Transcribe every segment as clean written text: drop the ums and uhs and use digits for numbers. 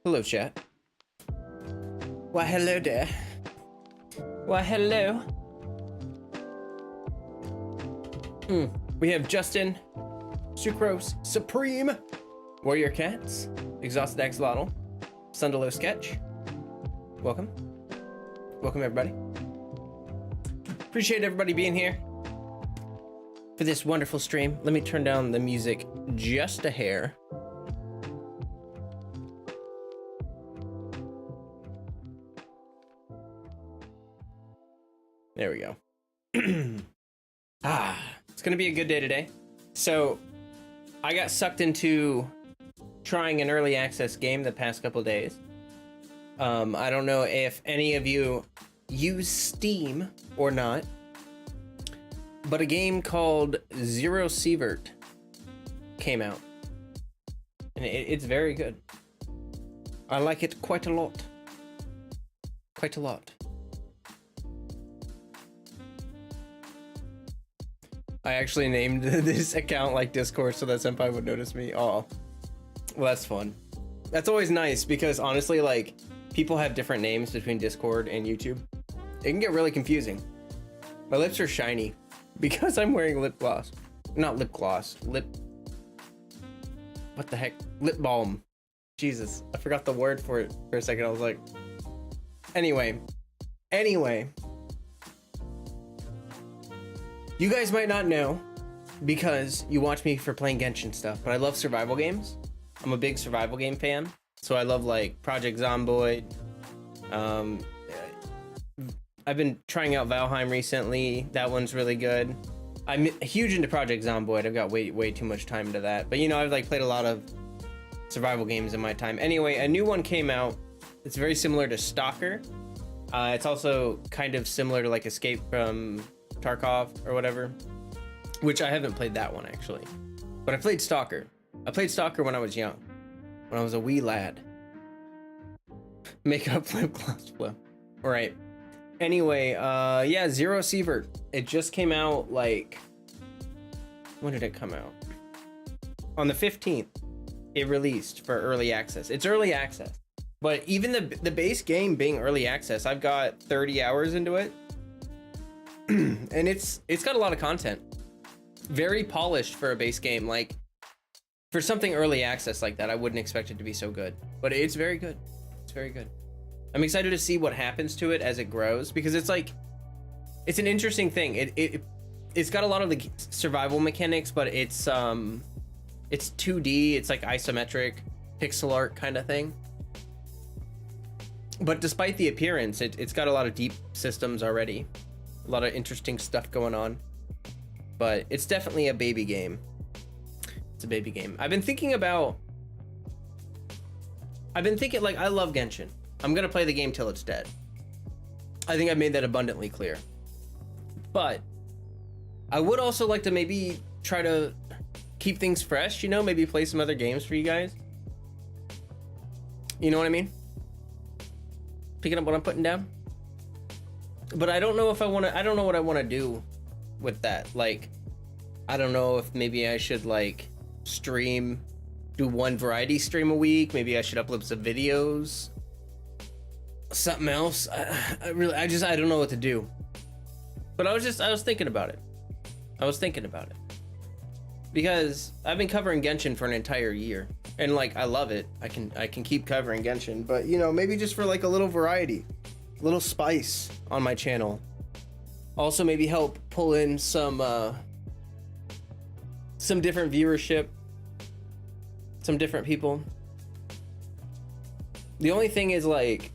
Hello, chat. Why, hello there. Why, hello. We have Justin, Sucrose, Supreme, Warrior Cats, Exhausted Axolotl, Sundalo Sketch. Welcome. Welcome, everybody. Appreciate everybody being here for this wonderful stream. Let me turn down the music just a hair. There we go. It's gonna be a good day today. So I got sucked into trying an early access game the past couple days. I don't know if any of you use Steam or not, but a game called Zero Sievert came out, and it's very good. I like it quite a lot. Quite a lot. I actually named this account like Discord so that Senpai would notice me. Oh, well, that's fun. That's always nice because honestly, like, people have different names between Discord and YouTube. It can get really confusing. My lips are shiny because I'm wearing lip gloss. Not lip gloss, what the heck? Lip balm. Jesus, I forgot the word for it for a second. I was like, anyway. You guys might not know because you watch me for playing Genshin stuff, but I love survival games. I'm a big survival game fan. So I love like Project Zomboid. I've been trying out Valheim recently. That one's really good. I'm huge into Project Zomboid. I've got way too much time into that. But you know, I've like played a lot of survival games in my time. Anyway, a new one came out. It's very similar to Stalker. It's also kind of similar to like Escape from Tarkov or whatever, which I haven't played that one actually, but I played Stalker. I played Stalker when I was young, when I was a wee lad. Makeup, lip gloss, flow. All right. Anyway, yeah, Zero Sievert. It just came out like, when did it come out? On the 15th, it released for early access. It's early access, but even the base game being early access, I've got 30 hours into it. And it's got a lot of content, very polished for a base game. Like for something early access like that, I wouldn't expect it to be so good, but it's very good. It's very good. I'm excited to see what happens to it as it grows, because it's like, it's an interesting thing. It's got a lot of the survival mechanics, but it's 2D. It's like isometric pixel art kind of thing. But despite the appearance, it's got a lot of deep systems already. A lot of interesting stuff going on, but it's definitely a baby game. It's a baby game. I've been thinking like, I love Genshin. I'm gonna play the game till it's dead. I think I've made that abundantly clear, but I would also like to maybe try to keep things fresh, you know, maybe play some other games for you guys. You know what I mean? Picking up what I'm putting down. But I don't know if I want to, I don't know what I want to do with that. Like, I don't know if maybe I should like do one variety stream a week. Maybe I should upload some videos, something else. I don't know what to do. But I was thinking about it. Because I've been covering Genshin for an entire year, and like, I love it. I can keep covering Genshin, but you know, maybe just for like a little variety. Little spice on my channel. Also maybe help pull in some different viewership, some different people. The only thing is like,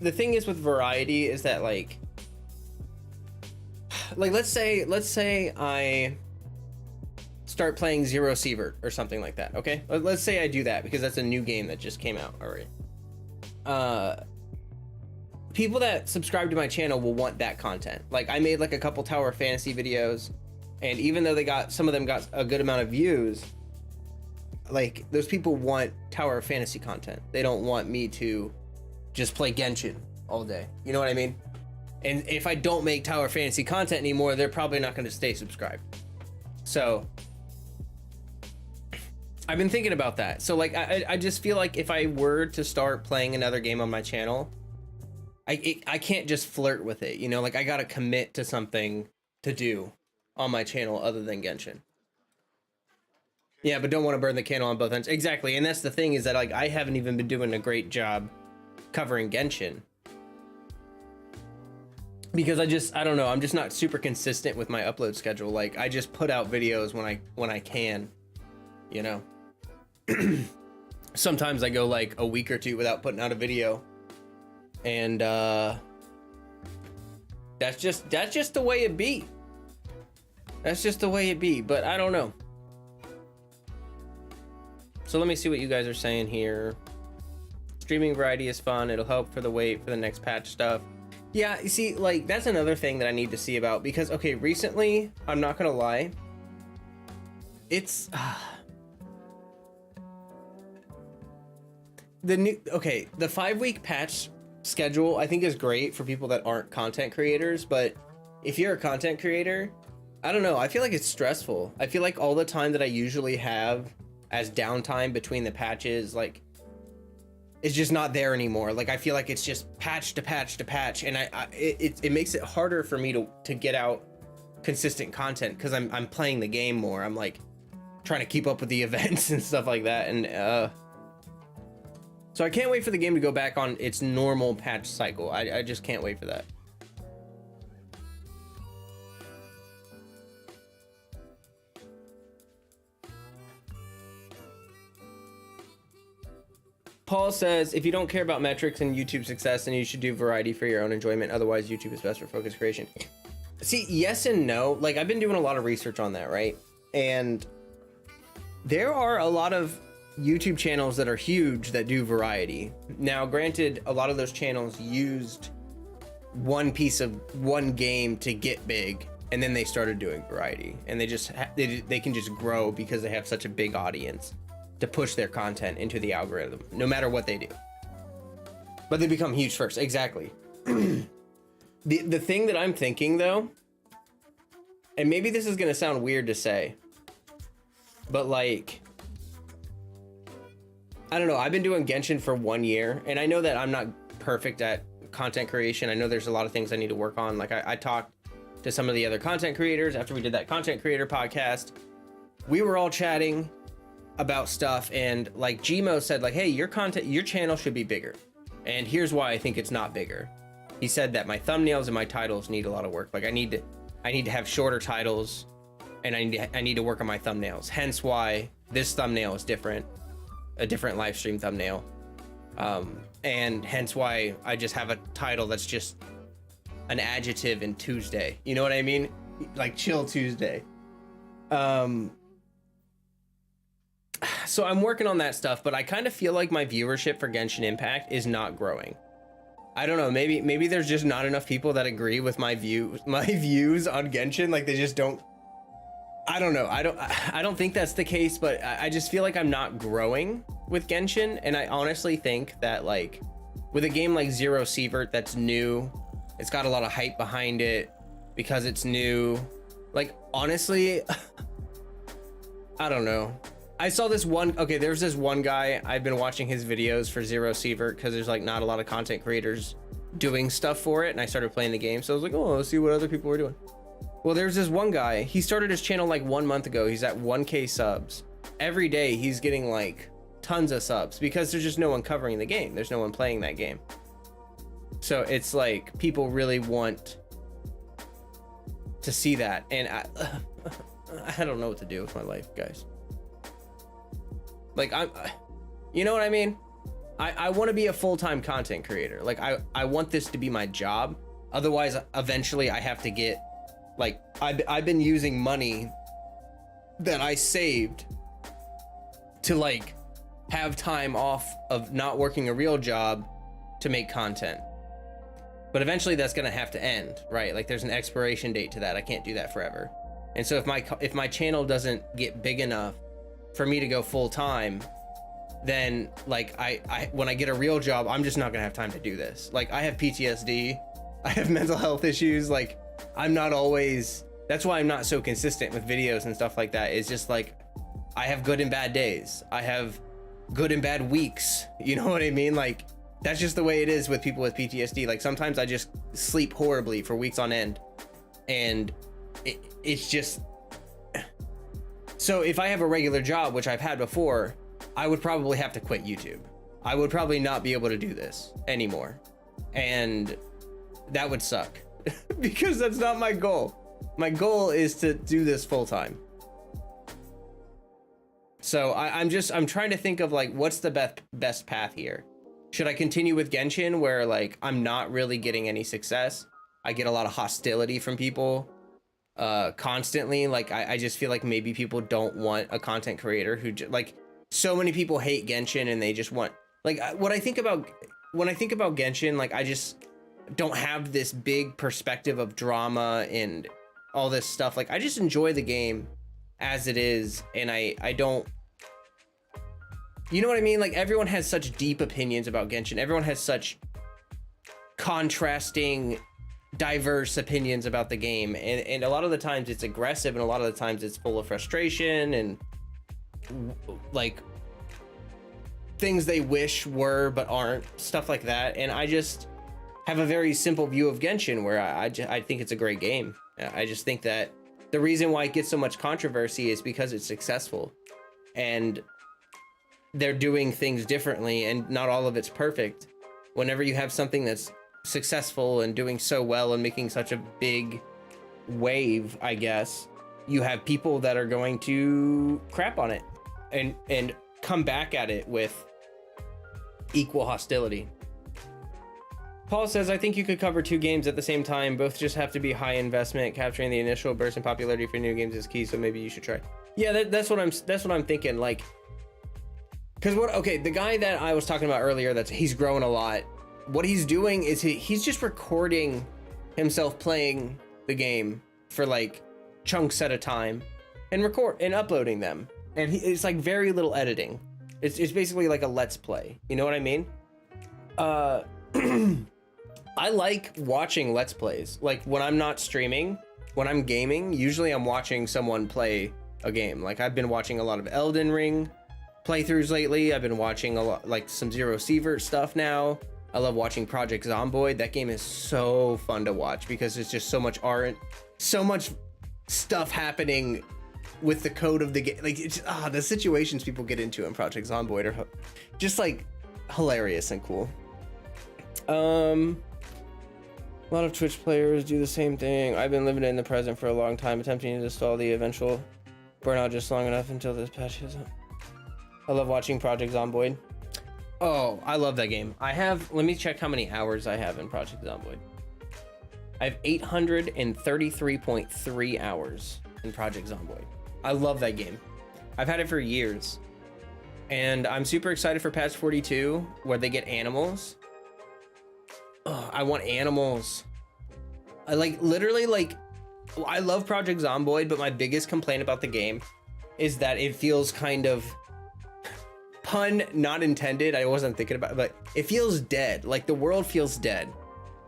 the thing is with variety is that like let's say I start playing Zero Sievert or something like that, okay? Let's say I do that because that's a new game that just came out already. People that subscribe to my channel will want that content. Like, I made like a couple Tower Fantasy videos, and even though some of them got a good amount of views, like, those people want Tower Fantasy content. They don't want me to just play Genshin all day. You know what I mean? And if I don't make Tower Fantasy content anymore, they're probably not going to stay subscribed. So I've been thinking about that. So like, I just feel like if I were to start playing another game on my channel, I can't just flirt with it, you know, like I gotta commit to something to do on my channel other than Genshin. Yeah, but don't want to burn the candle on both ends. Exactly, and that's the thing, is that like I haven't even been doing a great job covering Genshin. Because I don't know, I'm just not super consistent with my upload schedule. Like I just put out videos when I can, you know. Sometimes I go like a week or two without putting out a video. And that's just the way it be. That's just the way it be, but I don't know. So let me see what you guys are saying here. Streaming variety is fun. It'll help for the wait for the next patch stuff. Yeah, you see, like, that's another thing that I need to see about, because, okay, recently, I'm not gonna lie, it's, the 5-week patch schedule, I think, is great for people that aren't content creators, but if you're a content creator, I don't know, I feel like it's stressful. I feel like all the time that I usually have as downtime between the patches, like, it's just not there anymore. Like I feel like it's just patch to patch to patch, and it makes it harder for me to get out consistent content, because I'm playing the game more. I'm like trying to keep up with the events and stuff like that, and so I can't wait for the game to go back on its normal patch cycle. I just can't wait for that. Paul says, if you don't care about metrics and YouTube success, then you should do variety for your own enjoyment. Otherwise, YouTube is best for focused creation. See, yes and no. Like, I've been doing a lot of research on that, right? And there are a lot of YouTube channels that are huge that do variety. Now, granted, a lot of those channels used one piece of one game to get big, and then they started doing variety. And they can just grow because they have such a big audience to push their content into the algorithm, no matter what they do. But they become huge first, exactly. The thing that I'm thinking though, and maybe this is gonna sound weird to say, but like, I don't know, I've been doing Genshin for 1 year, and I know that I'm not perfect at content creation. I know there's a lot of things I need to work on. Like I talked to some of the other content creators after we did that content creator podcast. We were all chatting about stuff, and like Gmo said, like, hey, your channel should be bigger, and here's why I think it's not bigger. He said that my thumbnails and my titles need a lot of work. Like I need to have shorter titles, and I need to work on my thumbnails, hence why this thumbnail is different, a different live stream thumbnail, and hence why I just have a title that's just an adjective in Tuesday, you know what I mean, like chill Tuesday. So I'm working on that stuff, but I kind of feel like my viewership for Genshin Impact is not growing. I don't know, maybe there's just not enough people that agree with my views on Genshin. Like they just don't, I don't know. I don't think that's the case, but I just feel like I'm not growing with Genshin. And I honestly think that like with a game like Zero Sievert that's new, it's got a lot of hype behind it because it's new. Like honestly, I don't know. I saw this one, okay, there's this one guy, I've been watching his videos for Zero Sievert because there's like not a lot of content creators doing stuff for it, and I started playing the game, so I was like, oh, let's see what other people were doing. Well, there's this one guy, he started his channel like 1 month ago, he's at 1K subs. Every day he's getting like tons of subs because there's just no one covering the game, there's no one playing that game. So it's like, people really want to see that, and I don't know what to do with my life, guys. Like you know what I mean? I want to be a full-time content creator. Like I want this to be my job. Otherwise, eventually I have to get, like, I've been using money that I saved to like have time off of not working a real job to make content. But eventually that's gonna have to end, right? Like there's an expiration date to that. I can't do that forever. And so if my channel doesn't get big enough for me to go full time, then like I when I get a real job, I'm just not gonna have time to do this. Like I have PTSD, I have mental health issues. Like I'm not always, that's why I'm not so consistent with videos and stuff like that. It's just like I have good and bad days. I have good and bad weeks. You know what I mean? Like, that's just the way it is with people with PTSD. Like, sometimes I just sleep horribly for weeks on end, and it's just, so if I have a regular job, which I've had before, I would probably have to quit YouTube. I would probably not be able to do this anymore, and that would suck because that's not my goal. My goal is to do this full time. So I'm trying to think of like, what's the best path here? Should I continue with Genshin, where like I'm not really getting any success? I get a lot of hostility from people constantly. Like I just feel like maybe people don't want a content creator who like, so many people hate Genshin and they just want, like, when I think about Genshin, like, I just don't have this big perspective of drama and all this stuff. Like, I just enjoy the game as it is, and I don't, you know what I mean? Like, everyone has such deep opinions about Genshin. Everyone has such contrasting, diverse opinions about the game, and a lot of the times it's aggressive, and a lot of the times it's full of frustration and like things they wish were but aren't, stuff like that. And I just have a very simple view of Genshin, where I think it's a great game. I just think that the reason why it gets so much controversy is because it's successful, and they're doing things differently, and not all of it's perfect. Whenever you have something that's successful and doing so well and making such a big wave, I guess, you have people that are going to crap on it and come back at it with equal hostility. Paul says, I think you could cover 2 games at the same time. Both just have to be high investment. Capturing the initial burst in popularity for new games is key, so maybe you should try. Yeah, that's what I'm thinking. Like, because the guy that I was talking about earlier, he's growing a lot. What he's doing is he's just recording himself playing the game for like chunks at a time, and uploading them. And it's like very little editing. It's basically like a let's play. You know what I mean? I like watching let's plays. Like, when I'm not streaming, when I'm gaming, usually I'm watching someone play a game. Like, I've been watching a lot of Elden Ring playthroughs lately. I've been watching a lot, like, some Zero Sievert stuff now. I love watching Project Zomboid. That game is so fun to watch because there's just so much art, so much stuff happening with the code of the game. Like, it's the situations people get into in Project Zomboid are just like hilarious and cool. A lot of Twitch players do the same thing. I've been living in the present for a long time, attempting to install the eventual burnout just long enough until this patch is up. I love watching Project Zomboid. Oh, I love that game. let me check how many hours I have in Project Zomboid. I have 833.3 hours in Project Zomboid. I love that game. I've had it for years. And I'm super excited for patch 42, where they get animals. Oh, I want animals. I I love Project Zomboid, but my biggest complaint about the game is that it feels kind of, pun not intended, I wasn't thinking about it, but it feels dead. Like, the world feels dead.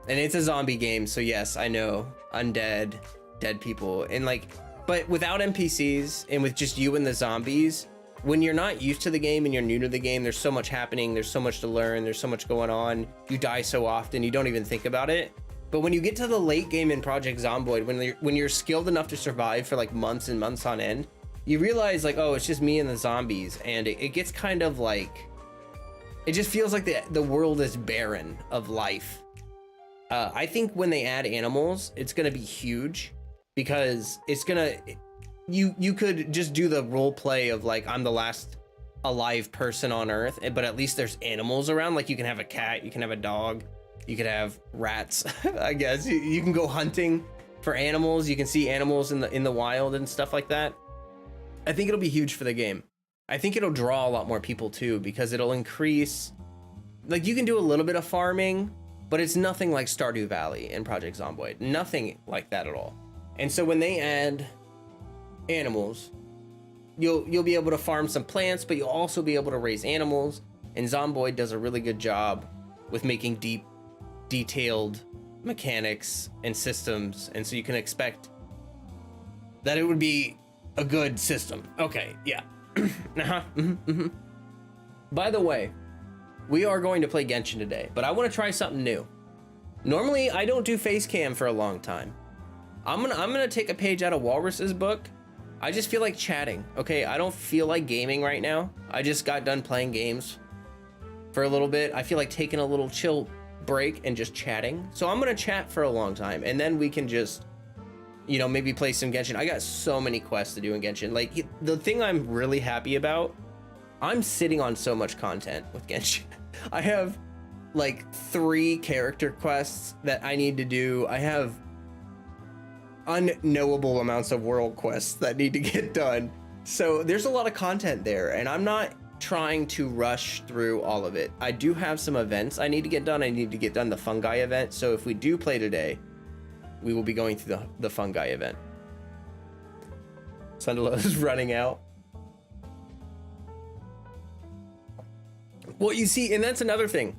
And it's a zombie game, so yes, I know, undead, dead people, and like, but without NPCs and with just you and the zombies, when you're not used to the game and you're new to the game, there's so much happening, there's so much to learn, there's so much going on, you die so often, you don't even think about it. But when you get to the late game in Project Zomboid, when you're skilled enough to survive for like months and months on end, you realize like, oh, it's just me and the zombies, and it gets kind of like, it just feels like the world is barren of life. I think when they add animals, it's gonna be huge, because it's gonna, you could just do the role play of like, I'm the last alive person on Earth, but at least there's animals around. Like, you can have a cat, you can have a dog, you could have rats. I guess you can go hunting for animals. You can see animals in the wild and stuff like that. I think it'll be huge for the game. I think it'll draw a lot more people too, because it'll increase, like, you can do a little bit of farming, but it's nothing like Stardew Valley in Project Zomboid. Nothing like that at all. And so when they add animals, you'll be able to farm some plants, but you'll also be able to raise animals. And Zomboid does a really good job with making deep, detailed mechanics and systems, and so you can expect that it would be a good system. Okay, yeah. By the way, we are going to play Genshin today, but I want to try something new. Normally, I don't do face cam for a long time. I'm gonna take a page out of Walrus's book. I just feel like chatting. Okay, I don't feel like gaming right now. I just got done playing games for a little bit. I feel like taking a little chill break and just chatting. So I'm gonna chat for a long time, and then we can just, you know, maybe play some Genshin. I got so many quests to do in Genshin. Like, the thing I'm really happy about, I'm sitting on so much content with Genshin. I have like 3 character quests that I need to do. I have unknowable amounts of world quests that need to get done. So there's a lot of content there, and I'm not trying to rush through all of it. I do have some events I need to get done. I need to get done the fungi event. So if we do play today, we will be going through the fungi event. Sundalo is running out. Well, you see, and that's another thing.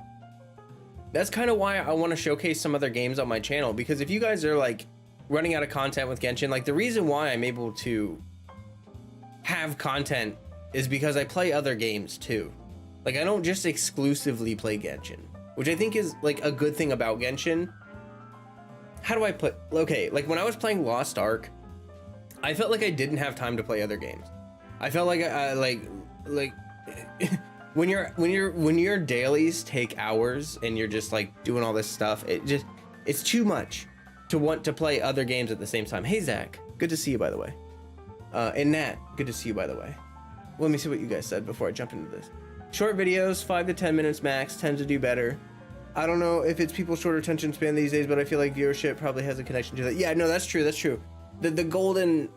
That's kind of why I want to showcase some other games on my channel, because if you guys are like running out of content with Genshin, like the reason why I'm able to have content is because I play other games too. Like, I don't just exclusively play Genshin, which I think is like a good thing about Genshin. How do I put, okay, like when I was playing Lost Ark, I felt like I didn't have time to play other games. I felt like when your dailies take hours and you're just like doing all this stuff, it's too much to want to play other games at the same time. Hey Zach, good to see you, by the way. And Nat, good to see you, by the way. Let me see what you guys said before I jump into this. Short videos, 5 to 10 minutes max, tend to do better. I don't know if it's people's shorter attention span these days, but I feel like viewership probably has a connection to that. Yeah, no, that's true. That's true. The golden,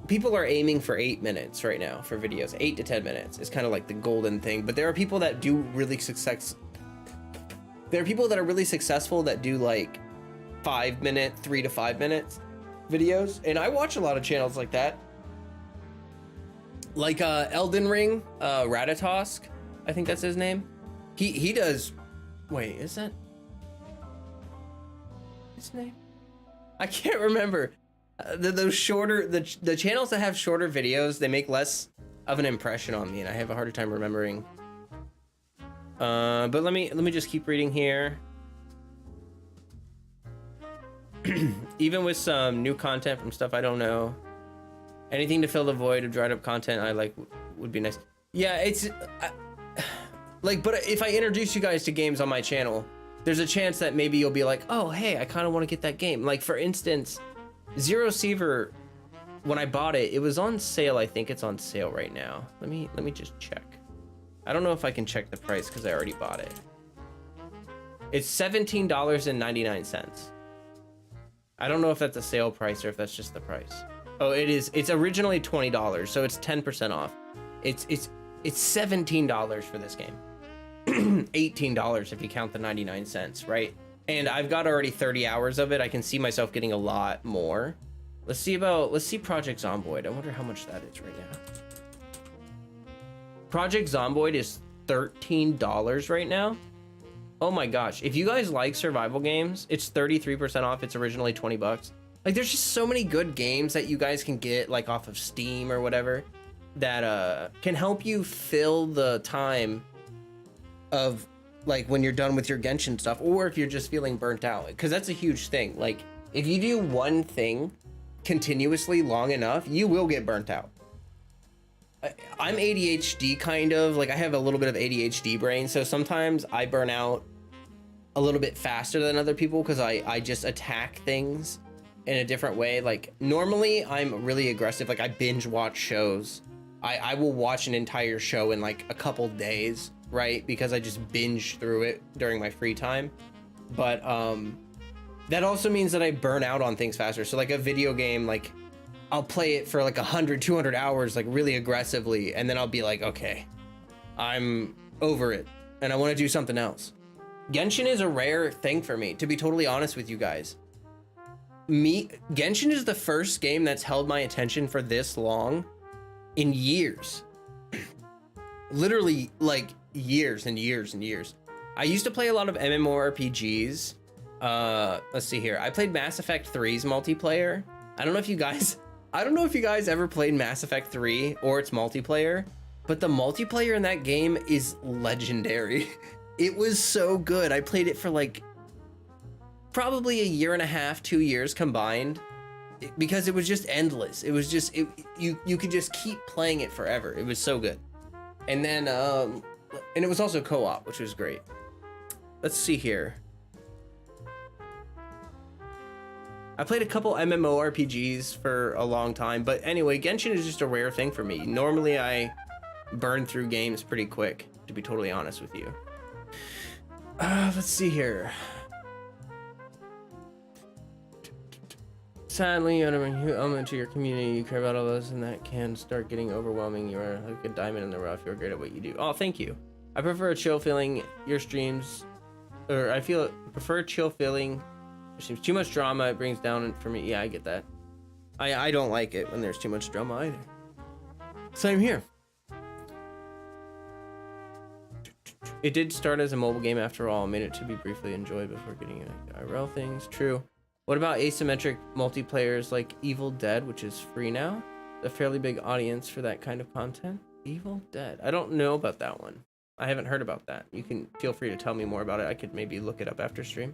people are aiming for 8 minutes right now for videos. 8 to 10 minutes is kind of like the golden thing. But there are people that do really There are people that are really successful that do like 5 minute, 3 to 5 minutes videos, and I watch a lot of channels like that. Like Elden Ring, Ratatosk, I think that's his name. He does. Wait, is that his name? I can't remember. Those shorter, the channels that have shorter videos, they make less of an impression on me, and I have a harder time remembering. But let me just keep reading here. Even with some new content from stuff I don't know, anything to fill the void of dried up content I like would be nice. Yeah, it's like, but if I introduce you guys to games on my channel, there's a chance that maybe you'll be like, oh, hey, I kind of want to get that game. Like, for instance, Zero Seaver, when I bought it, it was on sale. I think it's on sale right now. Let me just check. I don't know if I can check the price because I already bought it. It's $17.99. I don't know if that's a sale price or if that's just the price. Oh, it is. It's originally $20, so it's 10% off. It's $17 for this game. $18 if you count the 99 cents, right? And I've got already 30 hours of it. I can see myself getting a lot more. Let's see Project Zomboid. I wonder how much that is right now. Project Zomboid is $13 right now. Oh my gosh. If you guys like survival games, it's 33% off. It's originally 20 bucks. Like, there's just so many good games that you guys can get like off of Steam or whatever that can help you fill the time of like when you're done with your Genshin stuff, or if you're just feeling burnt out, because that's a huge thing. Like, if you do one thing continuously long enough, you will get burnt out. I'm ADHD kind of, like I have a little bit of ADHD brain, so sometimes I burn out a little bit faster than other people because I just attack things in a different way. Like, normally I'm really aggressive. Like, I binge watch shows. I will watch an entire show in like a couple days, right? Because I just binge through it during my free time. But that also means that I burn out on things faster. So like a video game, like I'll play it for like 100, 200 hours, like really aggressively. And then I'll be like, okay, I'm over it and I want to do something else. Genshin is a rare thing for me, to be totally honest with you guys. Genshin is the first game that's held my attention for this long in years. Literally like years and years and years. I used to play a lot of MMORPGs. Let's see here. I played Mass Effect 3's multiplayer. I don't know if you guys ever played Mass Effect 3 or its multiplayer, but the multiplayer in that game is legendary. It was so good. I played it for like probably a year and a half, 2 years combined, because it was just endless. It was just, you could just keep playing it forever. It was so good. And then, and it was also co-op, which was great. Let's see here. I played a couple MMORPGs for a long time, but anyway, Genshin is just a rare thing for me. Normally I burn through games pretty quick, to be totally honest with you. Let's see here. Sadly, you have a element to your community. You care about all those, and that can start getting overwhelming. You are like a diamond in the rough. You're great at what you do. Oh, thank you. I prefer a chill feeling. Your streams, or I prefer a chill feeling. There's too much drama. It brings down for me. Yeah, I get that. I don't like it when there's too much drama either. Same here. It did start as a mobile game after all. Made it to be briefly enjoyed before getting into IRL things. True. What about asymmetric multiplayers like Evil Dead, which is free now? A fairly big audience for that kind of content. Evil Dead. I don't know about that one. I haven't heard about that. You can feel free to tell me more about it. I could maybe look it up after stream.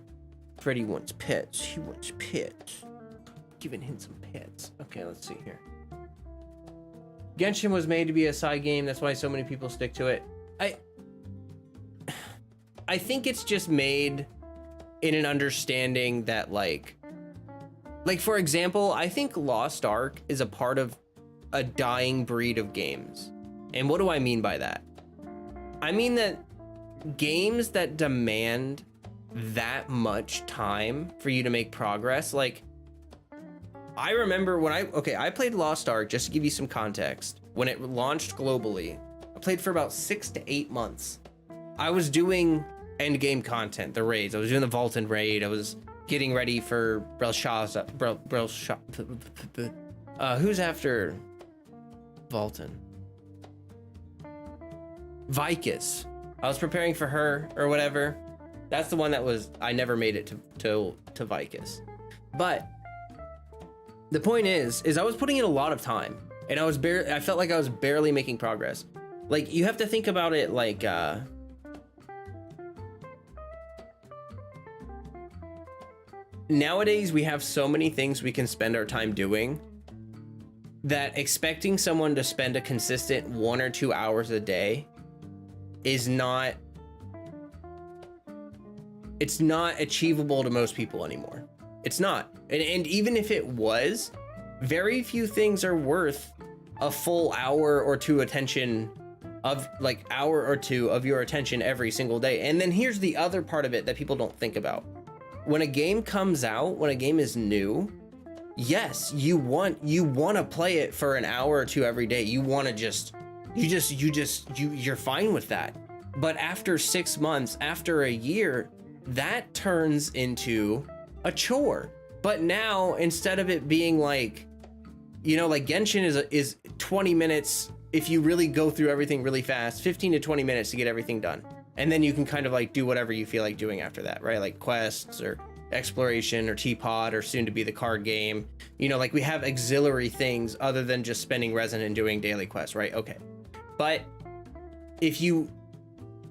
Freddy wants pets. He wants pets. Giving him some pets. Okay, let's see here. Genshin was made to be a side game. That's why so many people stick to it. I think it's just made in an understanding that like for example, I think Lost Ark is a part of a dying breed of games. And what do I mean by that? I mean that games that demand that much time for you to make progress, like I remember when I played Lost Ark, just to give you some context, when it launched globally. I played for about 6 to 8 months. I was doing end game content, the raids. I was doing the Vaulted raid. I was getting ready for Belshazzar. Who's after Vaulton? Vicus. I was preparing for her or whatever. That's the one that was, I never made it to Vicus. But the point is I was putting in a lot of time, and I felt like I was barely making progress. Like, you have to think about it like, nowadays we have so many things we can spend our time doing that expecting someone to spend a consistent 1 or 2 hours a day is not, it's not achievable to most people anymore. It's not. And even if it was, very few things are worth a full hour or two attention of like hour or two of your attention every single day. And then here's the other part of it that people don't think about. When a game comes out, when a game is new, yes, you want to play it for an hour or two every day. You want to you're fine with that. But after 6 months, after a year, that turns into a chore. But now, instead of it being like, you know, like Genshin is 20 minutes, if you really go through everything really fast, 15 to 20 minutes to get everything done. And then you can kind of like do whatever you feel like doing after that, right? Like quests or exploration or teapot or soon to be the card game. You know, like we have auxiliary things other than just spending resin and doing daily quests, right? Okay. But if you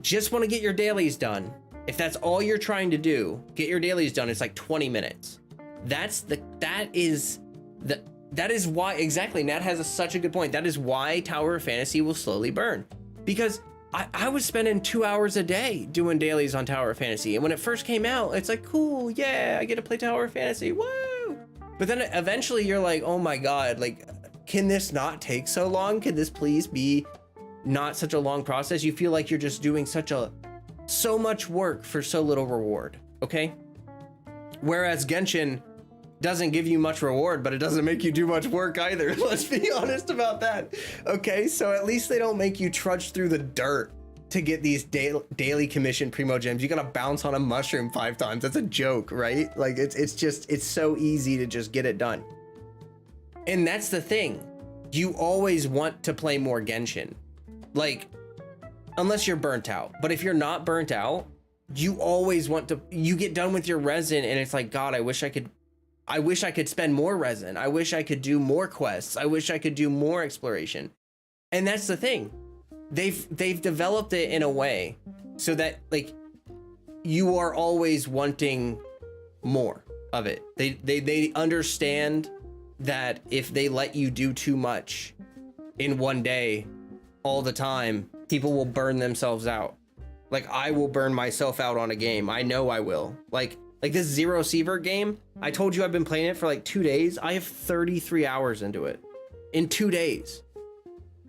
just want to get your dailies done, if that's all you're trying to do, get your dailies done, it's like 20 minutes. That is why, exactly, Nat has such a good point. That is why Tower of Fantasy will slowly burn. Because I was spending 2 hours a day doing dailies on Tower of Fantasy. And when it first came out, it's like, cool, yeah, I get to play Tower of Fantasy, woo! But then eventually you're like, oh my God, like, can this not take so long? Can this please be not such a long process? You feel like you're just doing so much work for so little reward, okay? Whereas Genshin doesn't give you much reward, but it doesn't make you do much work either. Let's be honest about that. Okay, so at least they don't make you trudge through the dirt to get these daily commission primo gems. You gotta bounce on a mushroom 5 times. That's a joke, right? Like it's so easy to just get it done. And that's the thing. You always want to play more Genshin. Like, unless you're burnt out. But if you're not burnt out, you always want to, you get done with your resin and it's like, God, I wish I could spend more resin. I wish I could do more quests. I wish I could do more exploration. And that's the thing. they've developed it in a way so that like you are always wanting more of it. They understand that if they let you do too much in one day all the time, people will burn themselves out. Like I will burn myself out on a game. I know I will. Like this Zero Seaver game, I told you I've been playing it for like 2 days. I have 33 hours into it in 2 days.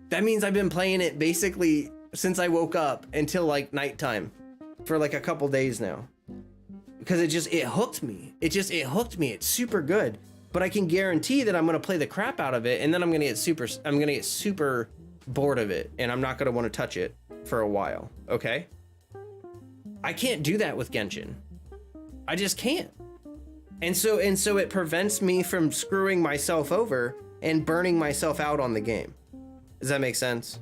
That means I've been playing it basically since I woke up until like nighttime for like a couple days now. Because it hooked me. It hooked me. It's super good. But I can guarantee that I'm gonna play the crap out of it, and then I'm gonna get super bored of it, and I'm not gonna want to touch it for a while. Okay? I can't do that with Genshin. I just can't. And so it prevents me from screwing myself over and burning myself out on the game. Does that make sense?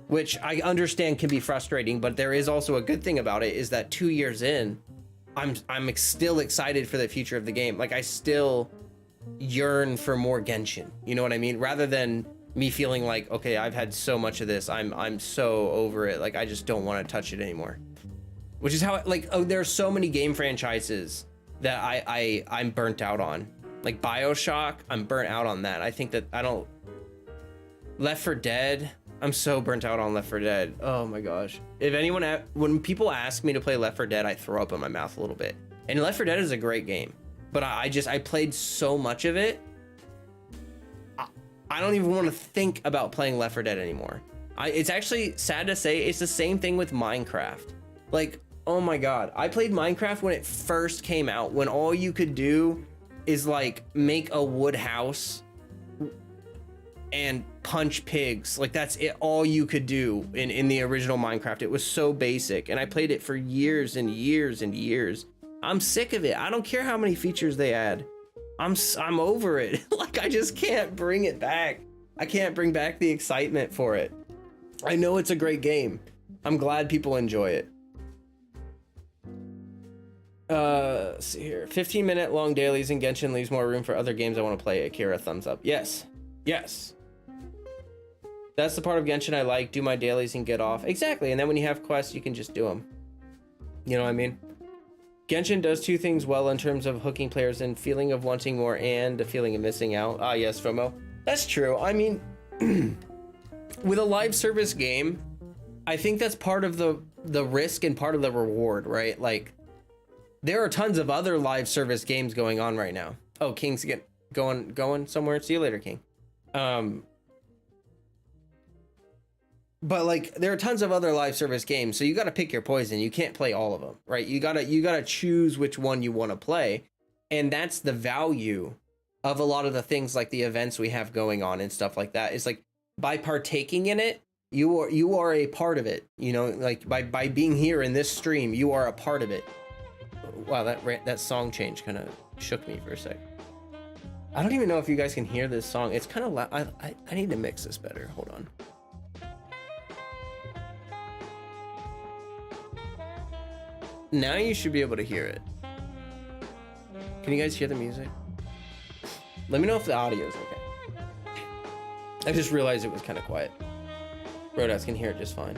Which I understand can be frustrating, but there is also a good thing about it, is that 2 years in, I'm still excited for the future of the game. Like I still yearn for more Genshin. You know what I mean? Rather than me feeling like, okay, I've had so much of this. I'm so over it. Like I just don't want to touch it anymore. Which is how there are so many game franchises that I'm burnt out on. Like BioShock, I'm burnt out on that. I think that Left 4 Dead, I'm so burnt out on Left 4 Dead. Oh my gosh. When people ask me to play Left 4 Dead, I throw up in my mouth a little bit. And Left 4 Dead is a great game, but I played so much of it. I don't even want to think about playing Left 4 Dead anymore. It's actually sad to say, it's the same thing with Minecraft. Like, oh my God. I played Minecraft when it first came out, when all you could do is like make a wood house and punch pigs. Like that's it, all you could do in the original Minecraft. It was so basic, and I played it for years and years and years. I'm sick of it. I don't care how many features they add. I'm over it. Like I just can't bring it back. I can't bring back the excitement for it. I know it's a great game. I'm glad people enjoy it. Let's see here. 15-minute long dailies in Genshin leaves more room for other games I want to play. Akira, thumbs up. Yes. Yes. That's the part of Genshin I like. Do my dailies and get off. Exactly. And then when you have quests, you can just do them. You know what I mean? Genshin does two things well in terms of hooking players in: feeling of wanting more and a feeling of missing out. Ah, yes, FOMO. That's true. I mean, with a live service game, I think that's part of the risk and part of the reward, right? Like, there are tons of other live service games going on right now. Oh, King's going somewhere. See you later, King. But like, there are tons of other live service games, so you got to pick your poison. You can't play all of them, right? You gotta choose which one you want to play, and that's the value of a lot of the things like the events we have going on and stuff like that. It's like, by partaking in it, you are a part of it. You know, like by being here in this stream, you are a part of it. Wow, that song change kind of shook me for a sec. I don't even know if you guys can hear this song. It's kind of loud. I need to mix this better. Hold on. Now you should be able to hear it. Can you guys hear the music? Let me know if the audio is okay. I just realized it was kind of quiet. Rodas can hear it just fine.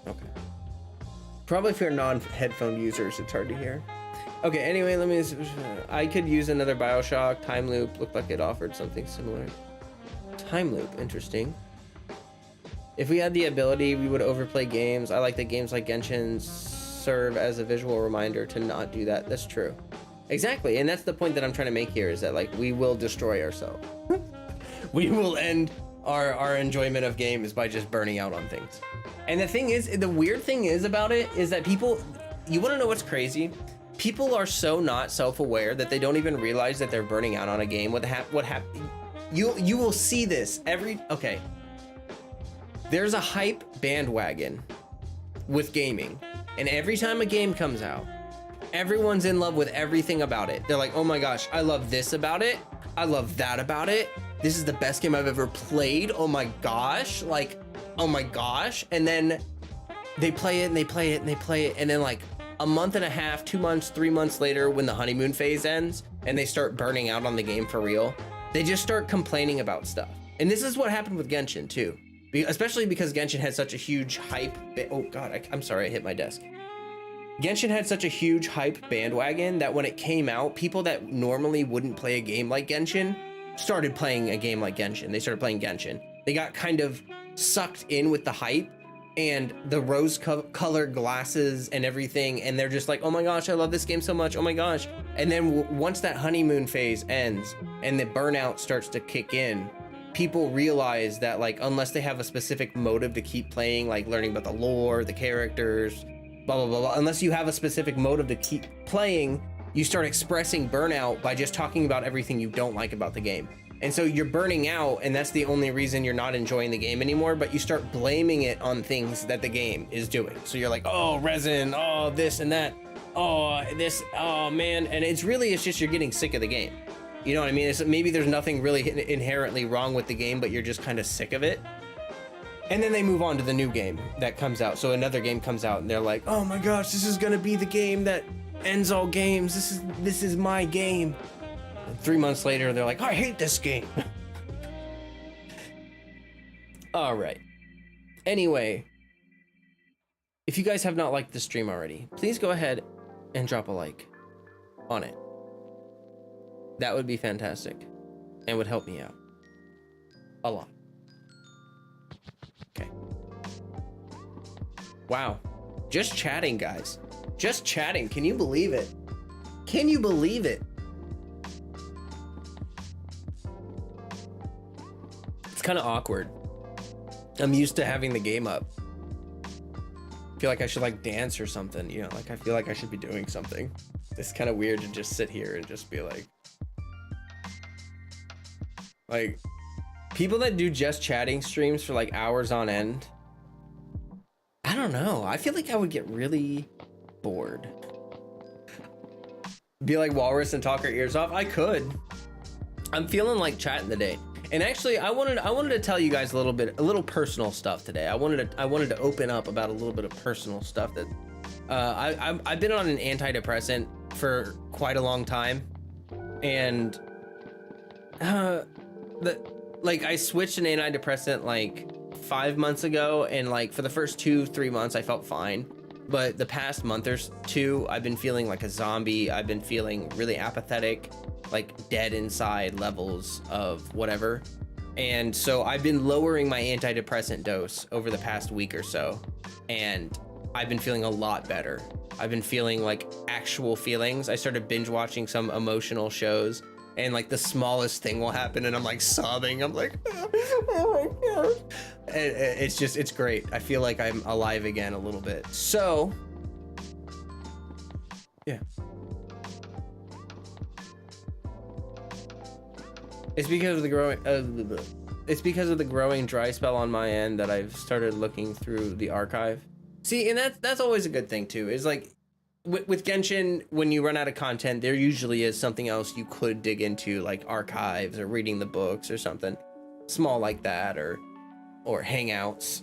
Okay. Probably for non-headphone users, it's hard to hear. Okay, anyway, I could use another BioShock. Time Loop looked like it offered something similar. Time Loop, interesting. If we had the ability, we would overplay games. I like that games like Genshin serve as a visual reminder to not do that. That's true. Exactly, and that's the point that I'm trying to make here, is that like, we will destroy ourselves. We will end our enjoyment of games by just burning out on things. And the thing is, the weird thing is about it is that people, you want to know what's crazy? People are so not self-aware that they don't even realize that they're burning out on a game. What happened? You will see this okay. There's a hype bandwagon with gaming, and every time a game comes out, everyone's in love with everything about it. They're like, oh my gosh, I love this about it. I love that about it. This is the best game I've ever played. Oh my gosh. Like, oh my gosh. And then they play it and they play it and they play it. And then like a month and a half, 2 months, 3 months later, when the honeymoon phase ends and they start burning out on the game for real, they just start complaining about stuff. And this is what happened with Genshin too. Especially because Genshin had such a huge hype. Oh God, I'm sorry, I hit my desk. Genshin had such a huge hype bandwagon that when it came out, people that normally wouldn't play a game like Genshin started playing a game like Genshin. They started playing Genshin. They got kind of sucked in with the hype and the rose-colored glasses and everything, and they're just like, oh my gosh, I love this game so much, oh my gosh. And then once that honeymoon phase ends and the burnout starts to kick in, people realize that, like, unless they have a specific motive to keep playing, like learning about the lore, the characters, blah, blah, blah, blah, unless you have a specific motive to keep playing, you start expressing burnout by just talking about everything you don't like about the game. And so you're burning out, and that's the only reason you're not enjoying the game anymore, but you start blaming it on things that the game is doing. So you're like, oh, resin, oh, this and that, oh, this, oh man. And it's just you're getting sick of the game. You know what I mean? Maybe there's nothing really inherently wrong with the game, but you're just kind of sick of it. And then they move on to the new game that comes out. So another game comes out and they're like, oh my gosh, this is gonna be the game that ends all games. This is my game. And 3 months later, they're like, I hate this game. All right. Anyway, if you guys have not liked the stream already, please go ahead and drop a like on it. That would be fantastic and would help me out a lot. Okay. Wow. Just chatting, guys. Just chatting. Can you believe it? Can you believe it? It's kind of awkward. I'm used to having the game up. I feel like I should like dance or something, you know, like I feel like I should be doing something. It's kind of weird to just sit here and just be like people that do just chatting streams for like hours on end. I don't know. I feel like I would get really bored. Be like Walrus and talk our ears off. I could. I'm feeling like chatting today. And actually, I wanted to tell you guys a little personal stuff today. I wanted to open up about a little bit of personal stuff that I've been on an antidepressant for quite a long time, and I switched an antidepressant like 5 months ago, and like for the first 2-3 months I felt fine, but the past month or two I've been feeling like a zombie. I've been feeling really apathetic, like dead inside levels of whatever. And so I've been lowering my antidepressant dose over the past week or so, and I've been feeling a lot better. I've been feeling like actual feelings. I started binge watching some emotional shows, and like the smallest thing will happen and I'm like sobbing. I'm like, oh my gosh. It's great. I feel like I'm alive again a little bit. So yeah. It's because of the growing dry spell on my end that I've started looking through the archive. See, and that's always a good thing too. Is like with Genshin, when you run out of content, there usually is something else you could dig into, like archives or reading the books or something small like that, or hangouts.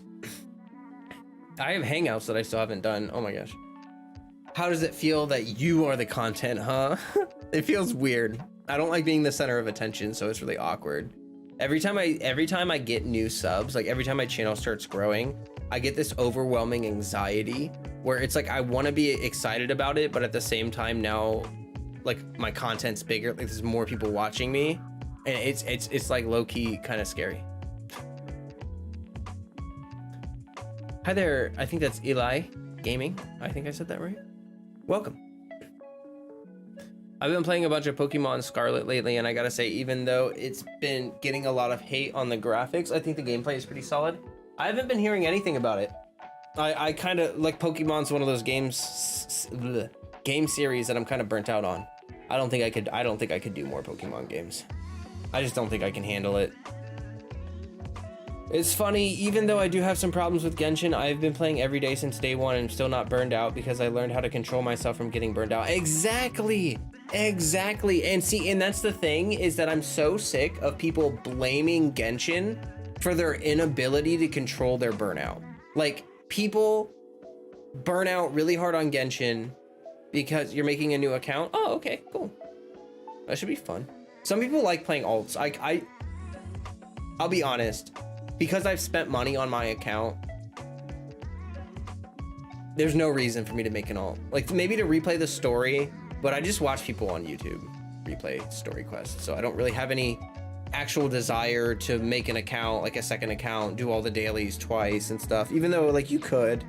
I have hangouts that I still haven't done. Oh my gosh. How does it feel that you are the content, huh? It feels weird. I don't like being the center of attention, so it's really awkward. Every time I get new subs, like every time my channel starts growing, I get this overwhelming anxiety where it's like I want to be excited about it, but at the same time now, like my content's bigger, like there's more people watching me, and it's like low-key kind of scary. Hi there, I think that's Eli Gaming. I think I said that right. Welcome. I've been playing a bunch of Pokemon Scarlet lately, and I gotta say, even though it's been getting a lot of hate on the graphics, I think the gameplay is pretty solid. I haven't been hearing anything about it. I kind of like Pokemon's one of those game series that I'm kind of burnt out on. I don't think I could do more Pokemon games. I just don't think I can handle it. It's funny, even though I do have some problems with Genshin, I've been playing every day since day one and I'm still not burned out because I learned how to control myself from getting burned out. Exactly. And see, and that's the thing, is that I'm so sick of people blaming Genshin for their inability to control their burnout. Like, people burn out really hard on Genshin because you're making a new account. Oh, okay, cool. That should be fun. Some people like playing alts. I'll be honest, because I've spent money on my account, there's no reason for me to make an alt. Like maybe to replay the story, but I just watch people on YouTube replay story quests. So I don't really have any actual desire to make an account, like a second account, do all the dailies twice and stuff, even though like you could.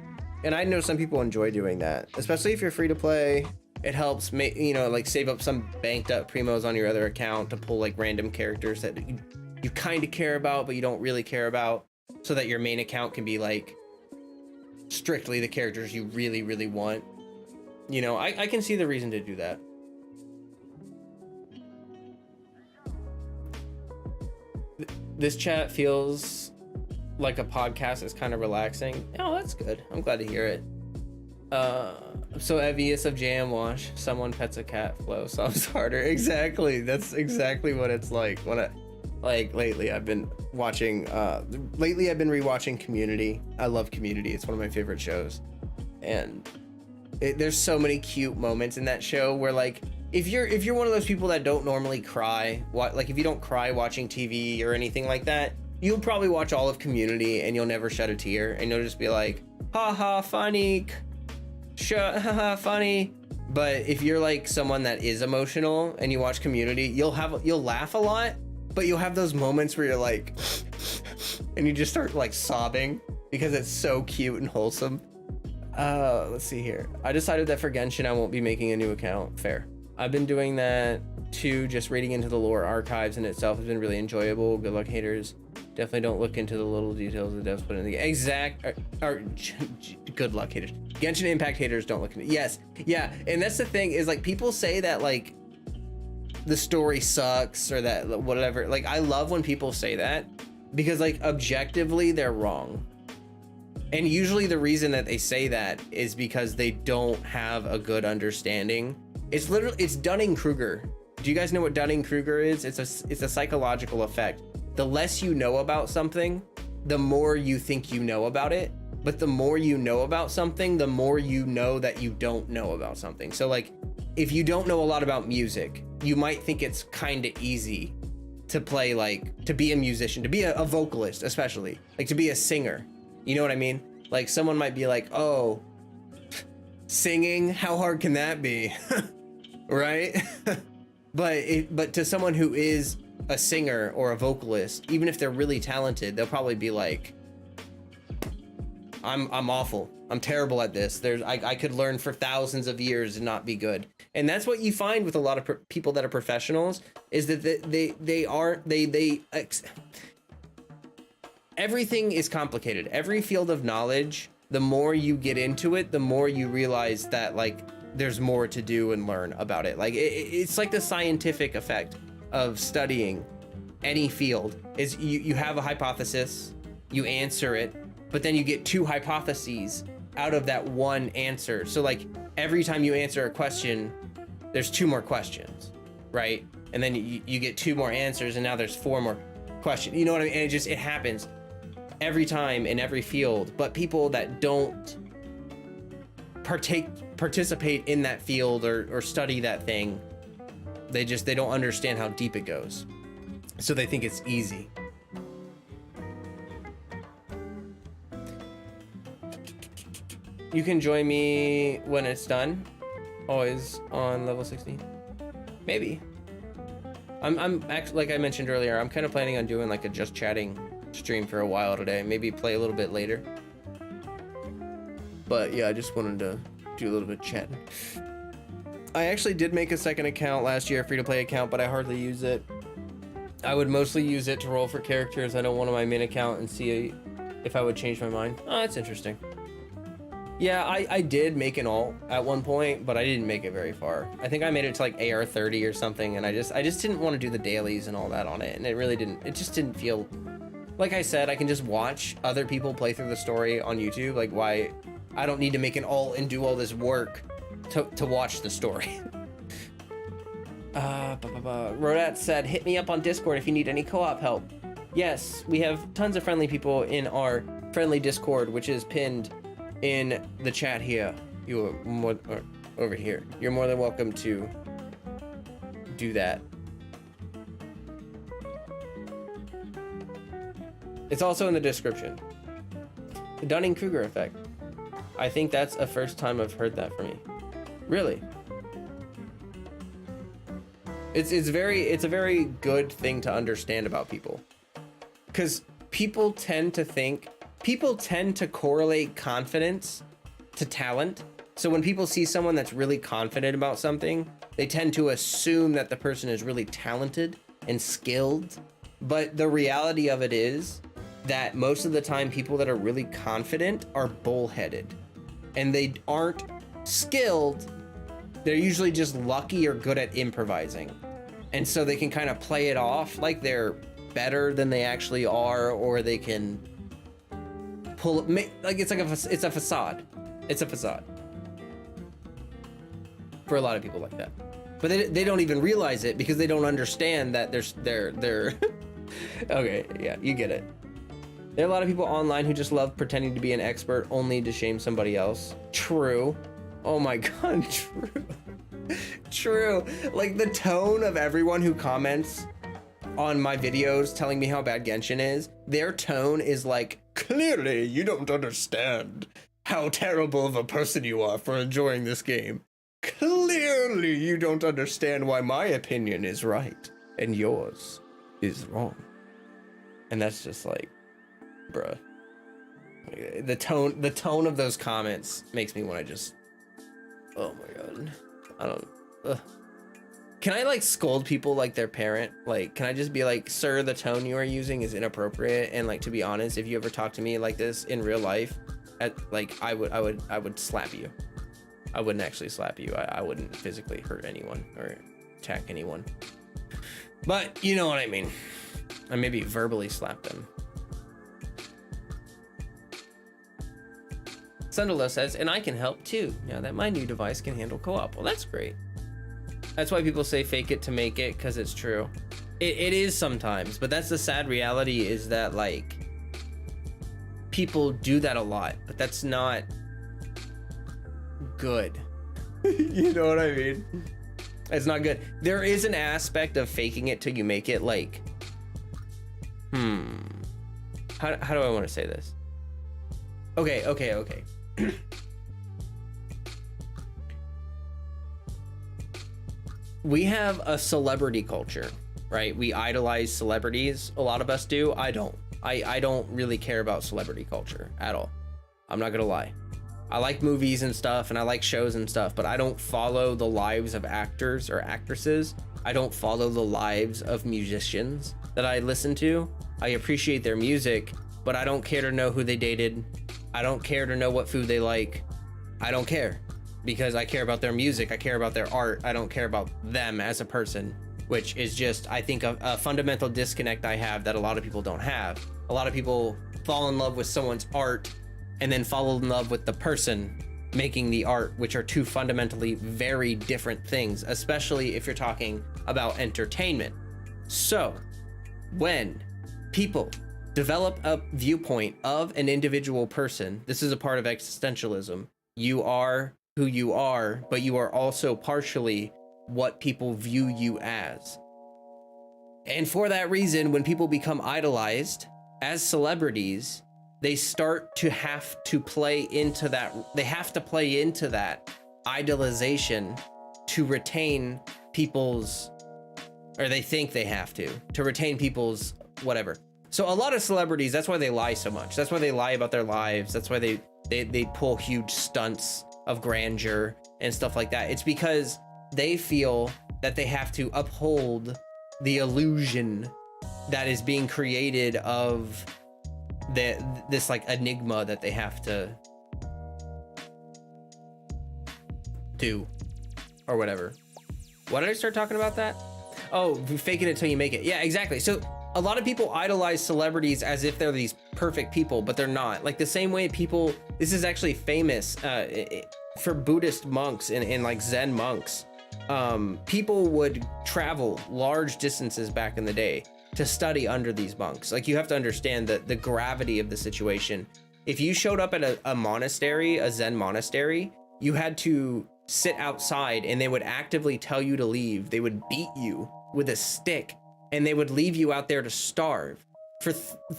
And I know some people enjoy doing that, especially if you're free to play. It helps make, you know, like save up some banked up primos on your other account to pull like random characters that you kind of care about, but you don't really care about, so that your main account can be like strictly the characters you really, really want. You know, I can see the reason to do that. This chat feels like a podcast is kind of relaxing. Oh, that's good. I'm glad to hear it. I'm so envious of Jam Wash. Someone pets a cat flow sounds harder. Exactly. That's exactly what it's like. When I, like lately I've been watching, rewatching Community. I love Community. It's one of my favorite shows. And there's so many cute moments in that show where like, if you're one of those people that don't normally cry, like if you don't cry watching TV or anything like that, you'll probably watch all of Community and you'll never shed a tear, and you'll just be like, haha, funny, haha, funny. But if you're like someone that is emotional and you watch Community, you'll laugh a lot, but you'll have those moments where you're like, and you just start like sobbing because it's so cute and wholesome. Let's see here. I decided that for Genshin, I won't be making a new account. Fair. I've been doing that too, just reading into the lore archives in itself has been really enjoyable. Good luck, haters. Definitely don't look into the little details the devs put in the exact, or good luck, haters. Genshin Impact haters don't look into it. Yes, yeah, and that's the thing is like people say that like the story sucks or that whatever. Like I love when people say that because like objectively they're wrong. And usually the reason that they say that is because they don't have a good understanding. It's Dunning-Kruger. Do you guys know what Dunning-Kruger is? It's a psychological effect. The less you know about something, the more you think you know about it. But the more you know about something, the more you know that you don't know about something. So like, if you don't know a lot about music, you might think it's kind of easy to play, like to be a musician, to be a vocalist, especially like to be a singer. You know what I mean? Like someone might be like, oh, singing, how hard can that be? Right? But to someone who is a singer or a vocalist, even if they're really talented, they'll probably be like, I'm awful. I'm terrible at this. I could learn for thousands of years and not be good. And that's what you find with a lot of people that are professionals, is that everything is complicated. Every field of knowledge, the more you get into it, the more you realize that like there's more to do and learn about it. Like it's like the scientific effect of studying any field is you have a hypothesis, you answer it, but then you get two hypotheses out of that one answer. So like every time you answer a question, there's two more questions, right? And then you get two more answers, and now there's four more questions. You know what I mean? And it happens every time in every field. But people that don't participate in that field or study that thing, they don't understand how deep it goes, so they think it's easy. You can join me when it's done, always on level 16. Maybe. I'm actually, like I mentioned earlier, I'm kind of planning on doing like a just chatting stream for a while today, maybe play a little bit later. But yeah, I just wanted to do a little bit of chatting. I actually did make a second account last year, a free-to-play account, but I hardly use it. I would mostly use it to roll for characters I don't want on my main account and see if I would change my mind. Oh, that's interesting. Yeah, I did make an alt at one point, but I didn't make it very far. I think I made it to like AR 30 or something, and I just didn't want to do the dailies and all that on it, and it just didn't feel... Like I said, I can just watch other people play through the story on YouTube. Like, why? I don't need to make an alt and do all this work to watch the story. Rodat said, hit me up on Discord if you need any co-op help. Yes, we have tons of friendly people in our friendly Discord, which is pinned in the chat here. Over here. You're more than welcome to do that. It's also in the description. The Dunning-Kruger effect. I think that's the first time I've heard that from you. Really? It's a very good thing to understand about people. Because people tend to correlate confidence to talent. So when people see someone that's really confident about something, they tend to assume that the person is really talented and skilled. But the reality of it is that most of the time people that are really confident are bullheaded and they aren't skilled. They're usually just lucky or good at improvising. And so they can kind of play it off like they're better than they actually are, or they can pull like it's a facade. It's a facade for a lot of people like that. But they don't even realize it because they don't understand that they're okay, yeah, you get it. There are a lot of people online who just love pretending to be an expert only to shame somebody else. True. Oh my god, true. True. Like the tone of everyone who comments on my videos telling me how bad Genshin is, their tone is like, clearly you don't understand how terrible of a person you are for enjoying this game. Clearly you don't understand why my opinion is right and yours is wrong. And that's just like, bruh. The tone of those comments makes me want to just, oh my god. I don't, Can I like scold people like their parent? Like, can I just be like, sir, the tone you are using is inappropriate? And like, to be honest, if you ever talk to me like this in real life, I would slap you. I wouldn't actually slap you. I wouldn't physically hurt anyone or attack anyone. But you know what I mean. I maybe verbally slap them. Sundalo says, and I can help too, now that my new device can handle co-op. Well, that's great. That's why people say fake it to make it, because it's true. It is sometimes, but that's the sad reality, is that like people do that a lot, but that's not good. You know what I mean? It's not good. There is an aspect of faking it till you make it, like, how do I want to say this? Okay. We have a celebrity culture, right? We idolize celebrities. A lot of us do. I don't. I don't really care about celebrity culture at all. I'm not gonna lie. I like movies and stuff, and I like shows and stuff, but I don't follow the lives of actors or actresses. I don't follow the lives of musicians that I listen to. I appreciate their music, but I don't care to know who they dated. I don't care to know what food they like. I don't care, because I care about their music. I care about their art. I don't care about them as a person, which is just, I think, a fundamental disconnect I have that a lot of people don't have. A lot of people fall in love with someone's art and then fall in love with the person making the art, which are two fundamentally very different things, especially if you're talking about entertainment. So when people develop a viewpoint of an individual person, this is a part of existentialism. You are who you are, but you are also partially what people view you as. And for that reason, when people become idolized as celebrities, they start to have to play into that. They have to play into that idolization to retain people's, or they think they have to retain people's whatever. So a lot of celebrities, that's why they lie so much. That's why they lie about their lives. That's why they pull huge stunts of grandeur and stuff like that. It's because they feel that they have to uphold the illusion that is being created of this like enigma that they have to do or whatever. Why did I start talking about that? Oh, faking it till you make it. Yeah, exactly. So a lot of people idolize celebrities as if they're these perfect people, but they're not. Like the same way people, this is actually famous for Buddhist monks and like Zen monks. People would travel large distances back in the day to study under these monks. Like you have to understand the gravity of the situation. If you showed up at a monastery, a Zen monastery, you had to sit outside and they would actively tell you to leave. They would beat you with a stick and they would leave you out there to starve. for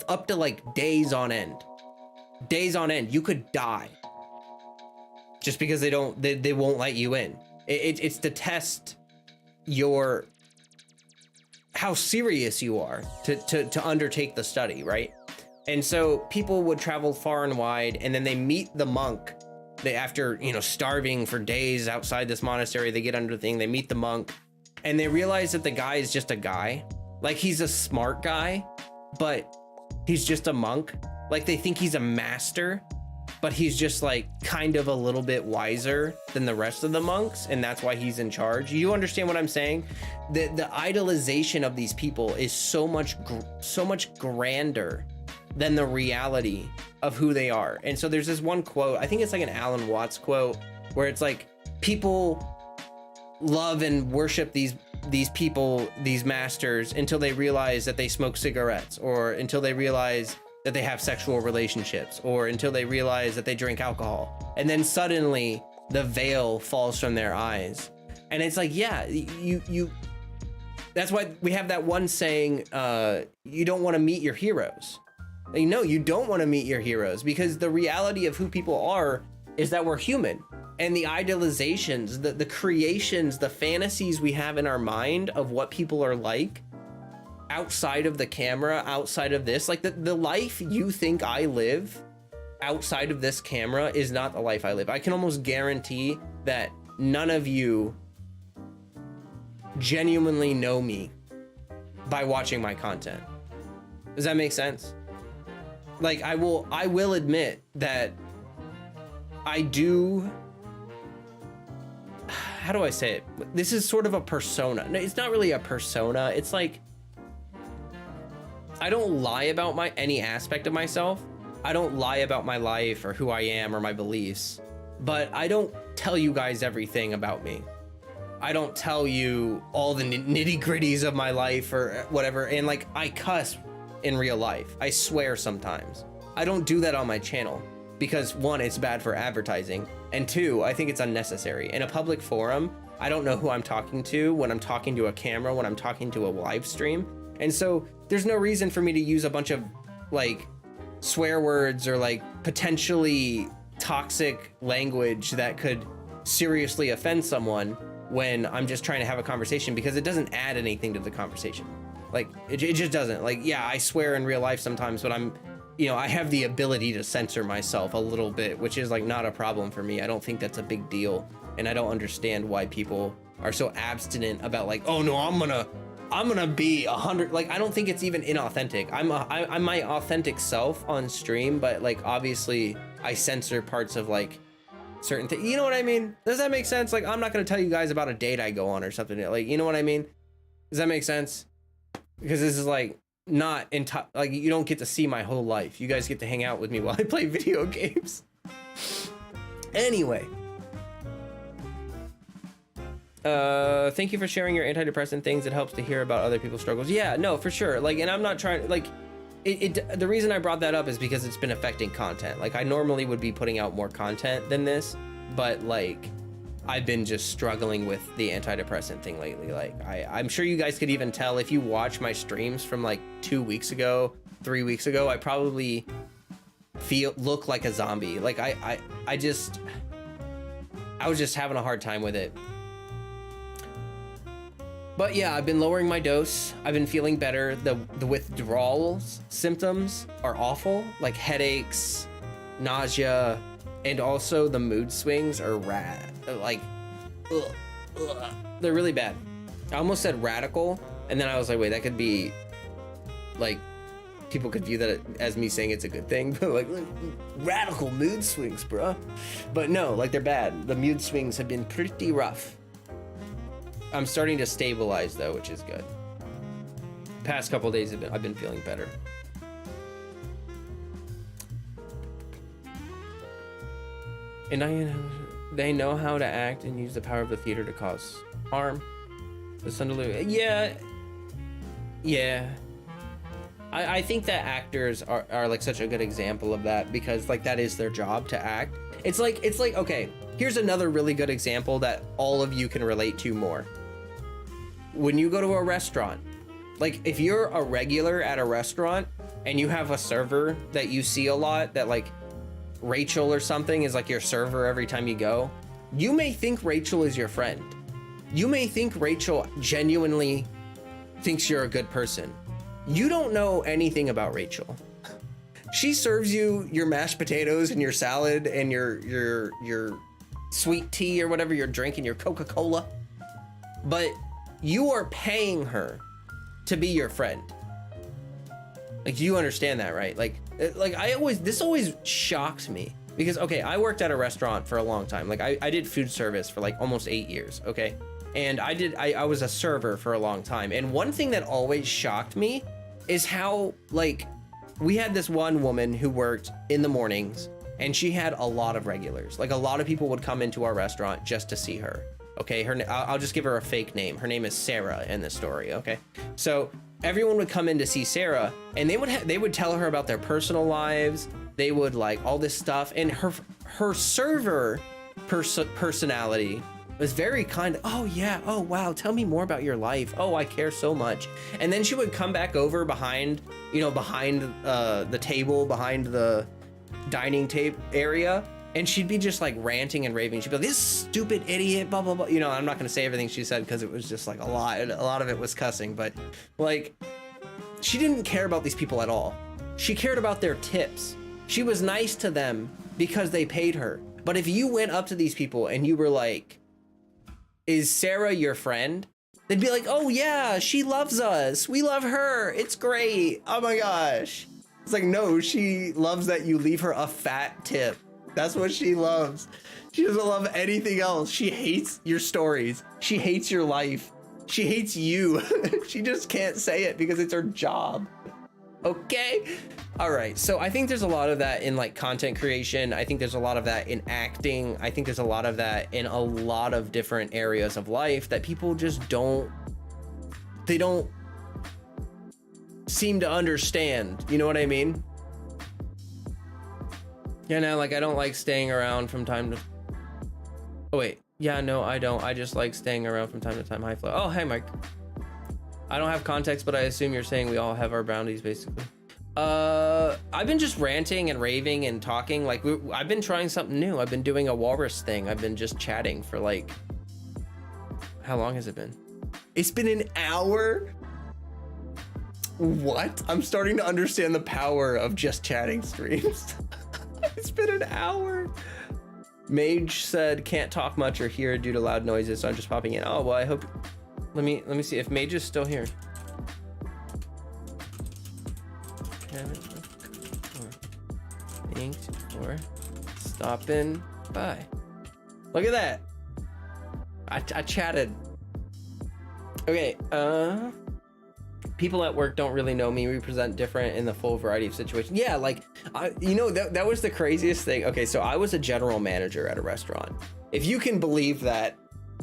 up to like days on end. Days on end. You could die just because they won't let you in. It's to test your how serious you are to undertake the study, right? And so people would travel far and wide, and then they meet the monk. They, after, you know, starving for days outside this monastery, they get under the thing, they meet the monk, and they realize that the guy is just a guy. Like, he's a smart guy, but he's just a monk. Like, they think he's a master, but he's just like kind of a little bit wiser than the rest of the monks, and that's why he's in charge. You understand what I'm saying? The idolization of these people is so much grander than the reality of who they are. And so there's this one quote, I think it's like an Alan Watts quote, where it's like, people love and worship these people, these masters, until they realize that they smoke cigarettes, or until they realize that they have sexual relationships, or until they realize that they drink alcohol. And then suddenly the veil falls from their eyes. And it's like, yeah, you that's why we have that one saying, you don't want to meet your heroes. Like, no, you don't want to meet your heroes, because the reality of who people are is that we're human. And the idolizations, the creations, the fantasies we have in our mind of what people are like outside of the camera, outside of this, like the life you think I live outside of this camera is not the life I live. I can almost guarantee that none of you genuinely know me by watching my content. Does that make sense? Like, I will admit that I do, how do I say it? This is sort of a persona. No, it's not really a persona. It's like, I don't lie about any aspect of myself. I don't lie about my life or who I am or my beliefs, but I don't tell you guys everything about me. I don't tell you all the nitty gritties of my life or whatever. And like, I cuss in real life. I swear sometimes. I don't do that on my channel because, one, it's bad for advertising, and two, I think it's unnecessary. In a public forum, I don't know who I'm talking to when I'm talking to a camera, when I'm talking to a live stream. And so there's no reason for me to use a bunch of like swear words or like potentially toxic language that could seriously offend someone when I'm just trying to have a conversation, because it doesn't add anything to the conversation. Like, it just doesn't. Like, yeah, I swear in real life sometimes, but I'm, you know, I have the ability to censor myself a little bit, which is like not a problem for me. I don't think that's a big deal. And I don't understand why people are so abstinent about like, oh no, I'm gonna be 100. Like, I don't think it's even inauthentic. I'm my authentic self on stream, but like, obviously I censor parts of like certain things. You know what I mean? Does that make sense? Like, I'm not gonna tell you guys about a date I go on or something. Like, you know what I mean? Does that make sense? Because this is like not like, you don't get to see my whole life. You guys get to hang out with me while I play video games. Anyway, thank you for sharing your antidepressant things. It helps to hear about other people's struggles. Yeah, no, for sure. Like, and I'm not trying, like, the reason I brought that up is because it's been affecting content. Like, I normally would be putting out more content than this, but like, I've been just struggling with the antidepressant thing lately. Like, I'm sure you guys could even tell if you watch my streams from like 2 weeks ago, 3 weeks ago, I probably look like a zombie. Like, I was just having a hard time with it. But yeah, I've been lowering my dose. I've been feeling better. The withdrawal symptoms are awful, like headaches, nausea, and also the mood swings are like, ugh. They're really bad. I almost said radical, and then I was like, wait, that could be like, people could view that as me saying it's a good thing, but like, radical mood swings, bruh. But no, like, they're bad. The mood swings have been pretty rough. I'm starting to stabilize though, which is good. Past couple days I've been feeling better. And they know how to act and use the power of the theater to cause harm. The Sundalu, yeah. I think that actors are like such a good example of that, because like, that is their job, to act. It's like, okay, here's another really good example that all of you can relate to more. When you go to a restaurant Like if you're a regular at a restaurant and you have a server that you see a lot, that like Rachel or something is like your server every time you go, you may think Rachel is your friend. You may think Rachel genuinely thinks you're a good person. You don't know anything about Rachel. She serves you your mashed potatoes and your salad and your sweet tea or whatever you're drinking, your Coca-Cola. But you are paying her to be your friend. Like, you understand that, right? Like this always shocks me because, okay, I worked at a restaurant for a long time. Like I did food service for like almost 8 years. Okay. And I was a server for a long time. And one thing that always shocked me is how, like, we had this one woman who worked in the mornings and she had a lot of regulars. Like a lot of people would come into our restaurant just to see her. Okay, I'll just give her a fake name. Her name is Sarah in this story, okay? So everyone would come in to see Sarah and they would tell her about their personal lives. They would like all this stuff, and her server personality was very kind. Oh yeah, oh wow, tell me more about your life. Oh, I care so much. And then she would come back over behind, behind the table, behind the dining table area, and she'd be just like ranting and raving. She'd be like, this stupid idiot, blah, blah, blah. I'm not gonna say everything she said because it was just like a lot of it was cussing, but like, she didn't care about these people at all. She cared about their tips. She was nice to them because they paid her. But if you went up to these people and you were like, is Sarah your friend? They'd be like, oh yeah, she loves us. We love her. It's great. Oh my gosh. It's like, no, she loves that you leave her a fat tip. That's what she loves. She doesn't love anything else. She hates your stories. She hates your life. She hates you. She just can't say it because it's her job. Okay. All right. So I think there's a lot of that in like content creation. I think there's a lot of that in acting. I think there's a lot of that in a lot of different areas of life that people just don't seem to understand. You know what I mean? Yeah, no, like I don't like staying around from time to... Oh wait, yeah, no, I don't. I just like staying around from time to time. Hi, Flo. Oh, hey, Mike. I don't have context, but I assume you're saying we all have our bounties, basically. I've been just ranting and raving and talking. Like, I've been trying something new. I've been doing a walrus thing. I've been just chatting for like... How long has it been? It's been an hour? What? I'm starting to understand the power of just chatting streams. It's been an hour. Mage said can't talk much or hear due to loud noises, so I'm just popping in. Oh well, I hope. Let me see if Mage is still here. Thanks for stopping by. Look at that. I chatted. Okay. People at work don't really know me. We present different in the full variety of situations. Yeah, like, that was the craziest thing. Okay, so I was a general manager at a restaurant. If you can believe that,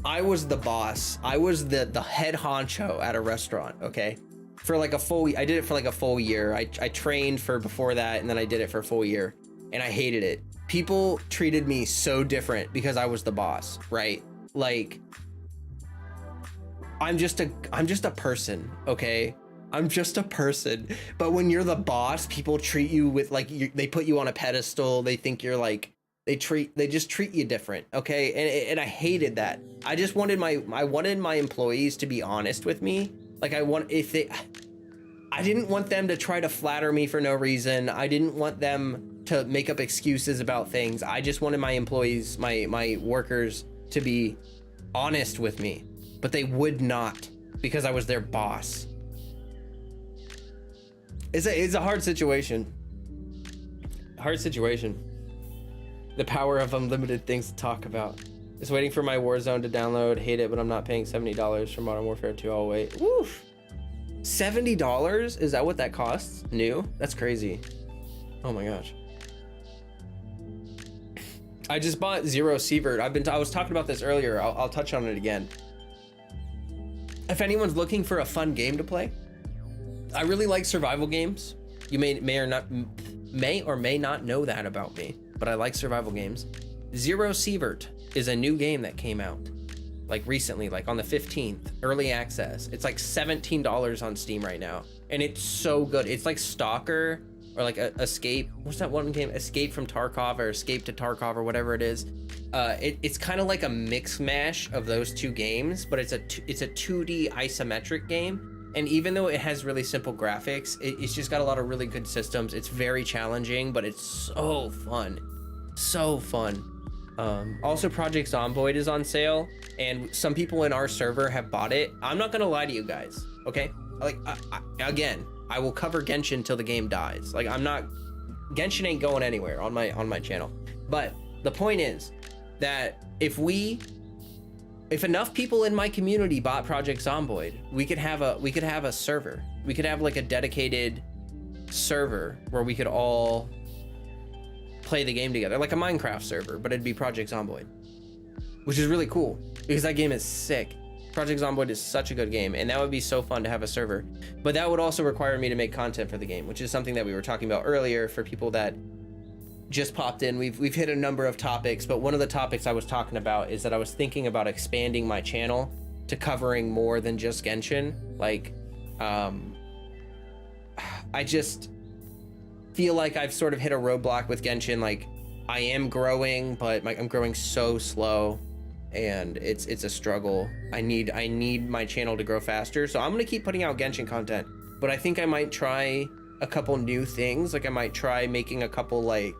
I was the boss. I was the head honcho at a restaurant, okay? For like I did it for like a full year. I trained for before that, and then I did it for a full year, and I hated it. People treated me so different because I was the boss, right? Like, I'm just a person, okay? I'm just a person. But when you're the boss, people treat you with like, they put you on a pedestal. They think you're like, they just treat you different, okay? And I hated that. I wanted my employees to be honest with me. Like I didn't want them to try to flatter me for no reason. I didn't want them to make up excuses about things. I just wanted my employees, my workers to be honest with me. But they would not because I was their boss. It's a hard situation. Hard situation. The power of unlimited things to talk about. Just waiting for my Warzone to download. Hate it, but I'm not paying $70 for Modern Warfare 2. I'll wait. Woof. $70? Is that what that costs? New? That's crazy. Oh my gosh. I just bought Zero Sievert. I was talking about this earlier. I'll touch on it again. If anyone's looking for a fun game to play, I really like survival games. You may or may not know that about me, but I like survival games. Zero Sievert is a new game that came out. like recently, like on the 15th, early access. It's like $17 on Steam right now, and it's so good. It's like Stalker, or like Escape. What's that one game? Escape from Tarkov, or Escape to Tarkov, or whatever it is. It's kind of like a mix mash of those two games, but it's a 2D isometric game. And even though it has really simple graphics, it's just got a lot of really good systems. It's very challenging, but it's so fun. So fun. Also, Project Zomboid is on sale, and some people in our server have bought it. I'm not gonna lie to you guys, okay? Like, again, I will cover Genshin till the game dies. Like, Genshin ain't going anywhere on my channel. But the point is that if enough people in my community bought Project Zomboid, we could have a server. We could have like a dedicated server where we could all play the game together, like a Minecraft server, but it'd be Project Zomboid, which is really cool because that game is sick. Project Zomboid is such a good game, and that would be so fun to have a server. But that would also require me to make content for the game, which is something that we were talking about earlier. For people that just popped in, we've hit a number of topics, but one of the topics I was talking about is that I was thinking about expanding my channel to covering more than just Genshin. Like, I just feel like I've sort of hit a roadblock with Genshin. Like, I am growing, but I'm growing so slow, and it's a struggle. I need my channel to grow faster, so I'm gonna keep putting out Genshin content, but I think I might try a couple new things. Like, I might try making a couple, like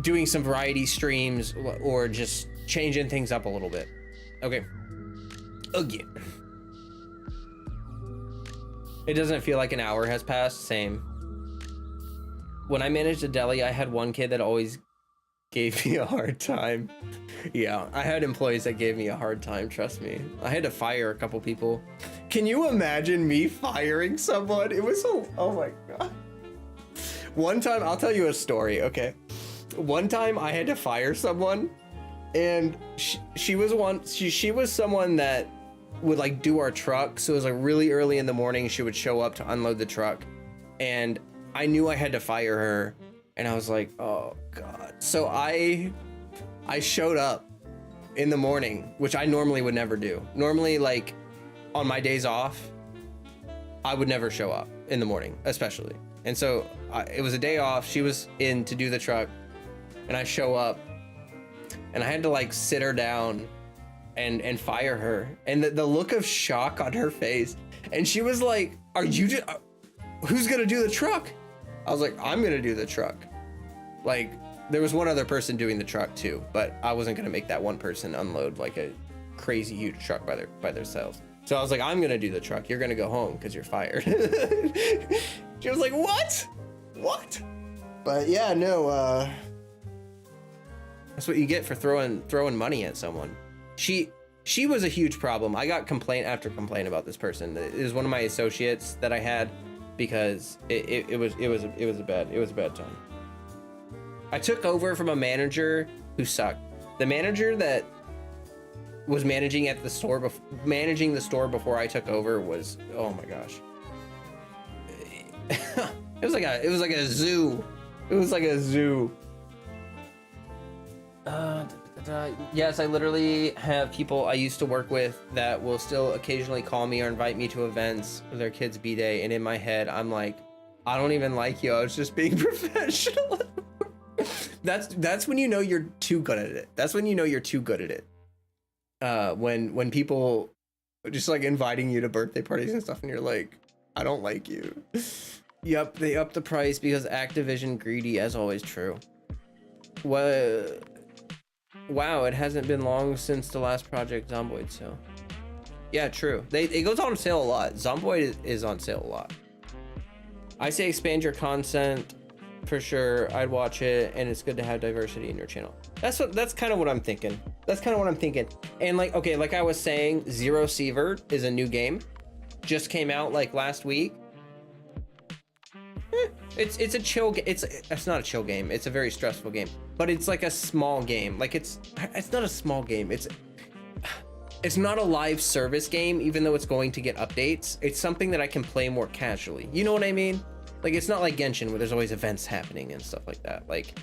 doing some variety streams, or just changing things up a little bit. Okay. Again. It doesn't feel like an hour has passed. Same. When I managed a deli, I had one kid that always gave me a hard time. Yeah, I had employees that gave me a hard time, trust me. I had to fire a couple people. Can you imagine me firing someone? It was so, oh my God. One time, I'll tell you a story, okay? One time I had to fire someone, and she was someone that would like do our truck. So it was like really early in the morning, she would show up to unload the truck, and I knew I had to fire her, and I was like, oh God. So I showed up in the morning, which I normally would never do. Normally, like on my days off, I would never show up in the morning, especially. And so it was a day off. She was in to do the truck, and I show up, and I had to like sit her down and fire her. And the look of shock on her face, and she was like, are you just, who's gonna do the truck? I was like, I'm gonna do the truck. Like, there was one other person doing the truck too, but I wasn't gonna make that one person unload like a crazy huge truck by themselves. So I was like, I'm gonna do the truck. You're gonna go home because you're fired. She was like, what? What? But yeah, no, that's what you get for throwing money at someone. She was a huge problem. I got complaint after complaint about this person. It was one of my associates that I had, because it was a bad time. I took over from a manager who sucked. The manager that was managing the store before I took over was, oh my gosh. It was like a zoo. It was like a zoo. Yes, I literally have people I used to work with that will still occasionally call me or invite me to events for their kid's B-Day, and in my head I'm like, I don't even like you, I was just being professional. That's when you know you're too good at it. That's when you know you're too good at it. When people are just like inviting you to birthday parties and stuff, and you're like, I don't like you. Yep, they upped the price because Activision greedy, as always. True. What? Wow, it hasn't been long since the last Project Zomboid sale. Yeah, true. It goes on sale a lot. Zomboid is on sale a lot. I say expand your content for sure. I'd watch it, and it's good to have diversity in your channel. That's kind of what I'm thinking. And like, okay, like I was saying, Zero Sievert is a new game. Just came out like last week. It's a chill game. It's not a chill game. It's a very stressful game, but it's like a small game. Like it's not a small game. It's not a live service game, even though it's going to get updates. It's something that I can play more casually. You know what I mean? Like, it's not like Genshin where there's always events happening and stuff like that. Like,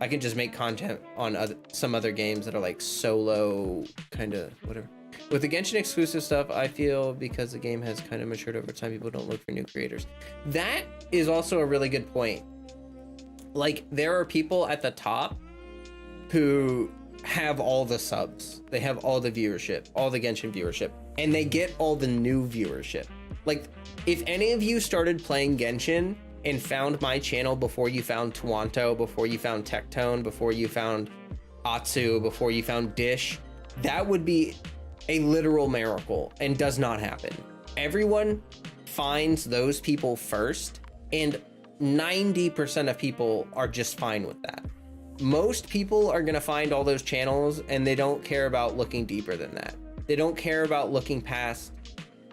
I can just make content on some other games that are like solo kind of whatever. With the Genshin exclusive stuff, I feel because the game has kind of matured over time, people don't look for new creators. That is also a really good point. Like, there are people at the top who have all the subs, they have all the viewership, all the Genshin viewership, and they get all the new viewership. Like, if any of you started playing Genshin and found my channel before you found Tuanto, before you found Tectone, before you found Atsu, before you found Dish, that would be a literal miracle and does not happen. Everyone finds those people first, and 90% of people are just fine with that. Most people are gonna find all those channels and they don't care about looking deeper than that. They don't care about looking past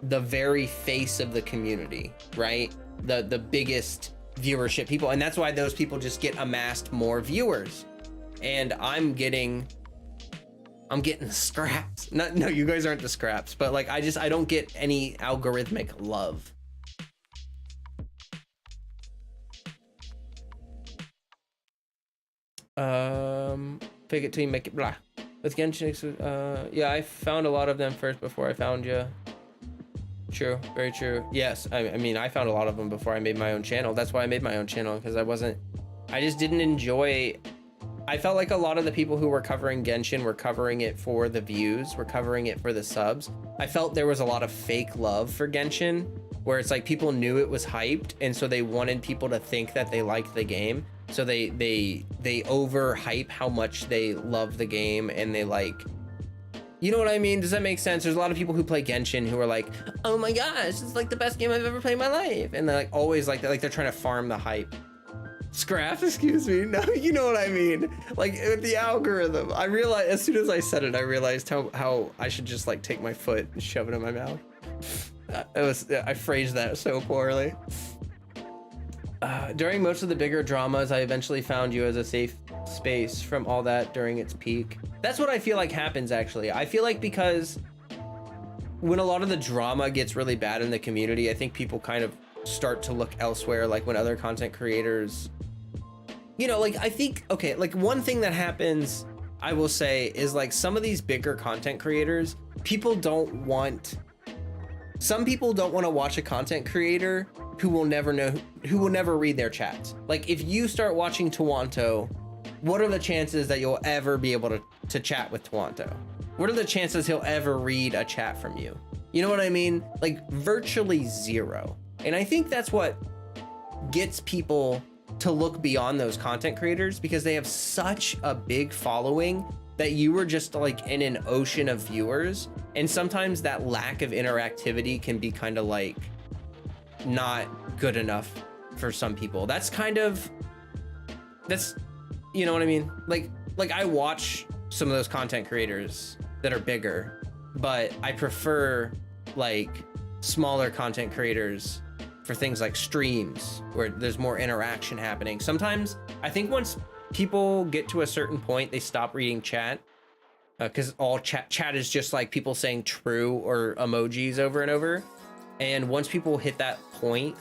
the very face of the community, right? The biggest viewership people, and that's why those people just get amassed more viewers. And I'm getting the scraps. No, you guys aren't the scraps, but like I don't get any algorithmic love. Fake it till you make it, blah. With Genshin, yeah, I found a lot of them first before I found you. True, very true. Yes, I mean, I found a lot of them before I made my own channel. That's why I made my own channel, because I just didn't enjoy. I felt like a lot of the people who were covering Genshin were covering it for the views, were covering it for the subs. I felt there was a lot of fake love for Genshin, where it's like people knew it was hyped, and so they wanted people to think that they liked the game. So they overhype how much they love the game, and they like, you know what I mean? Does that make sense? There's a lot of people who play Genshin who are like, oh my gosh, it's like the best game I've ever played in my life. And they're like always like that, like they're trying to farm the hype. Scraps, excuse me. No, you know what I mean? Like with the algorithm, I realized as soon as I said it, I realized how I should just like take my foot and shove it in my mouth. I phrased that so poorly. During most of the bigger dramas, I eventually found you as a safe space from all that during its peak. That's what I feel like happens, actually. I feel like because when a lot of the drama gets really bad in the community, I think people kind of start to look elsewhere, like when other content creators, you know, like I think, okay, like one thing that happens, I will say, is like some of these bigger content creators, some people don't want to watch a content creator who will never read their chats. Like if you start watching Tuanto, what are the chances that you'll ever be able to chat with Tuanto? What are the chances he'll ever read a chat from you? You know what I mean? Like virtually zero. And I think that's what gets people to look beyond those content creators, because they have such a big following that you were just like in an ocean of viewers. And sometimes that lack of interactivity can be kind of like not good enough for some people. That's, you know what I mean? Like I watch some of those content creators that are bigger, but I prefer like smaller content creators for things like streams where there's more interaction happening. Sometimes I think once people get to a certain point, they stop reading chat, because all chat is just like people saying true or emojis over and over. And once people hit that point,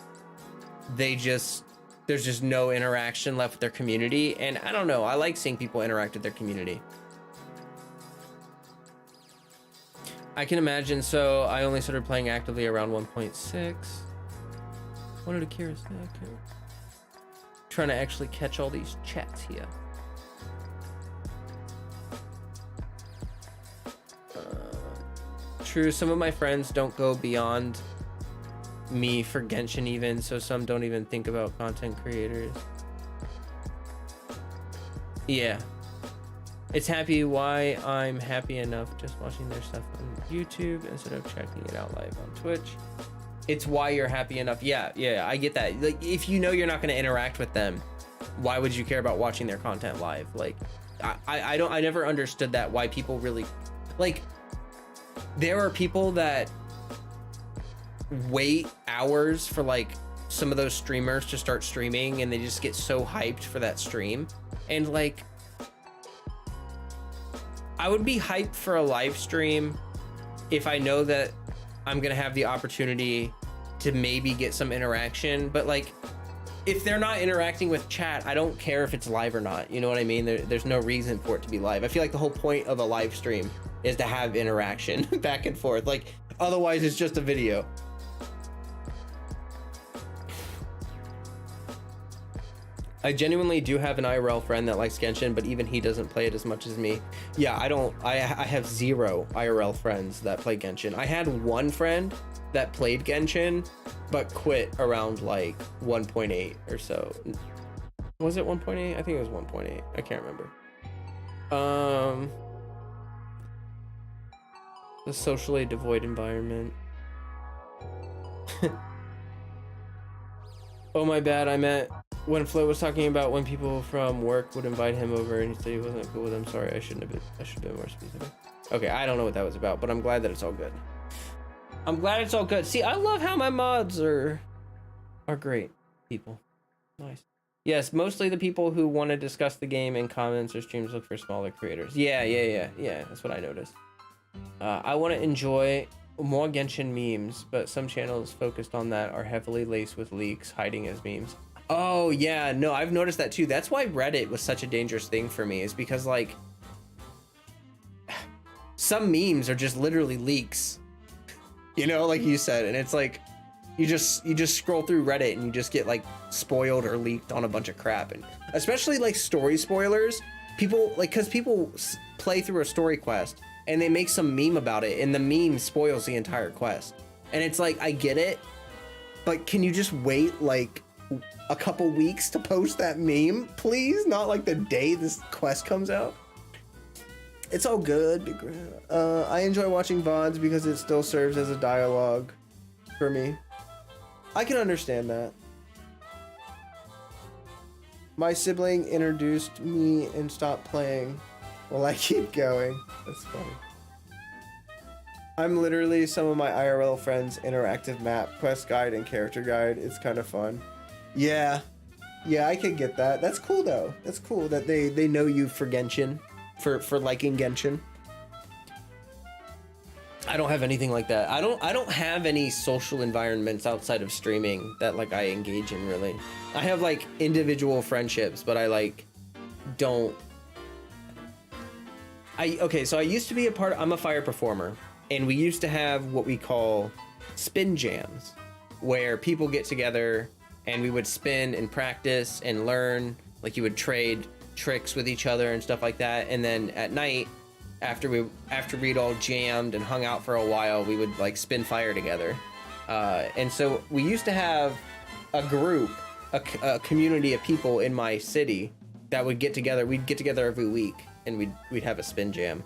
there's just no interaction left with their community. And I don't know, I like seeing people interact with their community. I can imagine. So I only started playing actively around 1.6. Wanted to curious. Okay. Trying to actually catch all these chats here. True, some of my friends don't go beyond me for Genshin even, so some don't even think about content creators. Yeah. It's happy why I'm happy enough just watching their stuff on YouTube instead of checking it out live on Twitch. It's why you're happy enough. Yeah, I get that. Like, if you know you're not going to interact with them, why would you care about watching their content live? Like, I never understood that, why people really, like, there are people that wait hours for like some of those streamers to start streaming, and they just get so hyped for that stream. And like, I would be hyped for a live stream if I know that I'm gonna have the opportunity to maybe get some interaction. But like, if they're not interacting with chat, I don't care if it's live or not. You know what I mean? There's no reason for it to be live. I feel like the whole point of a live stream is to have interaction back and forth. Like, otherwise it's just a video. I genuinely do have an IRL friend that likes Genshin, but even he doesn't play it as much as me. Yeah, I have 0 IRL friends that play Genshin. I had one friend that played Genshin, but quit around like 1.8 or so. Was it 1.8? I think it was 1.8. I can't remember. The socially devoid environment. Oh, my bad. I meant when Flo was talking about when people from work would invite him over and he said he wasn't cool with them. Sorry, I should have been more specific. Okay, I don't know what that was about, but I'm glad that it's all good. I'm glad it's all good. See, I love how my mods are great people. Nice. Yes, mostly the people who want to discuss the game in comments or streams look for smaller creators. Yeah. That's what I noticed. I want to enjoy more Genshin memes, but some channels focused on that are heavily laced with leaks hiding as memes. Oh yeah, no, I've noticed that too. That's why Reddit was such a dangerous thing for me, is because like some memes are just literally leaks, you know, like you said, and it's like you just scroll through Reddit and you just get like spoiled or leaked on a bunch of crap. And especially like story spoilers, people like, because people play through a story quest and they make some meme about it and the meme spoils the entire quest, and it's like, I get it, but can you just wait like a couple weeks to post that meme, please? Not like the day this quest comes out. It's all good. I enjoy watching VODs because it still serves as a dialogue for me. I can understand that. My sibling introduced me and stopped playing while I keep going. That's funny. I'm literally some of my IRL friends' interactive map, quest guide, and character guide. It's kind of fun. Yeah, I can get that. That's cool though. That's cool that they know you for Genshin, for liking Genshin. I don't have anything like that. I don't have any social environments outside of streaming that like I engage in really. I have like individual friendships, but I like don't. Okay, so I used to be I'm a fire performer, and we used to have what we call spin jams, where people get together and we would spin and practice and learn. Like, you would trade tricks with each other and stuff like that. And then at night, after we'd all jammed and hung out for a while, we would like spin fire together. And so we used to have a group, a community of people in my city that would get together. We'd get together every week and we'd have a spin jam.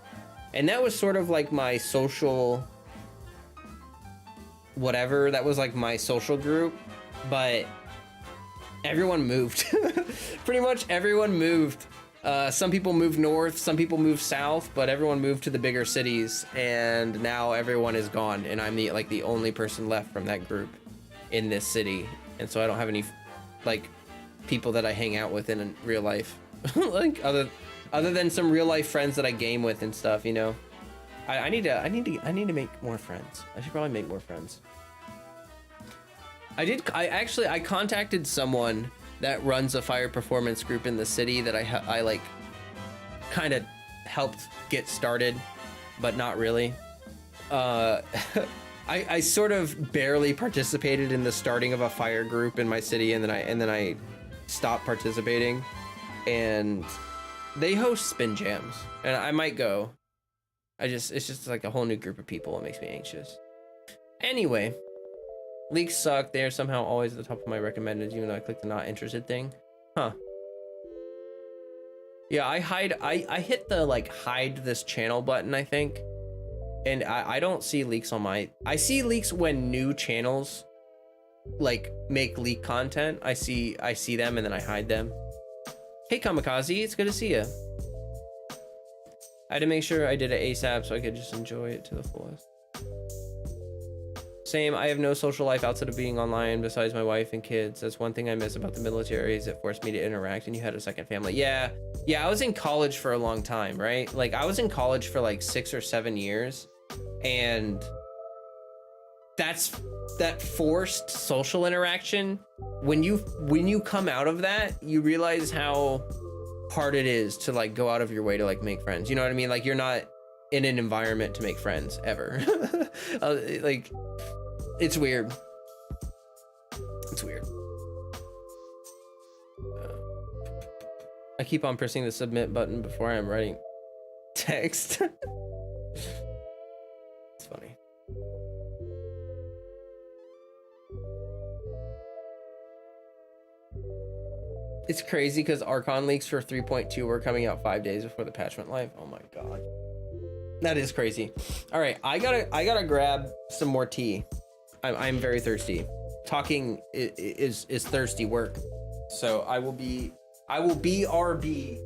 And that was sort of like my social whatever. That was like my social group, but everyone moved. Pretty much everyone moved. Some people moved north, some people moved south, but everyone moved to the bigger cities, and now everyone is gone, and I'm the only person left from that group in this city. And so I don't have any like people that I hang out with in real life. Like other than some real life friends that I game with and stuff, you know. I need to make more friends. I should probably make more friends. I contacted someone that runs a fire performance group in the city that I like kind of helped get started, but not really. I sort of barely participated in the starting of a fire group in my city, and then I stopped participating. And they host spin jams, and I might go. It's just like a whole new group of people. It makes me anxious. Anyway. Leaks suck. They are somehow always at the top of my recommended, even though I click the not interested thing. Huh. Yeah, I hit the like hide this channel button, I think. And I don't see leaks on my... I see leaks when new channels like make leak content. I see them and then I hide them. Hey Kamikaze, it's good to see you. I had to make sure I did it ASAP so I could just enjoy it to the fullest. Same, I have no social life outside of being online besides my wife and kids. That's one thing I miss about the military, is it forced me to interact, and you had a second family. Yeah, I was in college for a long time, right? Like, I was in college for like 6 or 7 years, and that's that forced social interaction. When you come out of that, you realize how hard it is to like go out of your way to like make friends. You know what I mean? Like you're not in an environment to make friends ever. Like it's weird. It's weird. I keep on pressing the submit button before I'm writing text. It's funny. It's crazy because Archon leaks for 3.2 were coming out 5 days before the patch went live. Oh my god. That is crazy. All right, I gotta grab some more tea. I'm very thirsty. Talking is thirsty work. So I will be RB.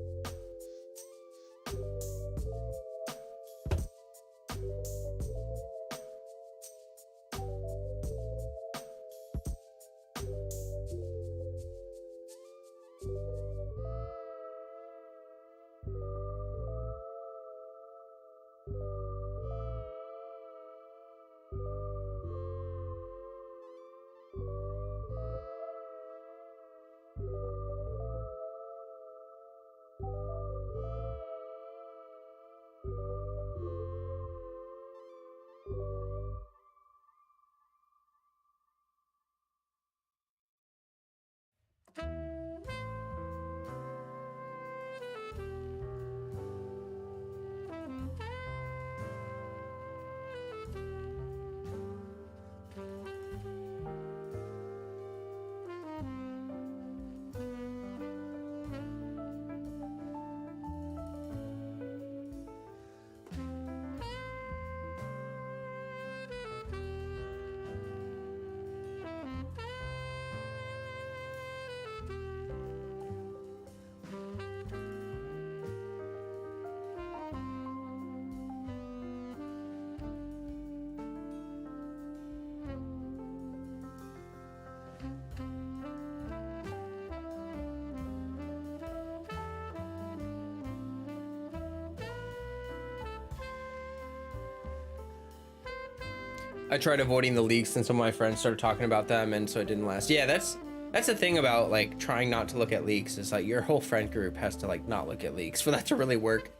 I tried avoiding the leaks and some of my friends started talking about them, and so it didn't last. Yeah, that's the thing about like trying not to look at leaks, is like your whole friend group has to like not look at leaks for that to really work.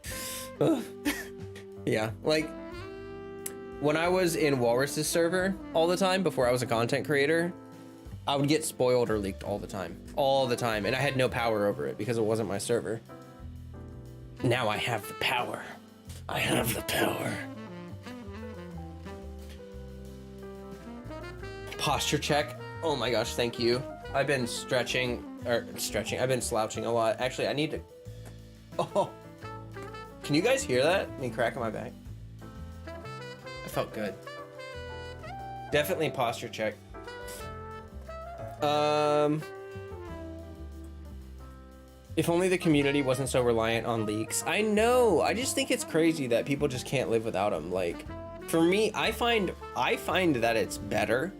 Yeah, like when I was in Walrus's server all the time before I was a content creator, I would get spoiled or leaked all the time, and I had no power over it because it wasn't my server. Now I have the power. I have the power. Posture check. Oh my gosh, thank you. I've been I've been slouching a lot. Actually, I need to. Oh, can you guys hear that? Me cracking my back. I felt good. Definitely posture check. If only the community wasn't so reliant on leaks. I know. I just think it's crazy that people just can't live without them. Like, for me, I find that it's better.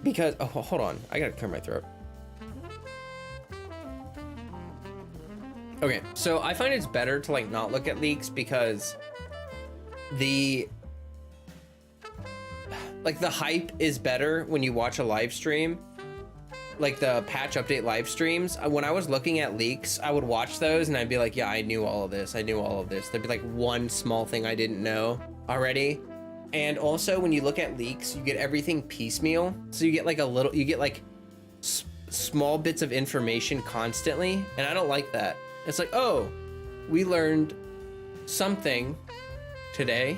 Because, oh, hold on, I gotta clear my throat. Okay, so I find it's better to like not look at leaks because the hype is better when you watch a live stream. Like the patch update live streams, when I was looking at leaks, I would watch those and I'd be like, yeah, I knew all of this. There'd be like one small thing I didn't know already. And also when you look at leaks, you get everything piecemeal. So you get like small bits of information constantly. And I don't like that. It's like, oh, we learned something today.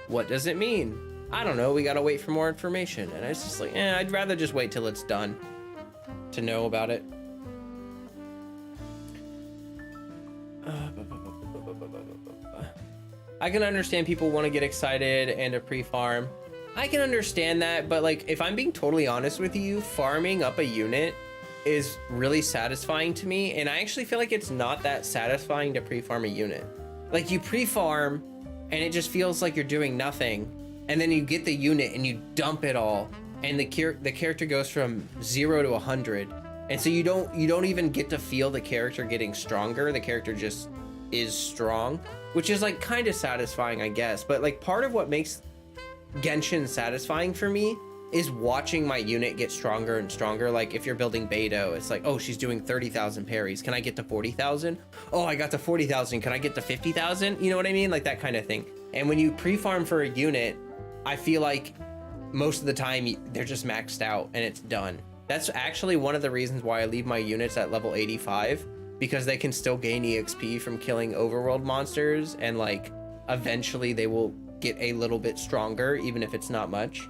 What does it mean? I don't know. We got to wait for more information. And it's just like, I'd rather just wait till it's done to know about it. I can understand people want to get excited and to pre-farm. I can understand that, but like, if I'm being totally honest with you, farming up a unit is really satisfying to me, and I actually feel like it's not that satisfying to pre-farm a unit. Like, you pre-farm, and it just feels like you're doing nothing, and then you get the unit and you dump it all, and the character goes from 0 to 100, and so you don't even get to feel the character getting stronger. The character just is strong, which is like kind of satisfying, I guess. But like, part of what makes Genshin satisfying for me is watching my unit get stronger and stronger. Like if you're building Beto, it's like, oh, she's doing 30,000 parries. Can I get to 40,000? Oh, I got to 40,000. Can I get to 50,000? You know what I mean? Like that kind of thing. And when you pre-farm for a unit, I feel like most of the time they're just maxed out and it's done. That's actually one of the reasons why I leave my units at level 85, because they can still gain EXP from killing overworld monsters, and like eventually they will get a little bit stronger, even if it's not much.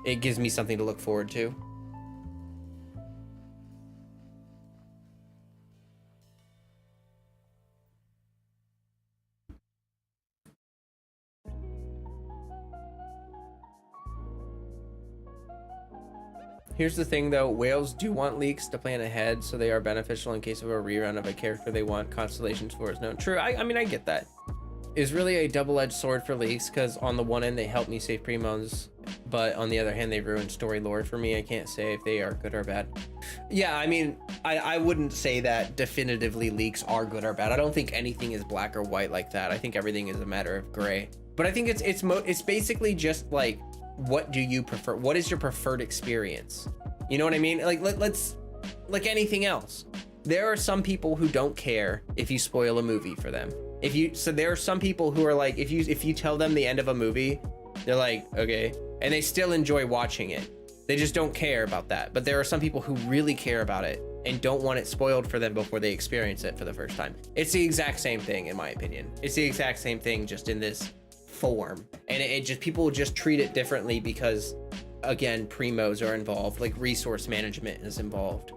It gives me something to look forward to. Here's the thing though, whales do want leaks to plan ahead, so they are beneficial in case of a rerun of a character they want constellations for is known. True, I mean, I get that. Is really a double-edged sword for leaks, because on the one end they help me save primos, but on the other hand they ruin story lore for me. I can't say if they are good or bad. Yeah, I mean, I wouldn't say that definitively leaks are good or bad. I don't think anything is black or white like that. I think everything is a matter of gray. But I think it's basically just like, what do you prefer? What is your preferred experience? You know what I mean? Like let's like anything else. There are some people who don't care if you spoil a movie for them. So there are some people who are like, if you tell them the end of a movie, they're like, okay, and they still enjoy watching it. They just don't care about that. But there are some people who really care about it and don't want it spoiled for them before they experience it for the first time. It's the exact same thing, in my opinion. It's the exact same thing, just in this form. And it just, people just treat it differently because, again, primos are involved, like resource management is involved.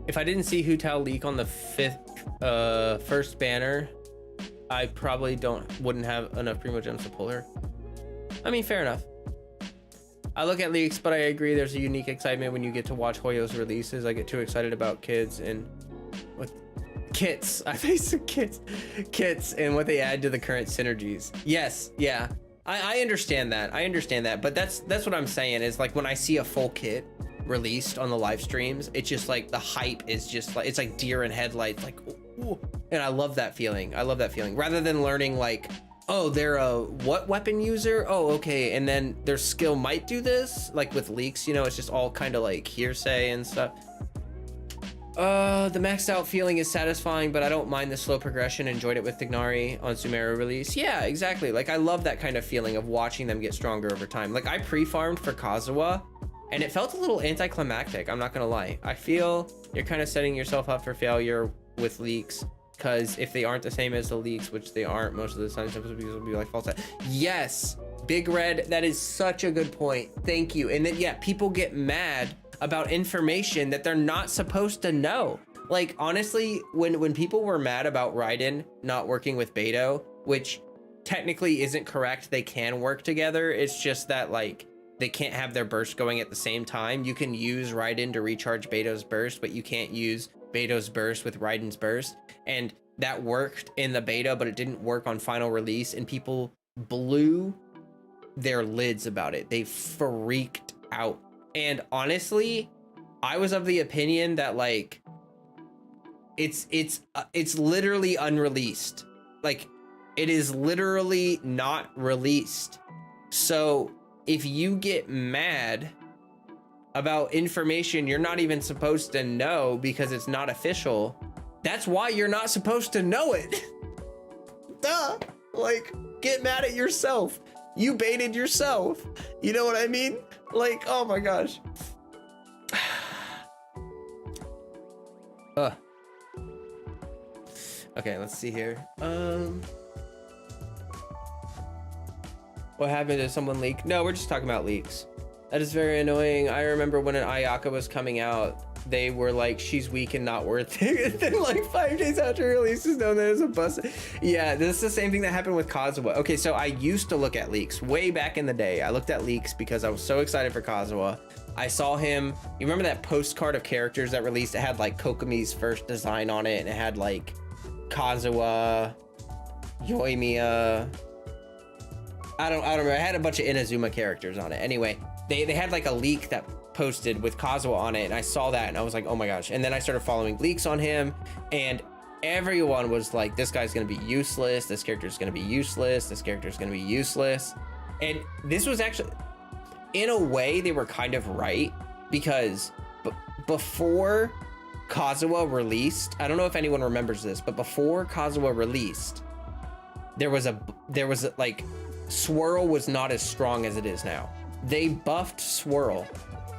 If I didn't see Hu Tao leak on the first banner, I probably wouldn't have enough primo gems to pull her. I mean, fair enough. I look at leaks, but I agree there's a unique excitement when you get to watch Hoyo's releases. I get too excited about kids and what kits. I face kits and what they add to the current synergies. Yes, yeah. I understand that. I understand that, but that's what I'm saying is, like, when I see a full kit released on the live streams, it's just like the hype is just like, it's like deer in headlights, like, ooh. And I love that feeling. I love that feeling, rather than learning like, oh, they're a what weapon user, oh, okay, and then their skill might do this. Like with leaks, you know, it's just all kind of like hearsay and stuff. The maxed out feeling is satisfying, but I don't mind the slow progression. Enjoyed it with Tignari on Sumeru release. Yeah, exactly. Like, I love that kind of feeling of watching them get stronger over time. Like, I pre-farmed for Kazuha and it felt a little anticlimactic, I'm not gonna lie. I feel you're kind of setting yourself up for failure with leaks, because if they aren't the same as the leaks, which they aren't most of the time, some people will be like false. Yes, Big Red, that is such a good point. Thank you. And then, yeah, people get mad about information that they're not supposed to know. Like, honestly, when people were mad about Raiden not working with Beto, which technically isn't correct, they can work together. It's just that, like, they can't have their burst going at the same time. You can use Raiden to recharge Beto's burst, but you can't use Beto's burst with Raiden's burst. And that worked in the beta, but it didn't work on final release, and people blew their lids about it. They freaked out. And honestly, I was of the opinion that, like, it's literally unreleased. Like, it is literally not released. So if you get mad about information you're not even supposed to know because it's not official, that's why you're not supposed to know it. Duh. Like, get mad at yourself. You baited yourself. You know what I mean? Like, oh my gosh. Okay, let's see here. What happened? Did someone leak? No, we're just talking about leaks. That is very annoying. I remember when an Ayaka was coming out, they were like, she's weak and not worth it. And then like 5 days after release is known as a bust. Yeah, this is the same thing that happened with Kazuha. Okay, so I used to look at leaks way back in the day. I looked at leaks because I was so excited for Kazuha. I saw him, you remember that postcard of characters that released? It had like Kokomi's first design on it, and it had like Kazuha, Yoimiya, I don't remember. I had a bunch of Inazuma characters on it. Anyway, they had like a leak that posted with Kazuha on it, and I saw that and I was like, oh my gosh. And then I started following leaks on him, and everyone was like, this guy's gonna be useless, this character's gonna be useless, this character's gonna be useless. And this was actually, in a way, they were kind of right, because before Kazuha released, I don't know if anyone remembers this, but before Kazuha released, there was like, Swirl was not as strong as it is now. They buffed Swirl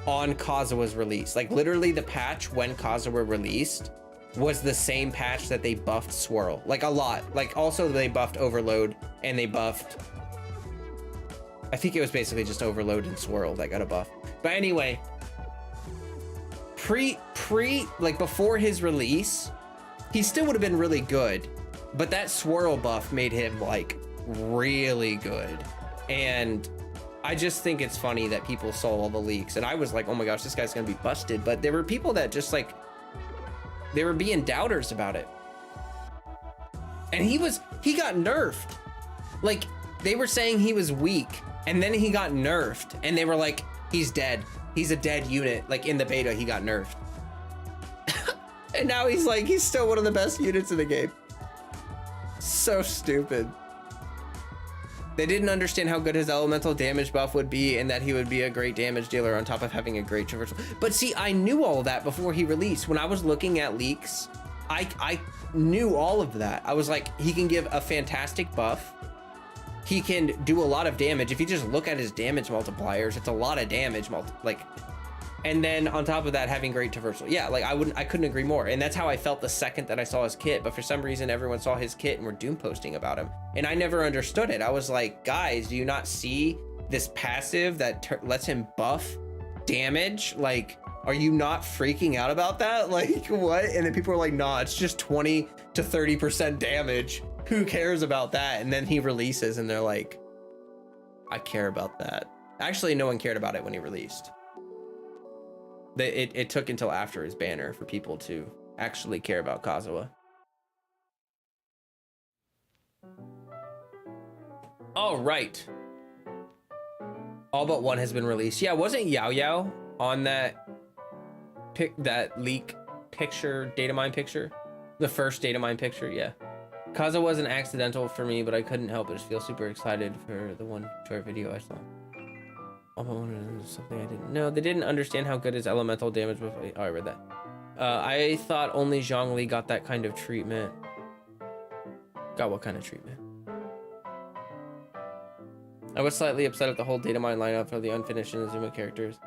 on Kazuha's release. Like, literally the patch when Kazuha released was the same patch that they buffed Swirl. Like, a lot. Like, also they buffed Overload, and they buffed, I think it was basically just Overload and Swirl that got a buff. But anyway, like before his release, he still would have been really good, but that Swirl buff made him like really good. And I just think it's funny that people saw all the leaks, and I was like, oh my gosh, this guy's gonna be busted. But there were people that just like, they were being doubters about it. And he got nerfed. Like, they were saying he was weak, and then he got nerfed, and they were like, he's dead. He's a dead unit. Like, in the beta, he got nerfed. And now he's like, he's still one of the best units in the game. So stupid. They didn't understand how good his elemental damage buff would be, and that he would be a great damage dealer on top of having a great traversal. But see, I knew all of that before he released. When I was looking at leaks, I knew all of that. I was like, he can give a fantastic buff. He can do a lot of damage. If you just look at his damage multipliers, it's a lot of damage, and then on top of that, having great traversal. Yeah, like I couldn't agree more. And that's how I felt the second that I saw his kit. But for some reason, everyone saw his kit and were doom posting about him. And I never understood it. I was like, guys, do you not see this passive that lets him buff damage? Like, are you not freaking out about that? Like, what? And then people were like, nah, it's just 20 to 30% damage. Who cares about that? And then he releases and they're like, I care about that. Actually, no one cared about it when he released. It took until after his banner for people to actually care about Kazuha. All right. All but one has been released. Yeah, wasn't Yao Yao on that leak picture, data mine picture? The first data mine picture, yeah. Kazuha wasn't accidental for me, but I couldn't help but just feel super excited for the one short video I saw. Something I didn't know. They didn't understand how good his elemental damage was. Oh, I read that. I thought only Zhongli got that kind of treatment. Got what kind of treatment? I was slightly upset at the whole data mine lineup for the unfinished Inazuma characters.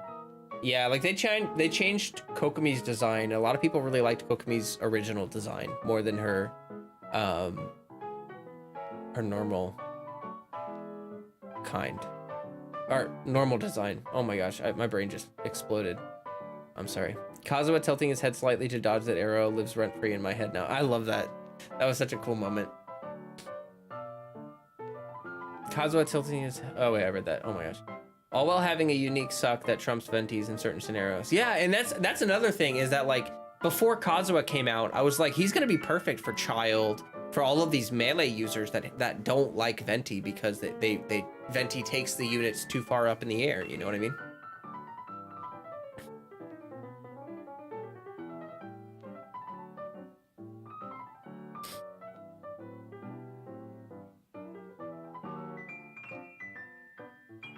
Yeah, like they changed Kokomi's design. A lot of people really liked Kokomi's original design more than her normal kind. Or normal design. Oh my gosh, my brain just exploded. I'm sorry. Kazuha tilting his head slightly to dodge that arrow lives rent-free in my head now. I love that. That was such a cool moment. Kazuha tilting his... Oh wait, I read that. Oh my gosh. All while having a unique suck that trumps Venti's in certain scenarios. Yeah, and that's another thing, is that like before Kazuha came out, I was like, he's gonna be perfect for Child, for all of these melee users that don't like Venti, because Venti takes the units too far up in the air, you know what I mean?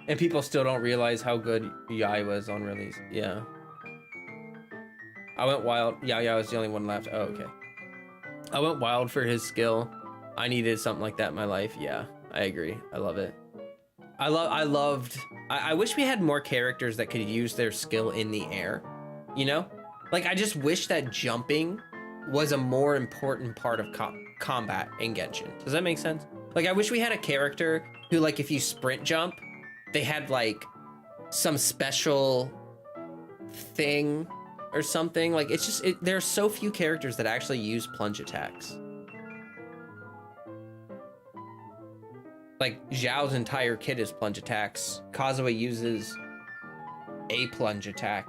And people still don't realize how good Yai was on release. Yeah. I went wild. Yai was the only one left. Oh, okay. I went wild for his skill. I needed something like that in my life. Yeah, I agree. I love it. I wish we had more characters that could use their skill in the air, you know? Like, I just wish that jumping was a more important part of combat in Genshin. Does that make sense? Like, I wish we had a character who, like, if you sprint jump, they had like some special thing or something. Like, it's just, there are so few characters that actually use plunge attacks. Like, Zhao's entire kit is plunge attacks. Kazuha uses a plunge attack.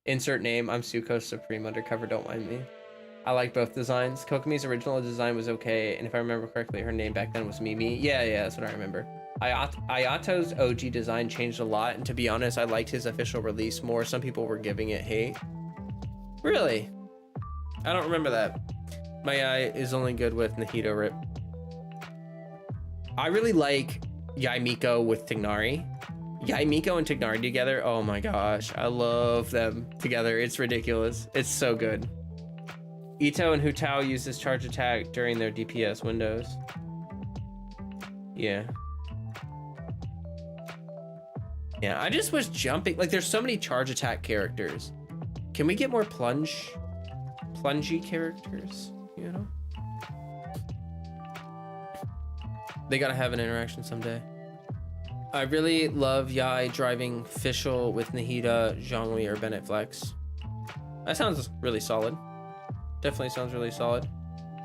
Insert name, I'm Suko Supreme Undercover, don't mind me. I like both designs. Kokomi's original design was okay, and if I remember correctly, her name back then was Mimi. Yeah, that's what I remember. Ayato's OG design changed a lot, and to be honest, I liked his official release more. Some people were giving it hate. Really? I don't remember that. My eye is only good with Nahida Rip. I really like Yaimiko with Tignari. Yaimiko and Tignari together, oh my gosh, I love them together. It's ridiculous. It's so good. Ito and Hutao use this charge attack during their DPS windows. Yeah. Yeah, I just was jumping. Like, there's so many charge attack characters. Can we get more plungy characters, you know? They gotta have an interaction someday. I really love Yai driving Fischl with Nahida, Zhongli, or Bennett Flex. That sounds really solid. Definitely sounds really solid.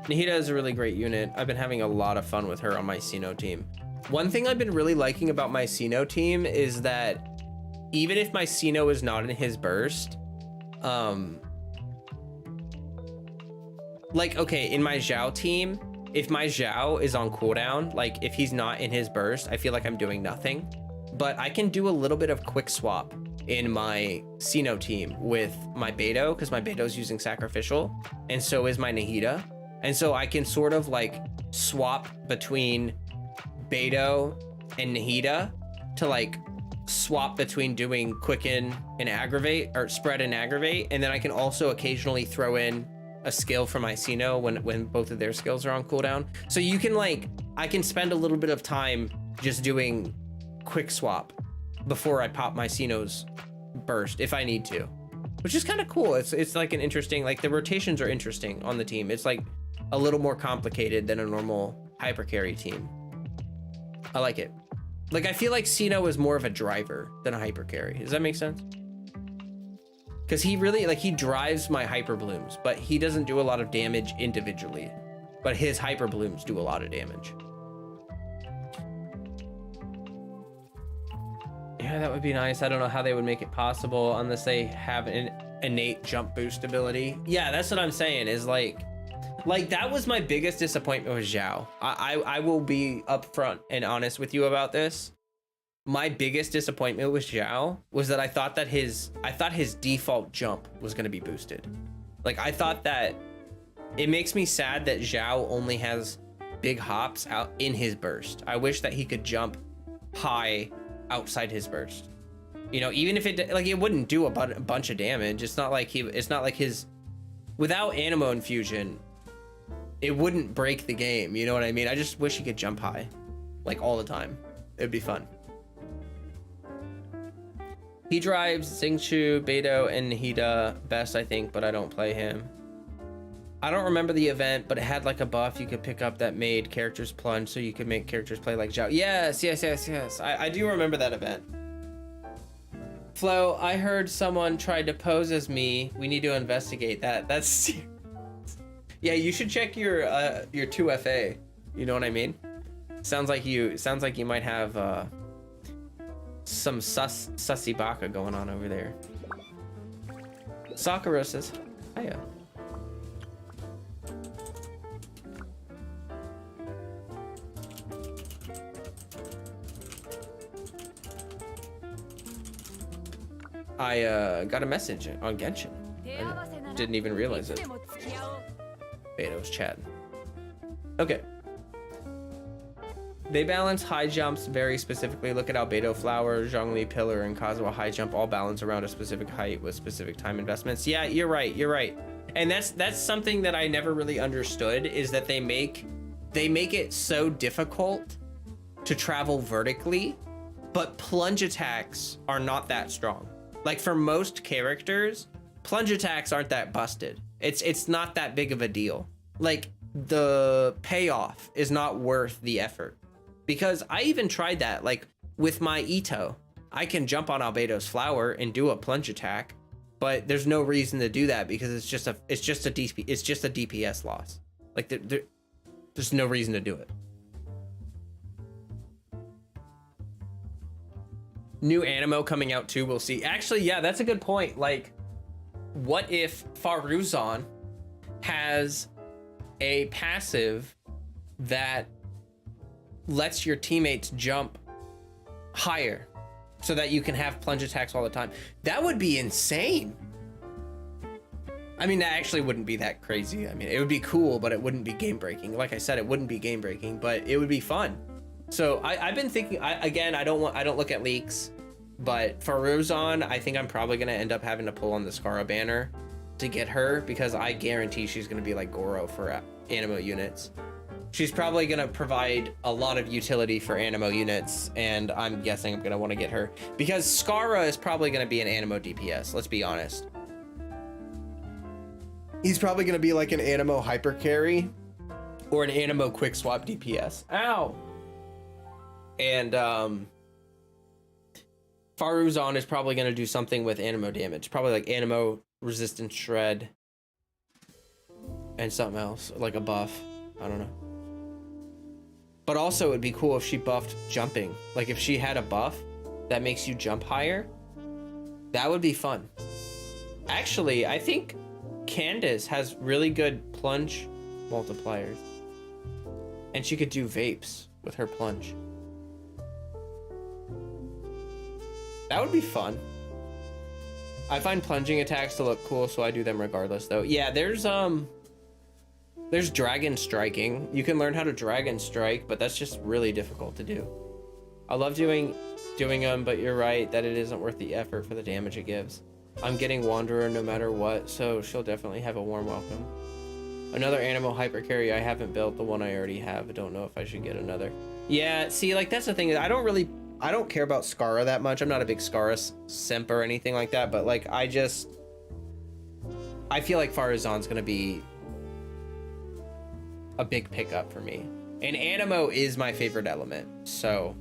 Nahida is a really great unit. I've been having a lot of fun with her on my Sino team. One thing I've been really liking about my Sino team is that even if my Sino is not in his burst, like, okay, in my Zhao team, if my Zhao is on cooldown, like if he's not in his burst, I feel like I'm doing nothing. But I can do a little bit of quick swap in my Sino team with my Beto, because my Beto's using Sacrificial, and so is my Nahida. And so I can sort of like swap between Beto and Nahida to like swap between doing Quicken and Aggravate, or Spread and Aggravate, and then I can also occasionally throw in a skill for my Sino when both of their skills are on cooldown. So you can like, I can spend a little bit of time just doing quick swap before I pop my Sino's burst if I need to, which is kind of cool. It's like an interesting, like the rotations are interesting on the team. It's like a little more complicated than a normal hyper carry team. I like it. Like, I feel like Sino is more of a driver than a hyper carry. Does that make sense? Because he really, like, he drives my hyper blooms, but he doesn't do a lot of damage individually. But his hyper blooms do a lot of damage. Yeah, that would be nice. I don't know how they would make it possible unless they have an innate jump boost ability. Yeah, that's what I'm saying, is like that was my biggest disappointment with Zhao. I will be upfront and honest with you about this. My biggest disappointment with Zhao was that I thought his default jump was going to be boosted. Like, I thought that it makes me sad that Zhao only has big hops out in his burst. I wish that he could jump high outside his burst. You know, even if it, like, it wouldn't do a bunch of damage. It's not like his, without Anemo Infusion, it wouldn't break the game. You know what I mean? I just wish he could jump high, like, all the time. It'd be fun. He drives Xingqiu, Beto, and Nahida best, I think, but I don't play him. I don't remember the event, but it had like a buff you could pick up that made characters plunge, so you could make characters play like Zhao. Yes. I do remember that event. Flo, I heard someone tried to pose as me. We need to investigate that. That's yeah, you should check your 2FA. You know what I mean? Sounds like you might have some sussy baka going on over there. Sakura says, hiya. I got a message on Genshin. I didn't even realize it. Beto's chatting. Okay. They balance high jumps very specifically. Look at how Beto Flower, Zhongli Pillar, and Kazuha high jump all balance around a specific height with specific time investments. Yeah, you're right. And that's something that I never really understood, is that they make it so difficult to travel vertically, but plunge attacks are not that strong. Like, for most characters, plunge attacks aren't that busted. It's not that big of a deal. Like, the payoff is not worth the effort. Because I even tried that, like with my Ito, I can jump on Albeto's Flower and do a plunge attack, but there's no reason to do that because it's just a DPS loss. Like there's no reason to do it. New Anemo coming out too, we'll see. Actually, yeah, that's a good point. Like, what if Faruzan has a passive that lets your teammates jump higher so that you can have plunge attacks all the time? That would be insane. I mean, that actually wouldn't be that crazy. I mean, it would be cool, but it wouldn't be game breaking. Like I said, it wouldn't be game breaking, but it would be fun. So I've been thinking, I don't look at leaks, but for Roson, I think I'm probably gonna end up having to pull on the Scara banner to get her, because I guarantee she's gonna be like Goro for Animo units. She's probably gonna provide a lot of utility for Animo units, and I'm guessing I'm gonna want to get her because Scara is probably gonna be an Animo DPS. Let's be honest. He's probably gonna be like an Animo hyper carry or an Animo quick swap DPS. Ow. And Faruzan is probably gonna do something with Animo damage, probably like Animo resistance shred and something else, like a buff. I don't know. But also it'd be cool if she buffed jumping. Like if she had a buff that makes you jump higher, that would be fun. Actually, I think Candace has really good plunge multipliers, and she could do vapes with her plunge. That would be fun. I find plunging attacks to look cool, so I do them regardless though. Yeah, there's dragon striking. You can learn how to dragon strike, but that's just really difficult to do. I love doing them, but you're right that it isn't worth the effort for the damage it gives. I'm getting Wanderer no matter what, so she'll definitely have a warm welcome. Another Animo hyper carry I haven't built, the one I already have. I don't know if I should get another. Yeah, see, like that's the thing. I don't care about Scara that much. I'm not a big Scara simp or anything like that, but like I feel like Faruzan's gonna be a big pickup for me, and Animo is my favorite element, so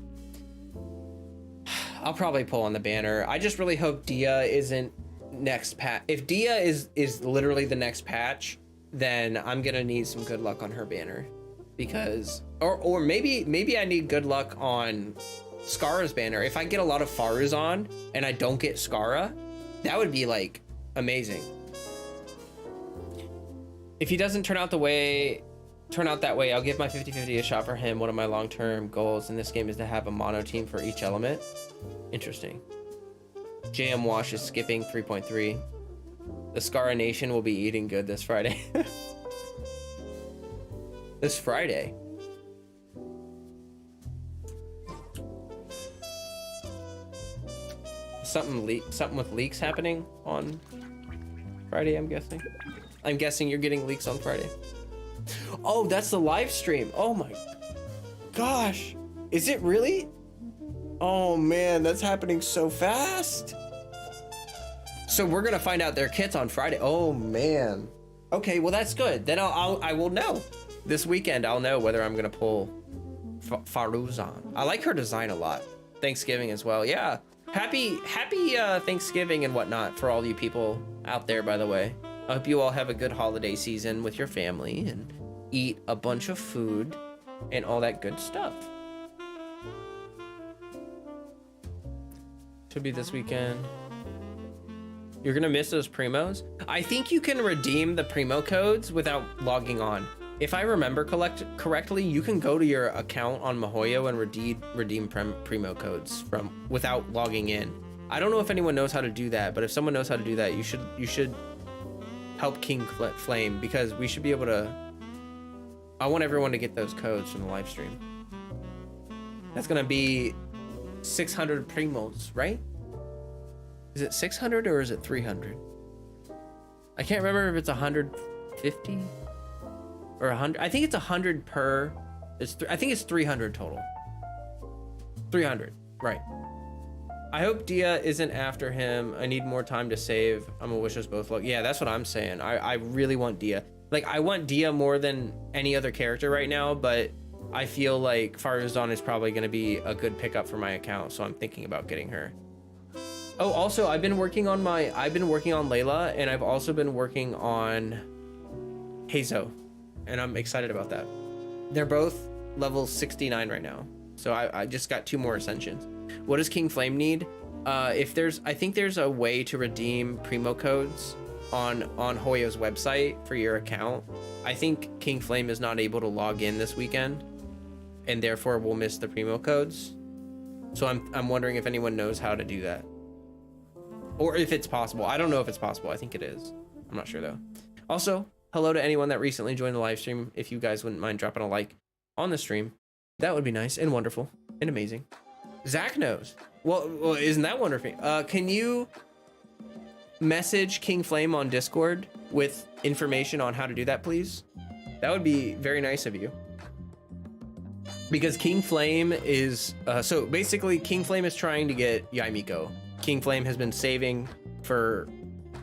I'll probably pull on the banner. I just really hope Dia isn't next patch. If Dia is literally the next patch, then I'm gonna need some good luck on her banner, because or maybe I need good luck on Scara's banner. If I get a lot of Faruzan and I don't get Scara, that would be like amazing. If he doesn't turn out that way, I'll give my 50-50 a shot for him. One of my long-term goals in this game is to have a mono team for each element. Interesting. JM Wash is skipping 3.3. The Scara Nation will be eating good this Friday. This Friday. Something with leaks happening on Friday, I'm guessing. I'm guessing you're getting leaks on Friday. Oh, that's the live stream. Oh my gosh. Is it really? Oh man, that's happening so fast. So we're gonna find out their kits on Friday. Oh man. Okay, well that's good. Then I will know. This weekend I'll know whether I'm gonna pull Faruzan. I like her design a lot. Thanksgiving as well. Yeah. Happy Thanksgiving and whatnot for all you people out there, by the way. I hope you all have a good holiday season with your family and eat a bunch of food and all that good stuff. Should be this weekend. You're gonna miss those primos? I think you can redeem the primo codes without logging on. If I remember correctly, you can go to your account on Mihoyo and redeem primo codes without logging in. I don't know if anyone knows how to do that, but if someone knows how to do that, you should help King Flame, because we should be able to. I want everyone to get those codes from the live stream. That's gonna be 600 primos, right? Is it 600 or is it 300? I can't remember if it's 150 or 100. I think it's 100 per. I think it's 300 total. 300, right? I hope Dia isn't after him. I need more time to save. I'm gonna wish us both luck. Yeah, that's what I'm saying. I really want Dia. Like, I want Dia more than any other character right now, but I feel like Faruzan is probably gonna be a good pickup for my account, so I'm thinking about getting her. Oh, also, I've been working on Layla, and I've also been working on Hazo, and I'm excited about that. They're both level 69 right now, so I just got 2 more ascensions. What does King Flame need? I think there's a way to redeem primo codes on Hoyo's website for your account. I think King Flame is not able to log in this weekend, and therefore will miss the primo codes. So I'm wondering if anyone knows how to do that, or if it's possible. I don't know if it's possible. I think it is. I'm not sure though. Also, hello to anyone that recently joined the live stream. If you guys wouldn't mind dropping a like on the stream, that would be nice and wonderful and amazing. Zach knows. Well, isn't that wonderful? Can you message King Flame on Discord with information on how to do that, please? That would be very nice of you. Because King Flame is, so basically King Flame is trying to get Yaimiko. King Flame has been saving for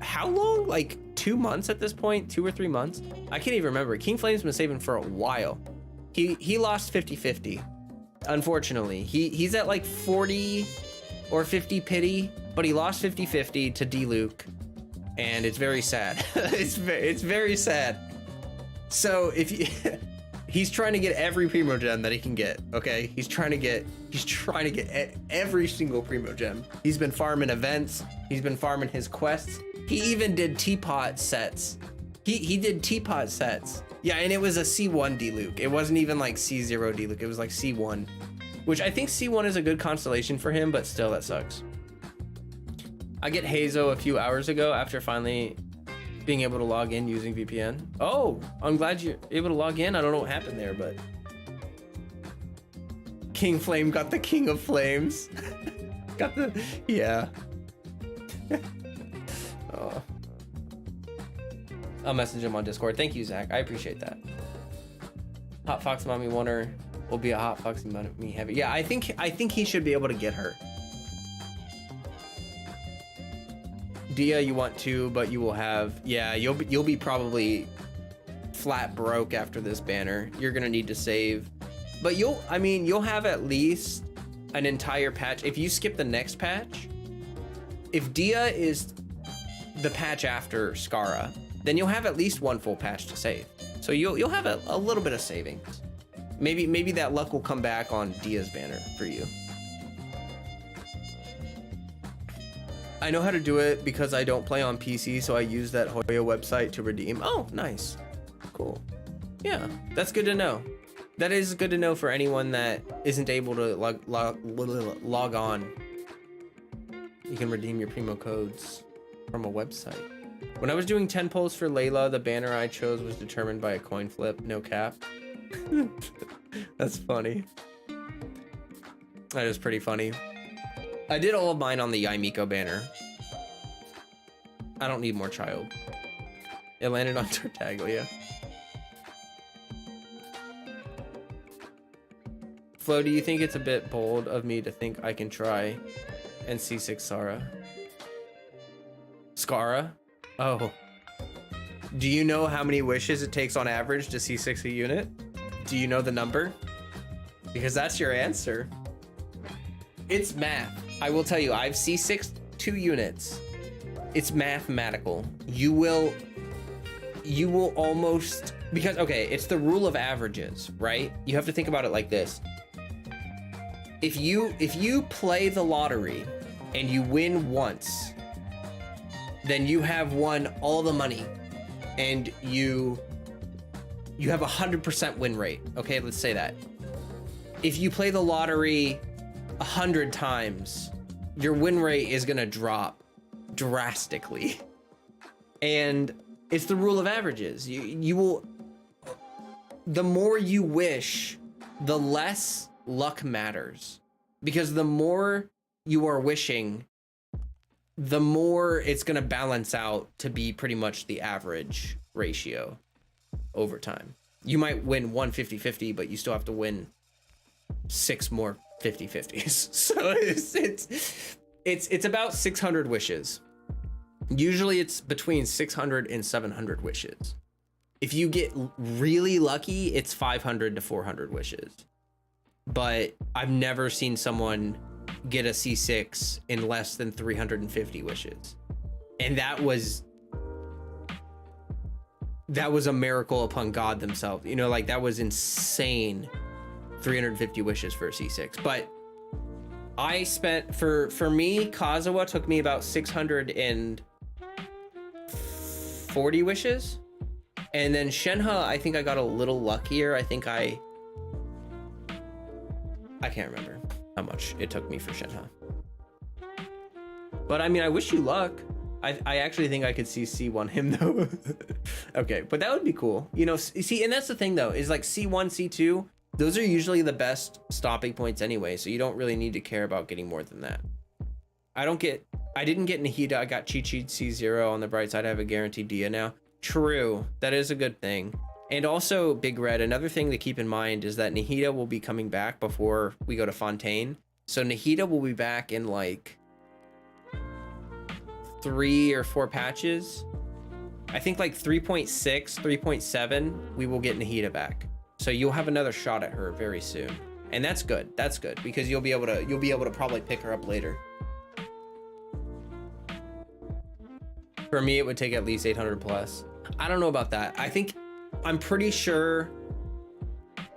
how long? Like 2 months at this point, 2 or 3 months. I can't even remember. King Flame's been saving for a while. He lost 50-50. Unfortunately, he's at like 40 or 50 pity, but he lost 50-50 to D-Luke, and it's very sad. it's very sad. So if you, he's trying to get every primo gem that he can get. Okay, he's trying to get every single primo gem. He's been farming events. He's been farming his quests. He even did teapot sets. He did teapot sets. Yeah, and it was a C1 D-Luke. It wasn't even like C0 D-Luke. It was like C1, which I think C1 is a good constellation for him, but still that sucks. I get Hazo a few hours ago after finally being able to log in using VPN. Oh, I'm glad you're able to log in. I don't know what happened there, but King Flame got the King of Flames. Got the, yeah. Oh. I'll message him on Discord. Thank you, Zach. I appreciate that. Hot Fox Mommy Wonder will be a Hot Fox Mommy heavy. Yeah, I think he should be able to get her. Dia, you want to, but you will have, yeah, you'll be probably flat broke after this banner. You're gonna need to save, but you'll have at least an entire patch. If you skip the next patch, if Dia is the patch after Skara, then you'll have at least one full patch to save. So you'll have a little bit of savings. Maybe that luck will come back on Dia's banner for you. I know how to do it because I don't play on PC, so I use that Hoyo website to redeem. Oh, nice. Cool. Yeah, that's good to know. That is good to know for anyone that isn't able to log on. You can redeem your Primo codes from a website. When I was doing 10 polls for Layla, the banner I chose was determined by a coin flip, no cap. That's funny. That is pretty funny. I did all of mine on the Yaimiko banner. I don't need more child. It landed on Tartaglia. Flo, do you think it's a bit bold of me to think I can try and C6 Sara? Skara? Oh. Do you know how many wishes it takes on average to C6 a unit? Do you know the number? Because that's your answer. It's math. I will tell you, I've C6 2 units. It's mathematical. You will almost, because, okay, it's the rule of averages, right? You have to think about it like this. If you play the lottery and you win once, then you have won all the money and you have 100% win rate. Okay, let's say that. If you play the lottery 100 times, your win rate is gonna drop drastically. And it's the rule of averages. You will, the more you wish, the less luck matters, because the more you are wishing, the more it's gonna balance out to be pretty much the average ratio over time. You might win one 50-50, but you still have to win 6 more 50-50s. So it's about 600 wishes. Usually it's between 600 and 700 wishes. If you get really lucky, it's 500 to 400 wishes. But I've never seen someone get a C6 in less than 350 wishes. And that was a miracle upon God themselves. You know, like, that was insane. 350 wishes for a C6. But I spent, for me, Kazuha took me about 640 wishes. And then Shenhe, I think I got a little luckier. I think I can't remember how much it took me for Shenhe. But I mean, I wish you luck. I actually think I could see C1 him though. Okay, but that would be cool. You know, see, and that's the thing though, is like C1, C2, those are usually the best stopping points anyway, so you don't really need to care about getting more than that. I didn't get Nahida, I got Chi-Chi C0. On the bright side, I have a guaranteed Dia now. True, that is a good thing. And also, Big Red, another thing to keep in mind is that Nahida will be coming back before we go to Fontaine. So Nahida will be back in like 3 or 4 patches. I think like 3.6, 3.7, we will get Nahida back. So you'll have another shot at her very soon. And that's good. That's good because you'll be able to probably pick her up later. For me, it would take at least 800 plus. I don't know about that. I'm pretty sure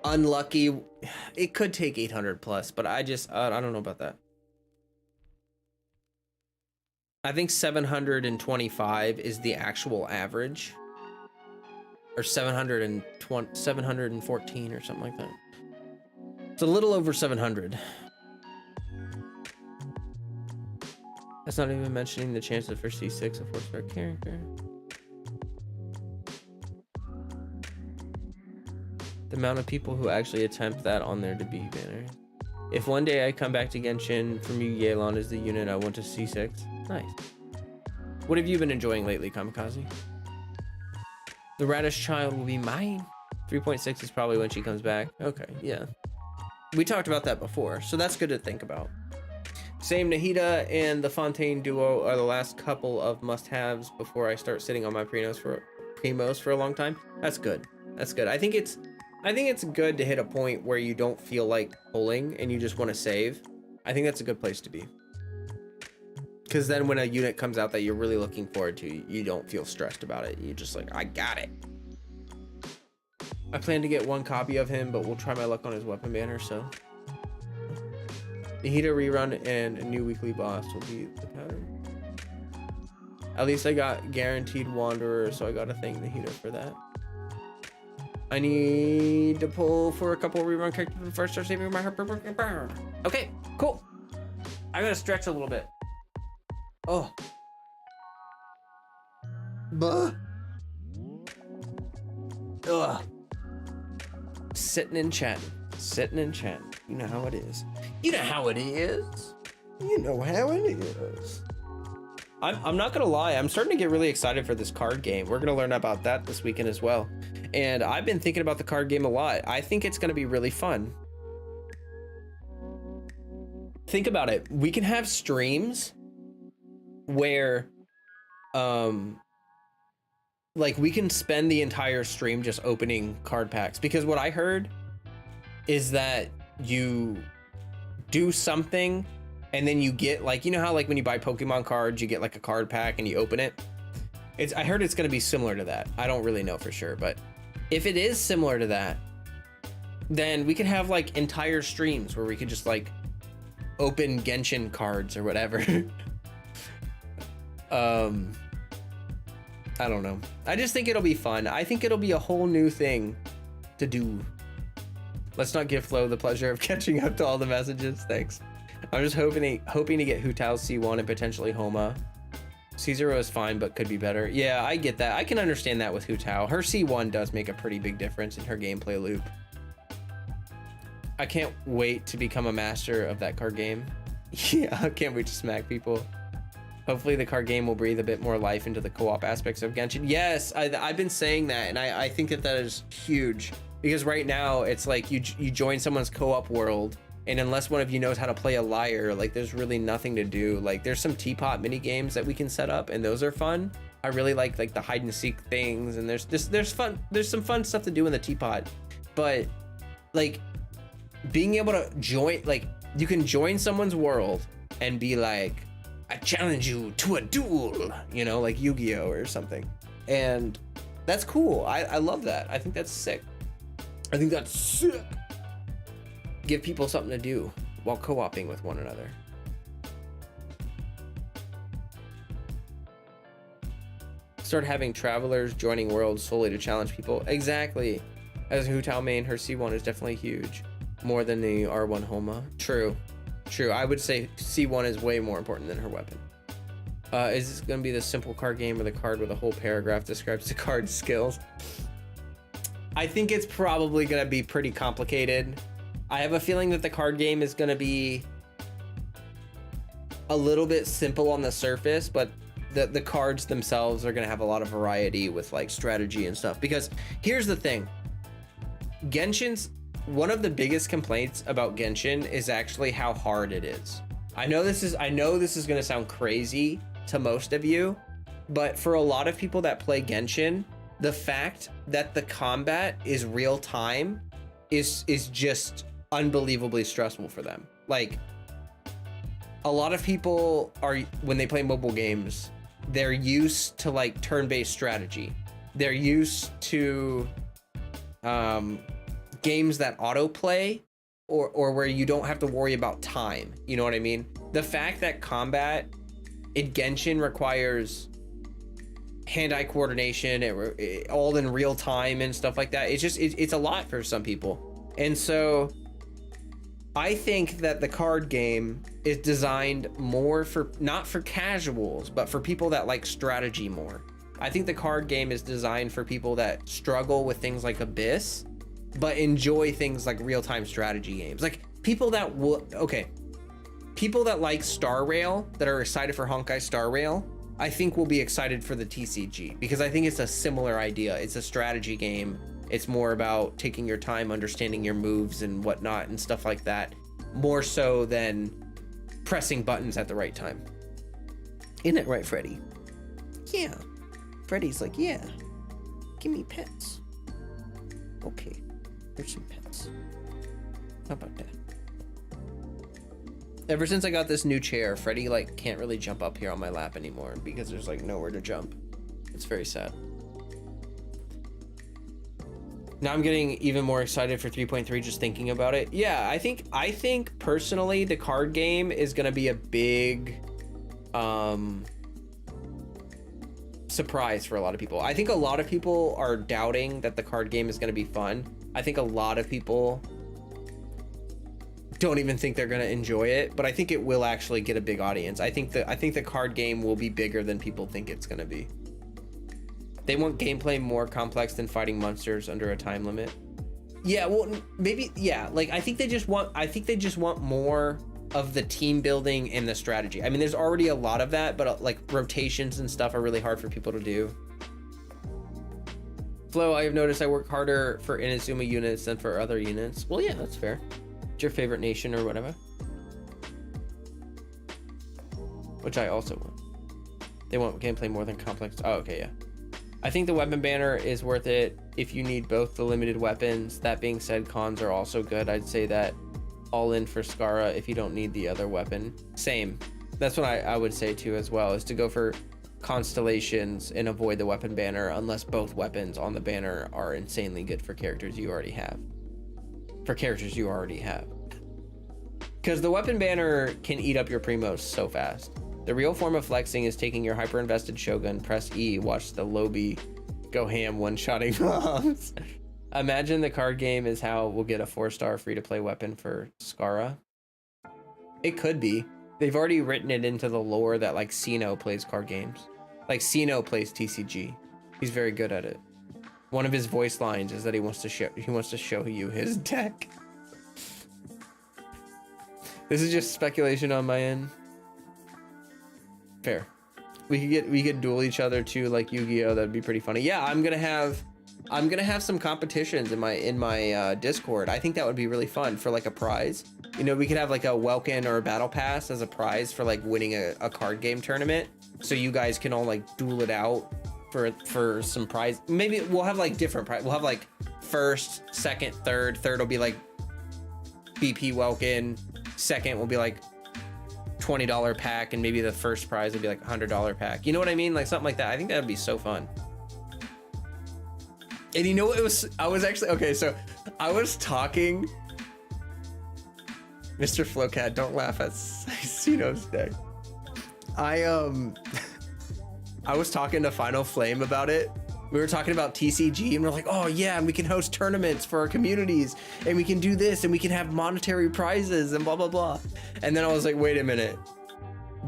Unlucky, it could take 800 plus, but I don't know about that. I think 725 is the actual average, or 714 or something like that. It's a little over 700. That's not even mentioning the chances for C6, a 4-star character. The amount of people who actually attempt that on their debut banner. If one day I come back to Genshin, from you, Yelan is the unit I want to C6. Nice. What have you been enjoying lately, Kamikaze? The radish child will be mine. 3.6 is probably when she comes back. Okay, yeah. We talked about that before, so that's good to think about. Same, Nahida and the Fontaine duo are the last couple of must-haves before I start sitting on my primos for a long time. That's good. That's good. I think it's good to hit a point where you don't feel like pulling and you just want to save. I think that's a good place to be. Because then when a unit comes out that you're really looking forward to, you don't feel stressed about it. You're just like, I got it. I plan to get 1 copy of him, but we'll try my luck on his weapon banner, so. Nahida rerun and a new weekly boss will be the pattern. At least I got guaranteed Wanderer, so I gotta thank Nahida for that. I need to pull for a couple rerun characters before I start saving my heart. Okay, cool. I gotta stretch a little bit. Oh. Buh. Ugh. Sitting and chatting. Sitting and chatting. You know how it is. You know how it is. You know how it is. I'm not gonna lie, I'm starting to get really excited for this card game. We're gonna learn about that this weekend as well. And I've been thinking about the card game a lot. I think it's gonna be really fun. Think about it. We can have streams where like we can spend the entire stream just opening card packs, because what I heard is that you do something and then you get, like, you know how like when you buy Pokemon cards you get like a card pack and you open it. I heard it's going to be similar to that. I don't really know for sure, but if it is similar to that, then we could have like entire streams where we could just like open Genshin cards or whatever. I don't know. I just think it'll be fun. I think it'll be a whole new thing to do. Let's not give Flo the pleasure of catching up to all the messages. Thanks. I'm just hoping to get Hu Tao's C1 and potentially Homa. C0 is fine, but could be better. Yeah, I get that. I can understand that with Hu Tao. Her C1 does make a pretty big difference in her gameplay loop. I can't wait to become a master of that card game. Yeah, I can't wait to smack people. Hopefully the card game will breathe a bit more life into the co-op aspects of Genshin. Yes, I've been saying that, and I think that is huge. Because right now, it's like you join someone's co-op world, and unless one of you knows how to play a lyre, like there's really nothing to do. Like there's some teapot mini games that we can set up, and those are fun. I really like the hide and seek things, and there's some fun stuff to do in the teapot. But like being able to join, like you can join someone's world and be like, I challenge you to a duel, you know, like Yu-Gi-Oh or something. And that's cool. I love that. I think that's sick. I think that's sick. Give people something to do while co-oping with one another. Start having travelers joining worlds solely to challenge people. Exactly. As Hu Tao main, her C1 is definitely huge. More than the R1 Homa. True. True. I would say C1 is way more important than her weapon. Is this gonna be the simple card game or the card with a whole paragraph describes the card's skills? I think it's probably gonna be pretty complicated. I have a feeling that the card game is gonna be a little bit simple on the surface, but the cards themselves are gonna have a lot of variety with like strategy and stuff. Because here's the thing, Genshin's, one of the biggest complaints about Genshin is actually how hard it is. I know this is gonna sound crazy to most of you, but for a lot of people that play Genshin, the fact that the combat is real time is just unbelievably stressful for them. Like, a lot of people are, when they play mobile games, they're used to like turn-based strategy. They're used to games that autoplay or where you don't have to worry about time. You know what I mean? The fact that combat in Genshin requires hand-eye coordination, all in real time and stuff like that, it's a lot for some people. And so I think that the card game is designed more for, not for casuals, but for people that like strategy more. I think the card game is designed for people that struggle with things like Abyss, but enjoy things like real-time strategy games. Like people that people that like Star Rail, that are excited for Honkai Star Rail, I think will be excited for the TCG, because I think it's a similar idea. It's a strategy game. It's more about taking your time, understanding your moves and whatnot and stuff like that, more so than pressing buttons at the right time. Isn't it right, Freddy? Yeah. Freddy's like, yeah, give me pets. Okay, here's some pets. How about that? Ever since I got this new chair, Freddy like can't really jump up here on my lap anymore because there's like nowhere to jump. It's very sad. Now I'm getting even more excited for 3.3 just thinking about it. Yeah, I think personally the card game is gonna be a big surprise for a lot of people. I think a lot of people are doubting that the card game is gonna be fun. I think a lot of people don't even think they're gonna enjoy it, but I think it will actually get a big audience. I think the card game will be bigger than people think it's gonna be. They want gameplay more complex than fighting monsters under a time limit. Yeah, well, maybe, yeah. Like, I think they just want more of the team building and the strategy. I mean, there's already a lot of that, but like rotations and stuff are really hard for people to do. Flo, I have noticed I work harder for Inazuma units than for other units. Well, yeah, that's fair. It's your favorite nation or whatever. Which I also want. They want gameplay more than complex. Oh, okay, yeah. I think the weapon banner is worth it if you need both the limited weapons. That being said, cons are also good. I'd say that all in for Skara if you don't need the other weapon. Same. That's what I would say too as well, is to go for constellations and avoid the weapon banner unless both weapons on the banner are insanely good for characters you already have. Because the weapon banner can eat up your primos so fast. The real form of flexing is taking your hyper-invested Shogun, press E, watch the Lobby go ham one-shotting mobs. Imagine the card game is how we'll get a 4-star free-to-play weapon for Skara. It could be. They've already written it into the lore that like Sino plays card games. Like Sino plays TCG. He's very good at it. One of his voice lines is that he wants to show you his deck. This is just speculation on my end. Fair. We could duel each other too, like Yu-Gi-Oh. That'd be pretty funny. Yeah, I'm gonna have some competitions in my Discord. I think that would be really fun for like a prize. You know, we could have like a Welkin or a Battle Pass as a prize for like winning a card game tournament. So you guys can all like duel it out for some prize. Maybe we'll have like different prize. We'll have like first, second, third. Third will be like BP Welkin. Second will be like $20 pack, and maybe the first prize would be like $100 pack. You know what I mean? Like something like that. I think that would be so fun. And you know what it was? I was actually, okay, so I was talking, Mr. Flowcat, don't laugh at Sino's deck. I was talking to Final Flame about it. We were talking about TCG and we're like, oh yeah, and we can host tournaments for our communities and we can do this and we can have monetary prizes and blah, blah, blah. And then I was like, wait a minute.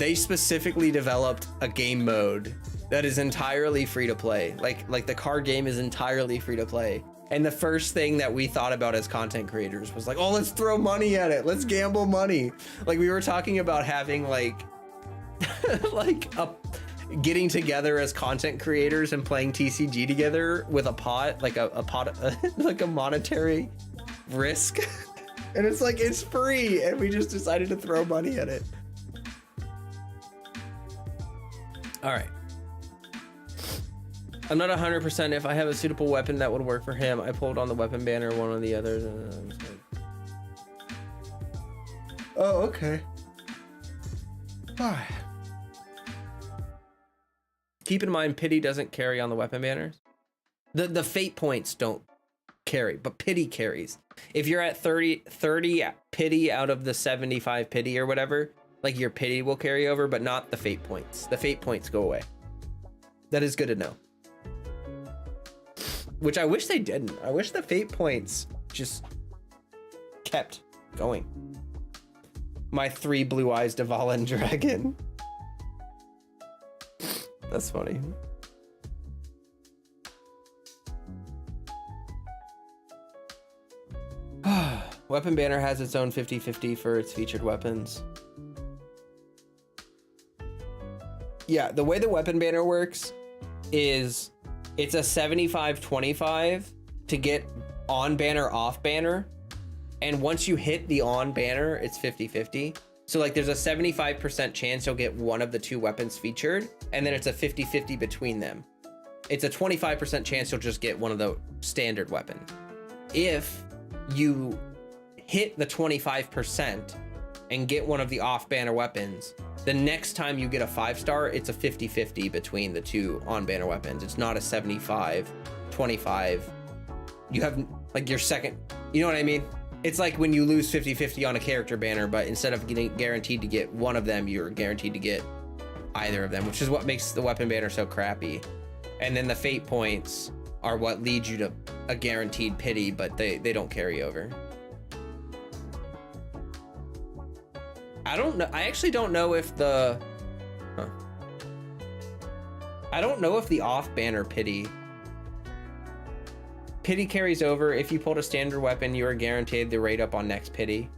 they specifically developed a game mode that is entirely free to play. Like the card game is entirely free to play. And the first thing that we thought about as content creators was like, oh, let's throw money at it. Let's gamble money. Like we were talking about having like, getting together as content creators and playing TCG together with a pot, like a pot, like a monetary risk. And it's like, it's free. And we just decided to throw money at it. All right. I'm not 100% if I have a suitable weapon that would work for him. I pulled on the weapon banner, one of the others. Oh, okay. Keep in mind, pity doesn't carry on the weapon banners. The fate points don't carry, but pity carries. If you're at 30 pity out of the 75 pity or whatever, like your pity will carry over, but not the fate points. The fate points go away. That is good to know. Which I wish they didn't. I wish the fate points just kept going. My 3 blue eyes Dvalin dragon. That's funny. Weapon banner has its own 50-50 for its featured weapons. Yeah, the way the weapon banner works is it's a 75-25 to get on banner, off banner. And once you hit the on banner, it's 50-50. So like there's a 75% chance you'll get one of the 2 weapons featured, and then it's a 50-50 between them. It's a 25% chance you'll just get one of the standard weapon. If you hit the 25% and get one of the off banner weapons, the next time you get a 5-star, it's a 50-50 between the 2 on banner weapons. It's not a 75-25. You have like your second, you know what I mean? It's like when you lose 50-50 on a character banner, but instead of getting guaranteed to get one of them, you're guaranteed to get either of them, which is what makes the weapon banner so crappy. And then the fate points are what lead you to a guaranteed pity, but they don't carry over. I don't know. I actually don't know if the, I don't know if the off banner pity carries over. If you pulled a standard weapon, you are guaranteed the rate up on next pity.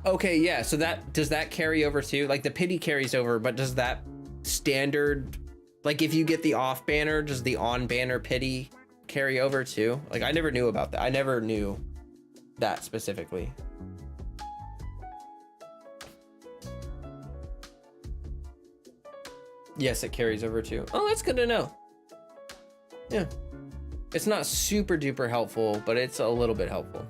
Okay, yeah. So does that carry over too? Like the pity carries over, but does that standard, like if you get the off banner, does the on banner pity carry over too? Like I never knew about that. I never knew that specifically. Yes, it carries over too. Oh, that's good to know. Yeah. It's not super duper helpful, but it's a little bit helpful.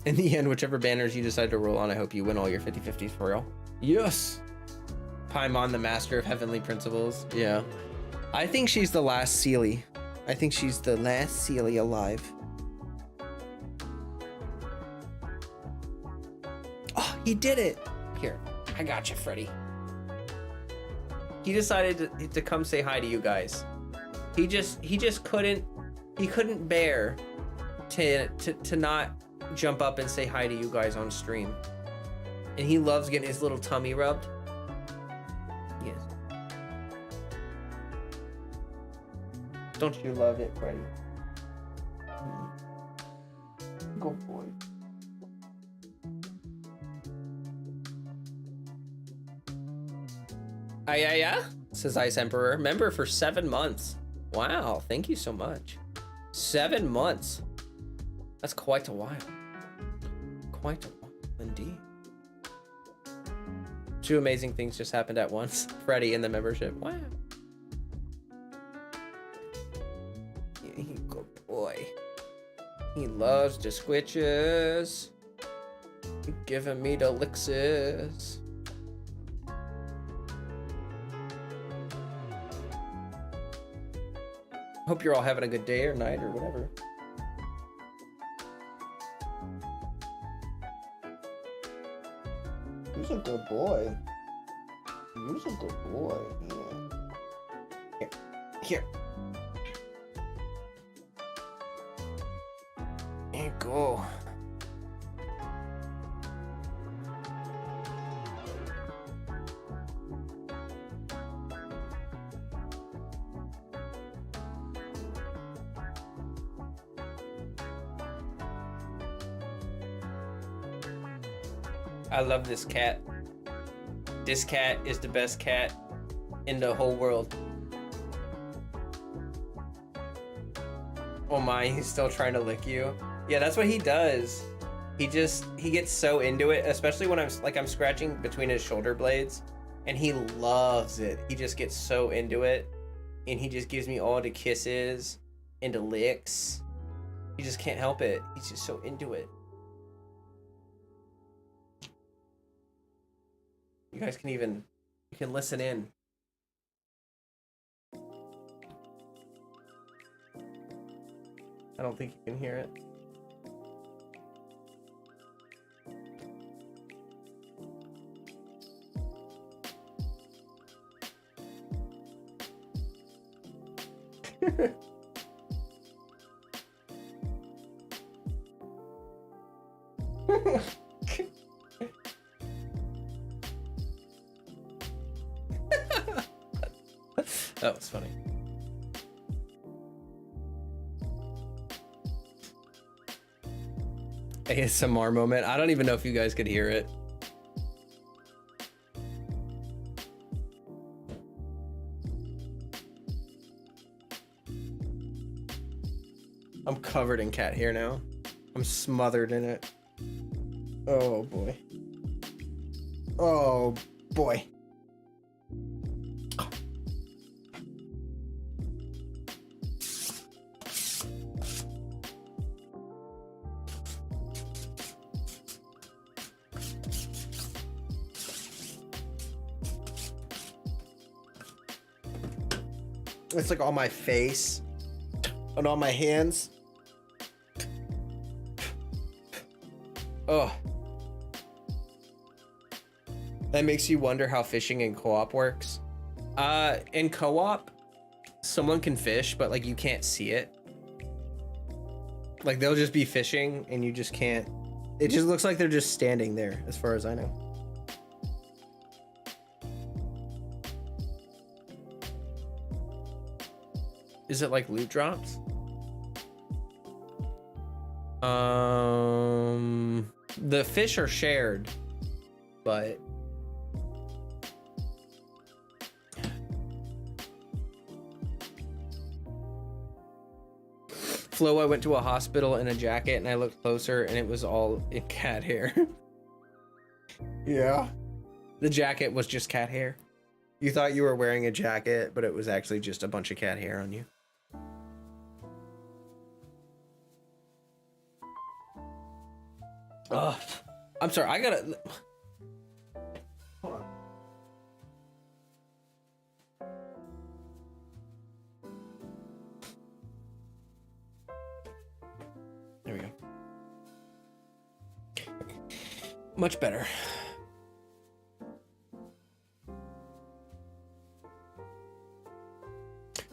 In the end, whichever banners you decide to roll on, I hope you win all your 50-50s for real. Yes. Paimon, the master of heavenly principles. Yeah. I think she's the last Sealy. I think she's the last Sealy alive. Oh, he did it. Here, I got you, Freddy. He decided to come say hi to you guys. He just couldn't bear to not jump up and say hi to you guys on stream. And he loves getting his little tummy rubbed. Yes. Don't you love it, Freddy? Go boy. Yeah, says Ice Emperor. Member for 7 months. Wow, thank you so much. 7 months. That's quite a while. Quite a while indeed. 2 amazing things just happened at once. Freddy in the membership. Wow. Yeah, good boy. He loves the squitches. Giving me the licks. Hope you're all having a good day or night or whatever. He's a good boy. He's a good boy. Yeah. Here. There you go. I love this cat. This cat is the best cat in the whole world. Oh my, he's still trying to lick you. Yeah, that's what he does. He gets so into it, especially when I'm scratching between his shoulder blades, and he loves it. He just gets so into it, and he just gives me all the kisses and the licks. He just can't help it. He's just so into it. You guys you can listen in. I don't think you can hear it. That was funny. ASMR moment. I don't even know if you guys could hear it. I'm covered in cat hair now. I'm smothered in it. Oh boy. Oh boy. It's like on my face and on my hands. Oh. That makes you wonder how fishing in co-op works. In co-op, someone can fish, but like you can't see it. Like they'll just be fishing and you just can't. It just looks like they're just standing there, as far as I know. Is it like loot drops? The fish are shared, but Flo, I went to a hospital in a jacket and I looked closer and it was all in cat hair. Yeah. The jacket was just cat hair. You thought you were wearing a jacket, but it was actually just a bunch of cat hair on you. Oh, I'm sorry. I gotta. Hold on. There we go. Much better.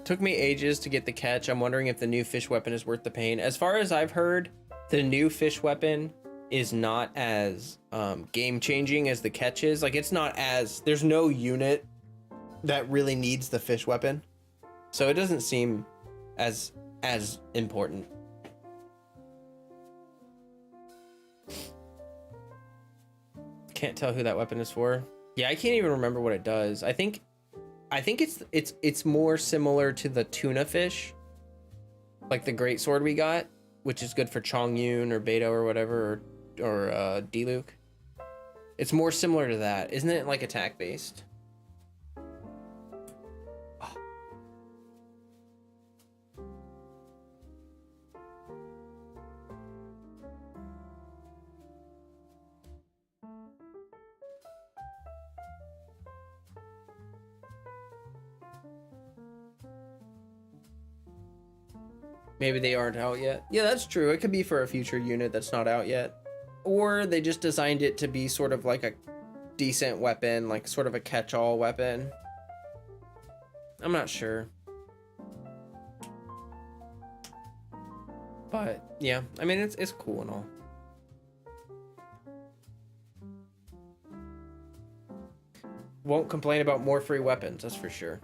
Took me ages to get the catch. I'm wondering if the new fish weapon is worth the pain. As far as I've heard, the new fish weapon is not as game changing as the catch is. Like it's not as, there's no unit that really needs the fish weapon, so it doesn't seem as important. Can't tell who that weapon is for. Yeah, I can't even remember what it does. I think it's more similar to the tuna fish, like the great sword we got, which is good for Chongyun or Beto or whatever, or Diluc. It's more similar to that. Isn't it like attack based? Oh. Maybe they aren't out yet. Yeah, that's true. It could be for a future unit that's not out yet. Or they just designed it to be sort of like a decent weapon, like sort of a catch-all weapon. I'm not sure. But yeah, I mean, it's cool and all. Won't complain about more free weapons, that's for sure.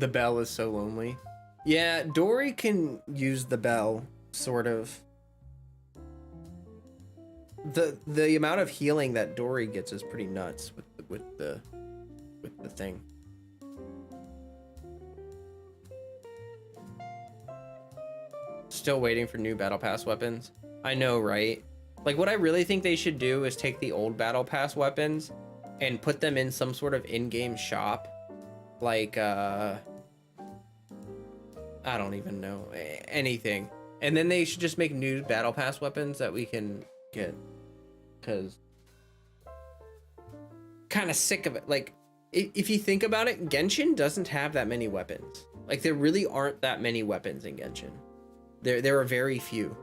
The bell is so lonely. Yeah, Dory can use the bell, sort of. The amount of healing that Dory gets is pretty nuts with the thing. Still waiting for new battle pass weapons. I know, right? Like, what I really think they should do is take the old battle pass weapons and put them in some sort of in-game shop. Like, I don't even know, anything. And then they should just make new battle pass weapons that we can get. Cause kind of sick of it. Like, if you think about it, Genshin doesn't have that many weapons. Like, there really aren't that many weapons in Genshin. There are very few.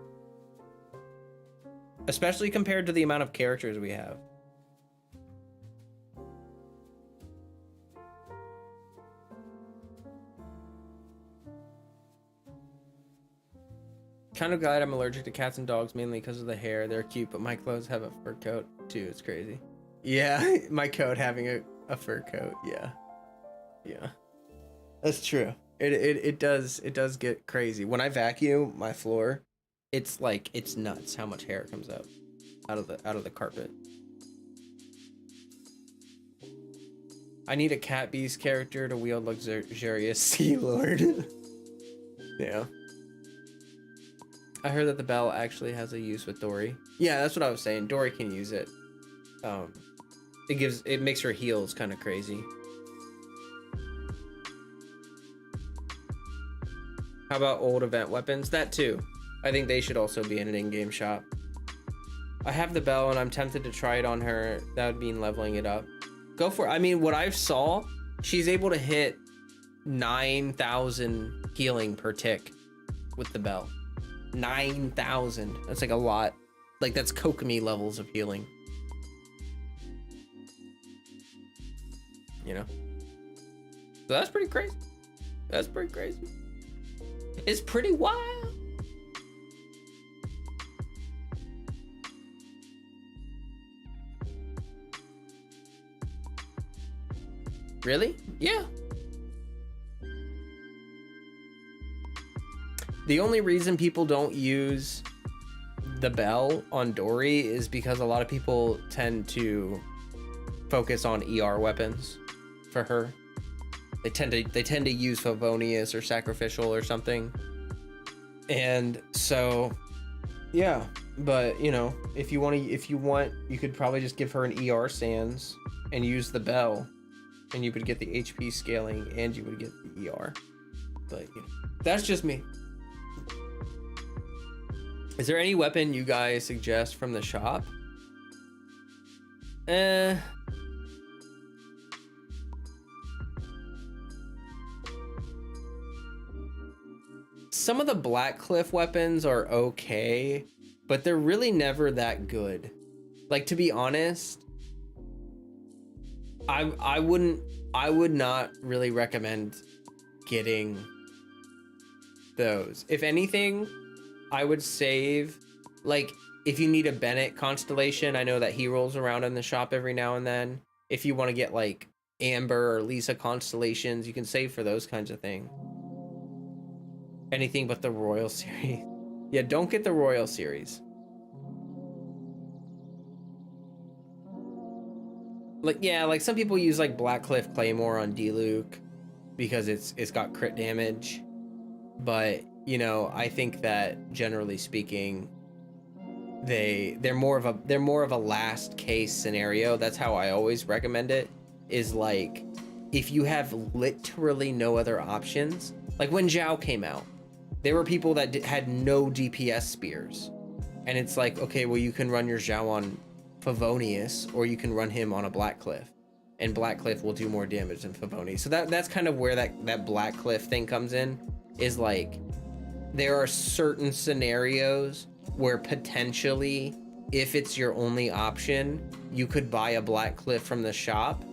Especially compared to the amount of characters we have. Kind of glad I'm allergic to cats and dogs, mainly because of the hair. They're cute, but my clothes have a fur coat too. It's crazy. Yeah, my coat having a fur coat. Yeah, yeah, that's true. It does get crazy. When I vacuum my floor, it's like, it's nuts how much hair comes out of the carpet. I need a Cat Beast character to wield luxurious Sea Lord. Yeah. I heard that the bell actually has a use with Dory. Yeah, that's what I was saying. Dory can use it. It makes her heals kind of crazy. How about old event weapons? That too. I think they should also be in an in-game shop. I have the bell and I'm tempted to try it on her. That would mean leveling it up. Go for it. I mean, what I saw, she's able to hit 9,000 healing per tick with the bell. 9,000. That's like a lot. Like, that's Kokomi levels of healing. You know? So that's pretty crazy. That's pretty crazy. It's pretty wild. Really? Yeah. The only reason people don't use the bell on Dory is because a lot of people tend to focus on ER weapons for her. They tend to use Favonius or Sacrificial or something. And so, yeah. But, you know, if you want, you could probably just give her an ER Sans and use the bell, and you would get the HP scaling and you would get the ER. But, you know, that's just me. Is there any weapon you guys suggest from the shop? Some of the Blackcliff weapons are okay, but they're really never that good. Like, to be honest, I would not really recommend getting those. If anything, I would save, like, if you need a Bennett constellation, I know that he rolls around in the shop every now and then. If you want to get like Amber or Lisa constellations, you can save for those kinds of things. Anything but the Royal series. Yeah, don't get the Royal series. Like, yeah, like some people use like Blackcliff Claymore on D-Luke because it's got crit damage. But, you know, I think that generally speaking, they're more of a last case scenario. That's how I always recommend it, is like, if you have literally no other options, like when Zhao came out, there were people that had no DPS spears, and it's like, okay, well, you can run your Zhao on Favonius, or you can run him on a Blackcliff, and Blackcliff will do more damage than Favonius. So that's kind of where that Blackcliff thing comes in, is like, there are certain scenarios where potentially, if it's your only option, you could buy a Blackcliff from the shop.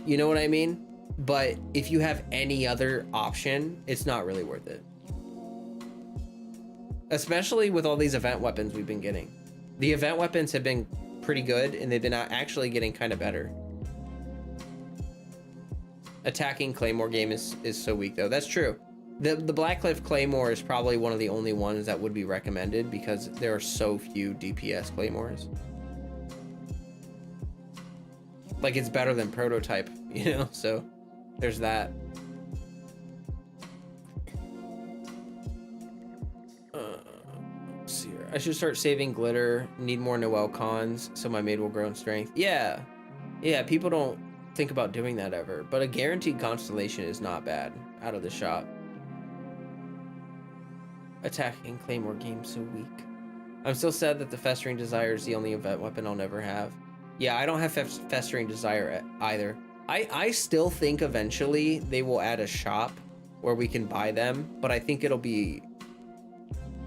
You know what I mean? But if you have any other option, it's not really worth it. Especially with all these event weapons we've been getting. The event weapons have been pretty good, and they've been actually getting kind of better. Attacking Claymore game is so weak though. That's true. The Blackcliff Claymore is probably one of the only ones that would be recommended because there are so few DPS Claymores. Like, it's better than Prototype, you know? So there's that. Let's see here. I should start saving glitter. Need more Noel cons so my maid will grow in strength. Yeah. Yeah, people don't think about doing that ever, but a guaranteed constellation is not bad out of the shop. Attacking Claymore game so weak. I'm still sad that the Festering Desire is the only event weapon I'll never have. Yeah, I don't have Festering Desire either. I still think eventually they will add a shop where we can buy them, but I think it'll be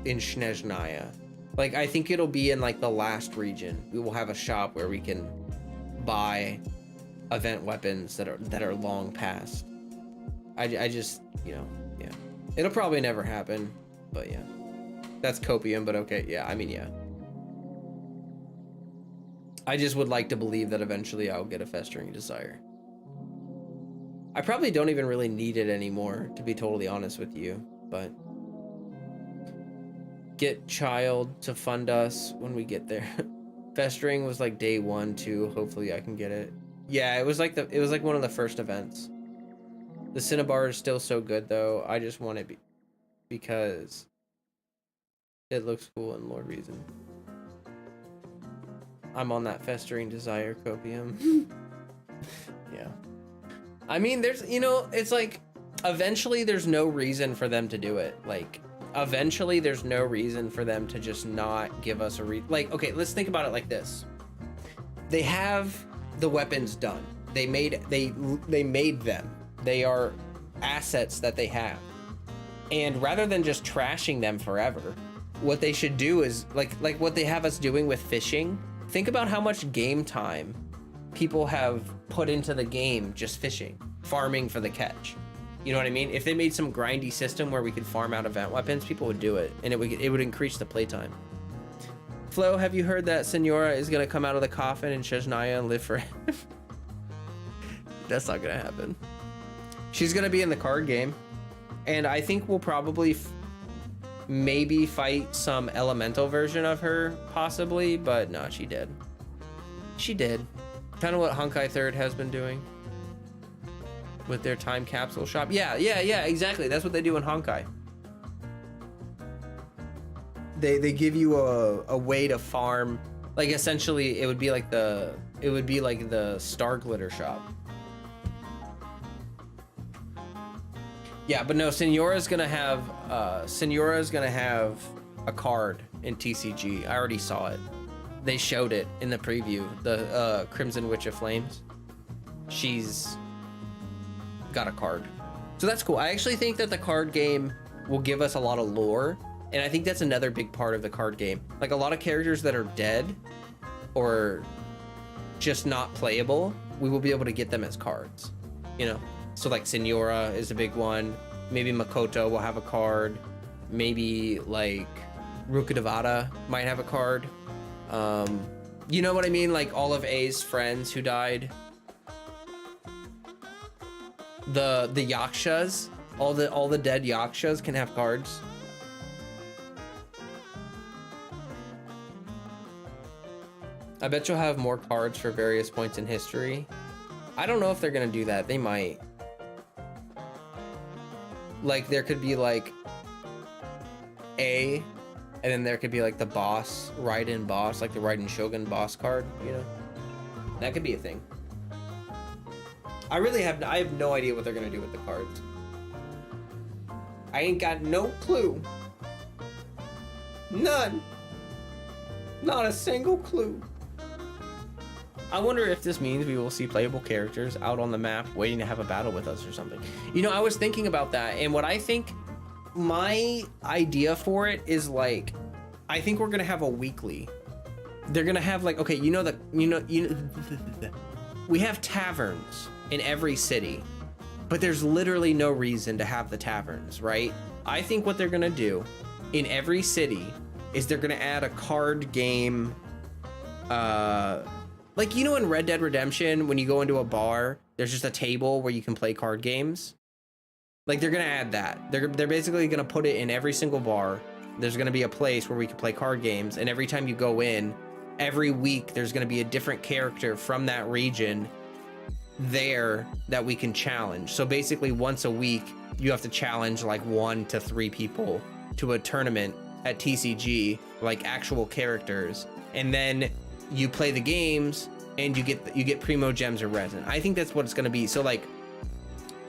in Snezhnaya. Like, I think it'll be in like the last region. We will have a shop where we can buy event weapons that are long past. I just, you know, yeah. It'll probably never happen. But yeah, that's copium, but okay, yeah, I mean, yeah. I just would like to believe that eventually I'll get a Festering Desire. I probably don't even really need it anymore, to be totally honest with you, but get Child to fund us when we get there. Festering was like day 1, 2, hopefully I can get it. Yeah, it was like one of the first events. The Cinnabar is still so good though, I just want it because it looks cool in Lord Reason. I'm on that Festering Desire copium. Yeah. I mean, there's, you know, it's like, eventually there's no reason for them to do it. Like, eventually there's no reason for them to just not give us a like, okay, let's think about it like this. They have the weapons done. They made them. They are assets that they have. And rather than just trashing them forever, what they should do is like what they have us doing with fishing. Think about how much game time people have put into the game just fishing, farming for the catch. You know what I mean? If they made some grindy system where we could farm out event weapons, people would do it, and it would increase the playtime. Flo, have you heard that Senora is gonna come out of the coffin in Snezhnaya and live forever? That's not gonna happen. She's gonna be in the card game. And I think we'll probably maybe fight some elemental version of her, possibly, but no, she did. She did. Kind of what Honkai Third has been doing with their time capsule shop. Yeah, exactly. That's what they do in Honkai. They give you a way to farm. Like, essentially, it would be like the Star Glitter shop. Yeah, but no, Senora's gonna have a card in TCG. I already saw it. They showed it in the preview. The Crimson Witch of Flames. She's got a card. So that's cool. I actually think that the card game will give us a lot of lore, and I think that's another big part of the card game. Like, a lot of characters that are dead or just not playable, we will be able to get them as cards, you know? So like Senora is a big one. Maybe Makoto will have a card. Maybe like Rukkhadevata might have a card. You know what I mean? Like all of A's friends who died. The Yakshas, all the dead Yakshas can have cards. I bet you'll have more cards for various points in history. I don't know if they're gonna do that. They might. Like, there could be like A, and then there could be like the boss, Raiden boss, like the Raiden Shogun boss card, you know? That could be a thing. I have no idea what they're gonna do with the cards. I ain't got no clue. None. Not a single clue. I wonder if this means we will see playable characters out on the map waiting to have a battle with us or something. You know, I was thinking about that, and what I think my idea for it is like, I think we're gonna have a weekly. They're gonna have like, okay, we have taverns in every city, but there's literally no reason to have the taverns, right? I think what they're gonna do in every city is they're gonna add a card game, like, you know, in Red Dead Redemption, when you go into a bar There's just a table where you can play card games. Like, they're gonna add that. They're basically gonna put it in every single bar. There's gonna be a place where we can play card games, and every time you go in, every week there's gonna be a different character from that region there that we can challenge. So basically once a week, you have to challenge like 1 to 3 people to a tournament at TCG, like actual characters, and then you play the games and you get primo gems or resin. I think that's what it's gonna be. So like,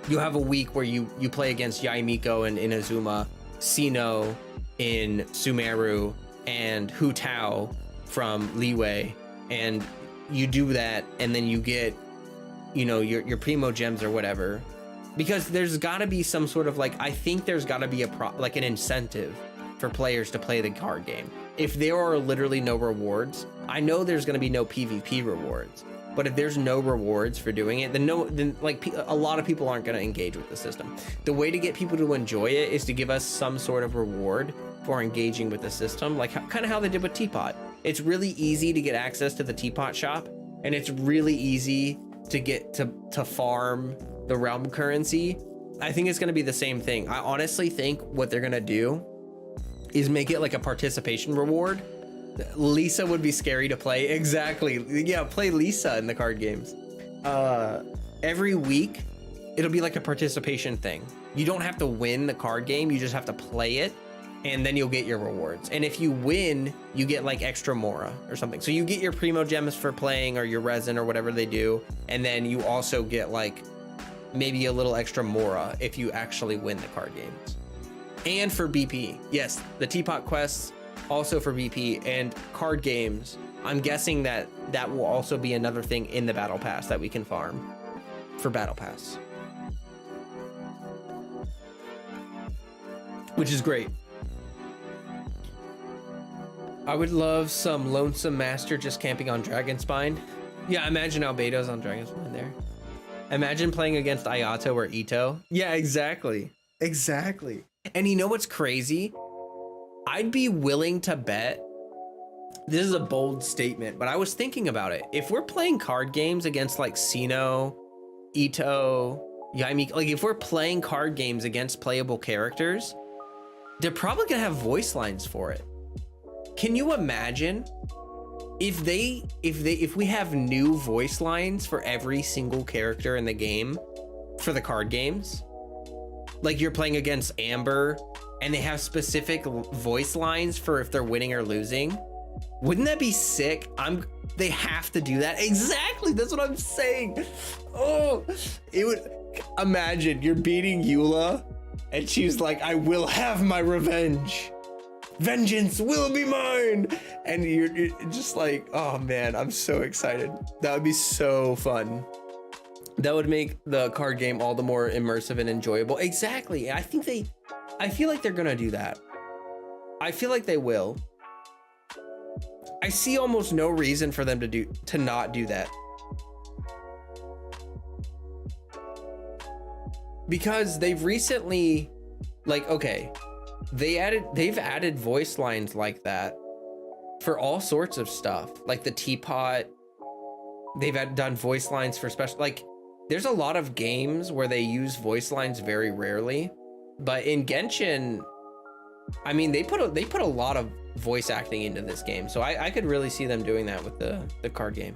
you have a week where you play against Yaimiko in Inazuma, Sino in Sumeru, and Hu Tao from Liyue, and you do that, and then you get, you know, your primo gems or whatever. Because there's gotta be some sort of like, I think there's gotta be like an incentive for players to play the card game. If there are literally no rewards, I know there's gonna be no PvP rewards, but if there's no rewards for doing it, then like a lot of people aren't gonna engage with the system. The way to get people to enjoy it is to give us some sort of reward for engaging with the system, like kind of how they did with Teapot. It's really easy to get access to the Teapot shop, and it's really easy to get to farm the realm currency. I think it's gonna be the same thing. I honestly think what they're gonna do is make it like a participation reward. Lisa would be scary to play. Exactly. Yeah, play Lisa in the card games. Every week, it'll be like a participation thing. You don't have to win the card game, you just have to play it, and then you'll get your rewards. And if you win, you get like extra Mora or something. So you get your primo gems for playing, or your resin, or whatever they do, and then you also get like maybe a little extra Mora if you actually win the card games. And for BP, yes, the Teapot quests also for BP, and card games. I'm guessing that will also be another thing in the battle pass that we can farm for battle pass, which is great. I would love some Lonesome Master just camping on Dragonspine. Yeah, imagine Albedo's on Dragonspine there. Imagine playing against Ayato or Ito. Yeah, exactly. Exactly. And you know what's crazy? I'd be willing to bet, this is a bold statement, but I was thinking about it. If we're playing card games against like Sino, Ito, Yaimiko, like if we're playing card games against playable characters, they're probably gonna have voice lines for it. Can you imagine if we have new voice lines for every single character in the game for the card games? Like you're playing against Amber and they have specific voice lines for if they're winning or losing. Wouldn't that be sick? They have to do that. Exactly, that's what I'm saying. Oh, it would, imagine you're beating Eula and she's like, I will have my revenge. Vengeance will be mine. And you're just like, oh man, I'm so excited. That would be so fun. That would make the card game all the more immersive and enjoyable. Exactly. I feel like they're gonna do that. I feel like they will. I see almost no reason for them to not do that. Because they've recently, like, okay, they've added voice lines like that for all sorts of stuff. Like the Teapot, they've done voice lines for special, like, there's a lot of games where they use voice lines very rarely, but in Genshin, I mean, they put a lot of voice acting into this game, so I could really see them doing that with the card game.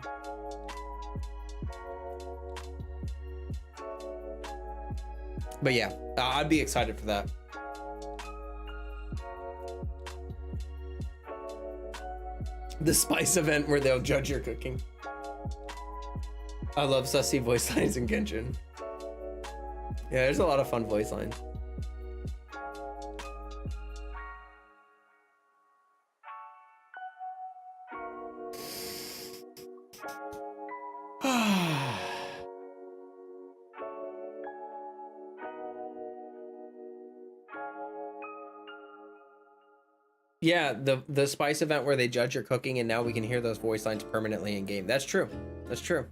But yeah, I'd be excited for that. The spice event where they'll judge your cooking. I love sussy voice lines in Genshin. Yeah, there's a lot of fun voice lines. Yeah, the spice event where they judge your cooking and now we can hear those voice lines permanently in game. That's true. That's true.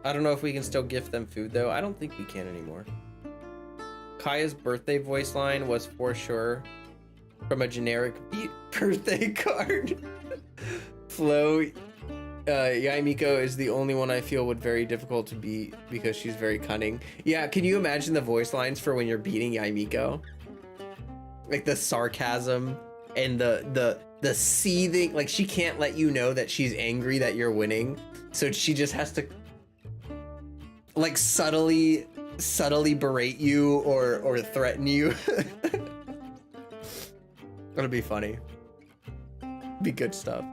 I don't know if we can still gift them food though. I don't think we can anymore. Kaya's birthday voice line was for sure from a generic birthday card. Flo, Yai Miko is the only one I feel would very difficult to beat because she's very cunning. Yeah, can you imagine the voice lines for when you're beating Yai Miko? Like the sarcasm and the seething, like she can't let you know that she's angry that you're winning. So she just has to like subtly berate you or threaten you. That'll be funny. Be good stuff.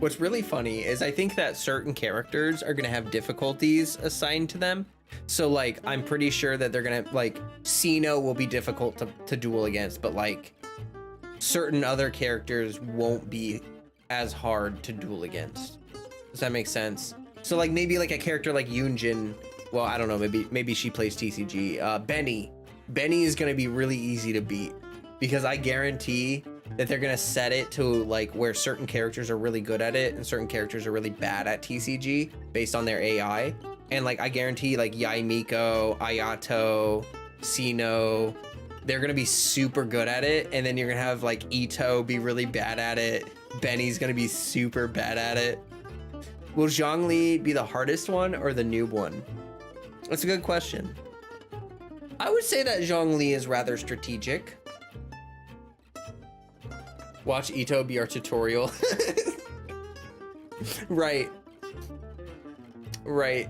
What's really funny is I think that certain characters are gonna have difficulties assigned to them. So like, I'm pretty sure that they're gonna, like, Sino will be difficult to duel against, but like certain other characters won't be as hard to duel against. Does that make sense? So like maybe like a character like Yunjin, well, I don't know, maybe she plays TCG. Benny is gonna be really easy to beat because I guarantee that they're gonna set it to like where certain characters are really good at it and certain characters are really bad at TCG based on their AI. And like I guarantee like Yai Miko, Ayato, Sino, they're gonna be super good at it, and then you're gonna have like Ito be really bad at it. Benny's gonna be super bad at it. Will Zhongli be the hardest one or the noob one? That's a good question. I would say that Zhongli is rather strategic. Watch Ito be our tutorial. Right. Right.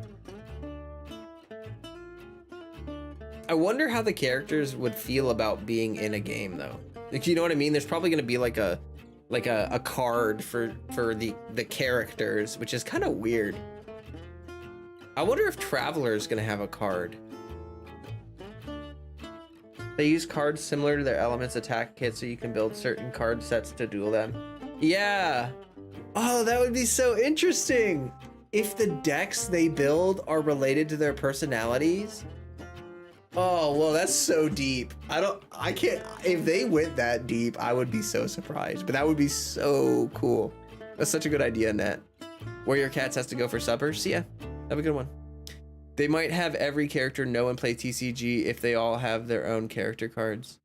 I wonder how the characters would feel about being in a game though. Like, you know what I mean? There's probably gonna be like a card for the characters, which is kind of weird. I wonder if Traveler's gonna have a card. They use cards similar to their elements attack kit so you can build certain card sets to duel them. Yeah. Oh, that would be so interesting. If the decks they build are related to their personalities. Oh, well, that's so deep. I can't, if they went that deep, I would be so surprised, but that would be so cool. That's such a good idea, Nat. Warrior Cats has to go for suppers. Yeah, have a good one. They might have every character know and play TCG if they all have their own character cards.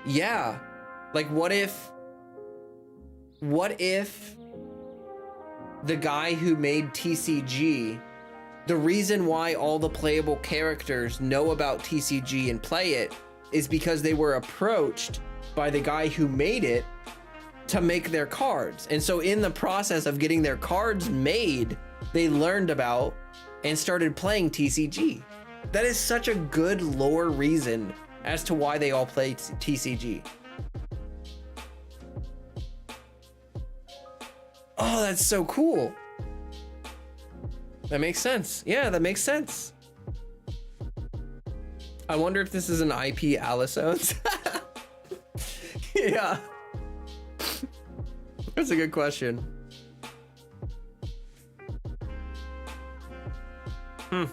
Yeah. Like, what if the guy who made TCG, the reason why all the playable characters know about TCG and play it is because they were approached by the guy who made it to make their cards. And so in the process of getting their cards made, they learned about and started playing TCG. That is such a good lore reason as to why they all play TCG. Oh, that's so cool. That makes sense. Yeah, that makes sense. I wonder if this is an IP Alice owns. Yeah. That's a good question. I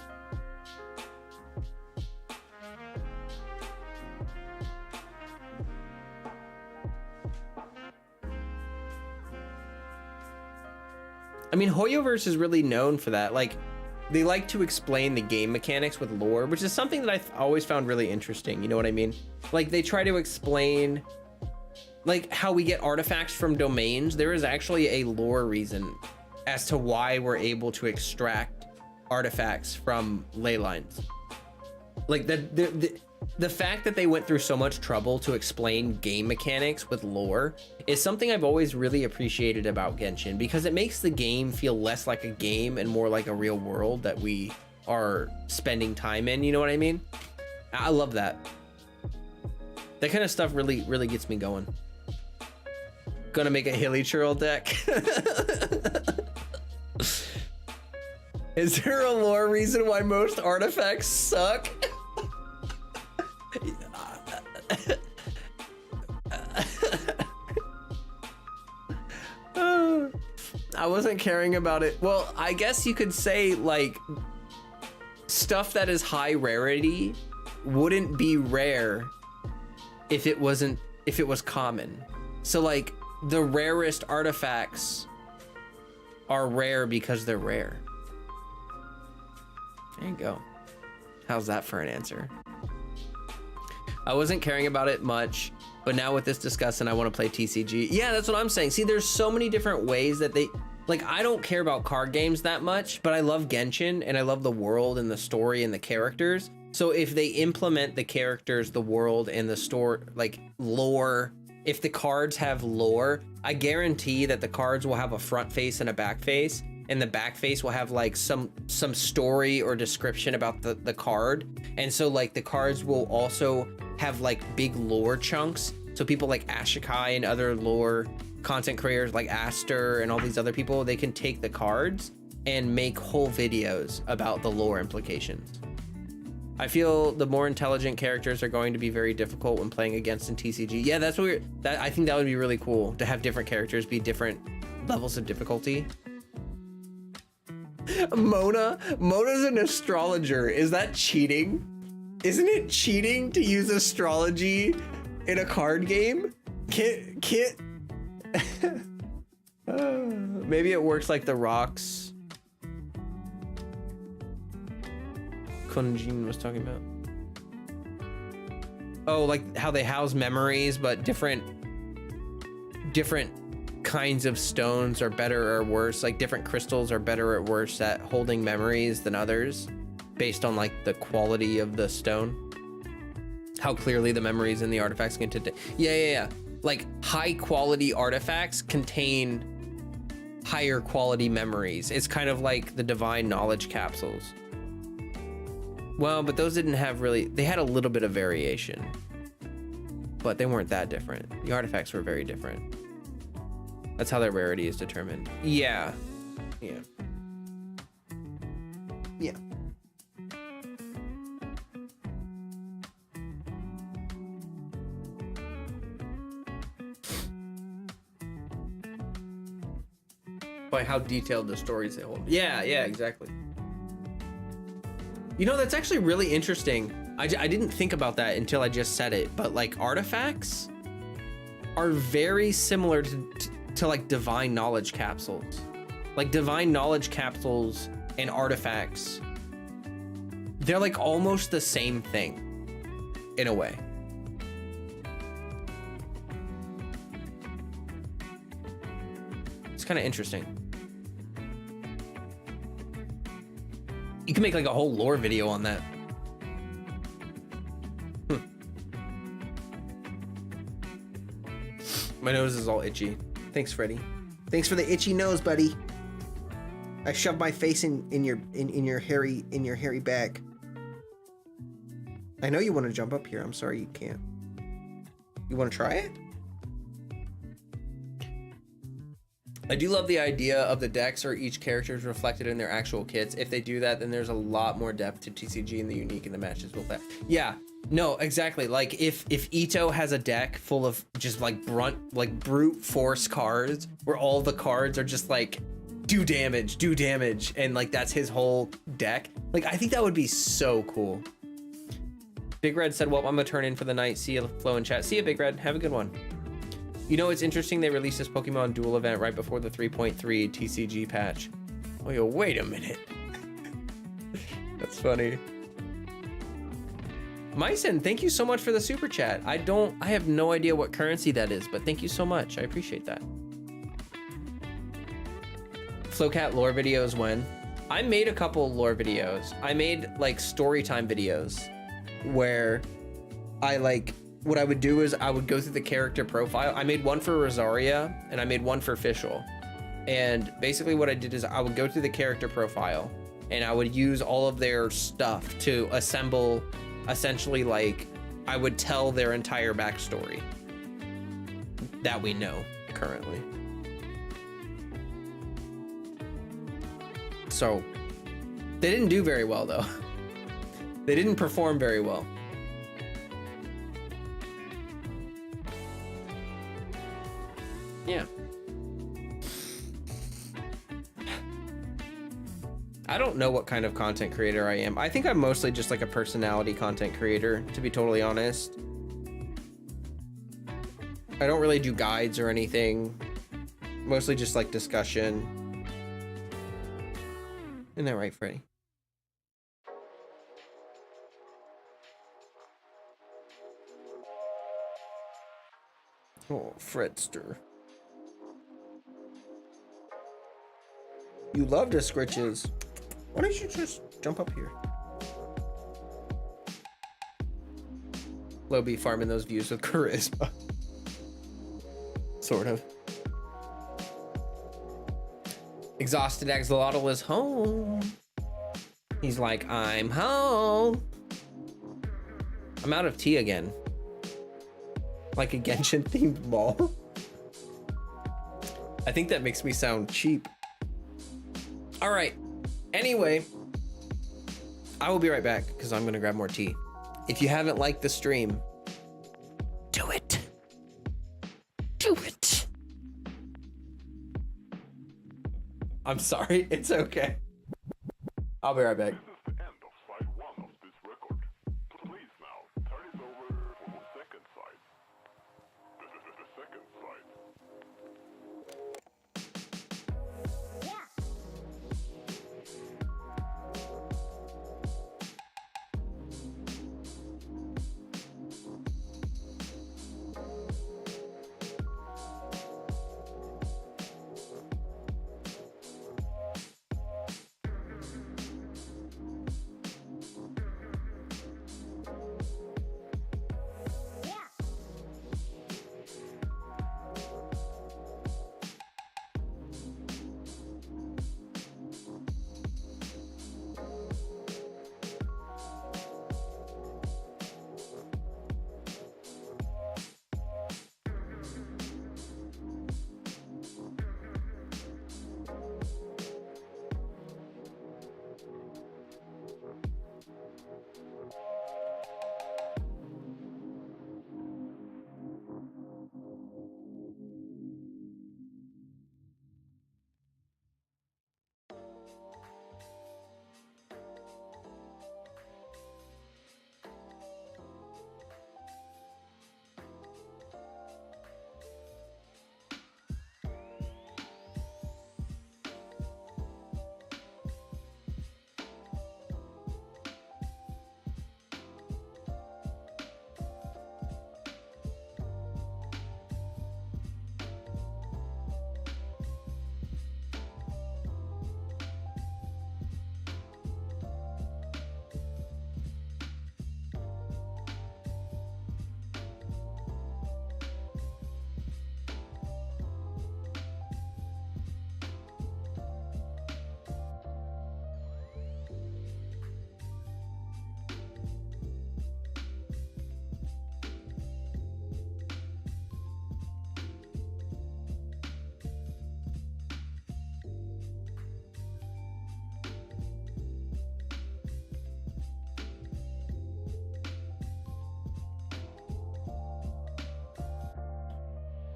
mean, Hoyoverse is really known for that. Like, they like to explain the game mechanics with lore, which is something that I've always found really interesting. You know what I mean? Like, they try to explain like how we get artifacts from domains. There is actually a lore reason as to why we're able to extract artifacts from ley lines. Like the fact that they went through so much trouble to explain game mechanics with lore is something I've always really appreciated about Genshin, because it makes the game feel less like a game and more like a real world that we are spending time in. You know what I mean? I love that. That kind of stuff really gets me going. Gonna make a hilly churl deck. Is there a lore reason why most artifacts suck? I wasn't caring about it. Well, I guess you could say like stuff that is high rarity wouldn't be rare if it was common. So like the rarest artifacts are rare because they're rare. There you go. How's that for an answer? I wasn't caring about it much, but now with this discussion, I want to play TCG. Yeah, that's what I'm saying. See, there's so many different ways that they, like, I don't care about card games that much, but I love Genshin and I love the world and the story and the characters. So if they implement the characters, the world, and the story, like lore, if the cards have lore, I guarantee that the cards will have a front face and a back face, and the back face will have like some story or description about the card. And so like the cards will also have like big lore chunks. So people like Ashikai and other lore content creators like Aster and all these other people, they can take the cards and make whole videos about the lore implications. I feel the more intelligent characters are going to be very difficult when playing against in TCG. Yeah, that's what I think that would be really cool to have different characters be different levels of difficulty. Mona's an astrologer. Is that cheating? Isn't it cheating to use astrology in a card game? Maybe it works like the rocks Kunjin was talking about. Oh, like how they house memories, but different kinds of stones are better or worse. Like different crystals are better or worse at holding memories than others based on like the quality of the stone. How clearly the memories in the artifacts can yeah. Like high quality artifacts contain higher quality memories. It's kind of like the divine knowledge capsules. Well, but those didn't have they had a little bit of variation, but they weren't that different. The artifacts were very different. That's how their rarity is determined. Yeah. By how detailed the stories they hold. Yeah, exactly. You know, that's actually really interesting. I didn't think about that until I just said it, but like artifacts are very similar to like divine knowledge capsules. Like divine knowledge capsules and artifacts, they're like almost the same thing in a way. It's kind of interesting. You can make like a whole lore video on that. My nose is all itchy. Thanks, Freddy. Thanks for the itchy nose, buddy. I shoved my face in your hairy back. I know you want to jump up here. I'm sorry you can't. You want to try it? I do love the idea of the decks or each character is reflected in their actual kits. If they do that, then there's a lot more depth to TCG and the unique in the matches we'll play. Yeah, no, exactly. Like if Ito has a deck full of just like brute force cards where all the cards are just like do damage, and like that's his whole deck. Like I think that would be so cool. Big Red said, well, I'm gonna turn in for the night. See you, Flo in chat. See you, Big Red. Have a good one. You know, it's interesting they released this Pokemon Duel event right before the 3.3 TCG patch. Oh, yo, wait a minute. That's funny. Myson, thank you so much for the super chat. I have no idea what currency that is, but thank you so much. I appreciate that. Flowcat lore videos when? I made a couple lore videos. I made like story time videos where I like, what I would do is I would go through the character profile. I made one for Rosaria and I made one for Fischl. And basically what I did is I would go through the character profile and I would use all of their stuff to assemble, essentially like, I would tell their entire backstory that we know currently. So they didn't do very well though. They didn't perform very well. Yeah. I don't know what kind of content creator I am. I think I'm mostly just like a personality content creator, to be totally honest. I don't really do guides or anything. Mostly just like discussion. Isn't that right, Freddie? Oh, Fredster. You love the scritches. Why don't you just jump up here? Lobby farming those views with charisma. Sort of. Exhausted Axolotl is home. He's like, I'm home. I'm out of tea again. Like a Genshin themed mall. I think that makes me sound cheap. All right. Anyway, I will be right back because I'm gonna grab more tea. If you haven't liked the stream, do it. Do it. I'm sorry, it's okay. I'll be right back.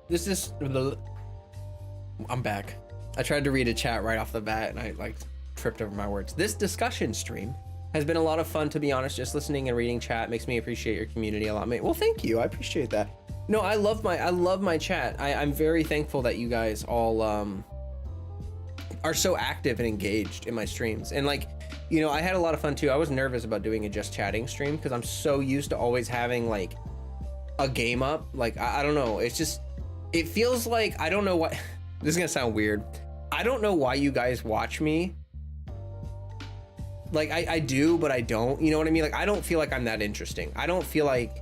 This is I'm back. I tried to read a chat right off the bat and I like tripped over my words. This discussion stream has been a lot of fun, to be honest. Just listening and reading chat makes me appreciate your community a lot. Well, thank you. I appreciate that. No, I love my chat. I'm very thankful that you guys all are so active and engaged in my streams. And like, you know, I had a lot of fun too. I was nervous about doing a just chatting stream because I'm so used to always having like a game up. Like, I don't know. It's just, it feels like, I don't know what, this is gonna sound weird. I don't know why you guys watch me. Like, I do, but I don't, you know what I mean? Like, I don't feel like I'm that interesting. I don't feel like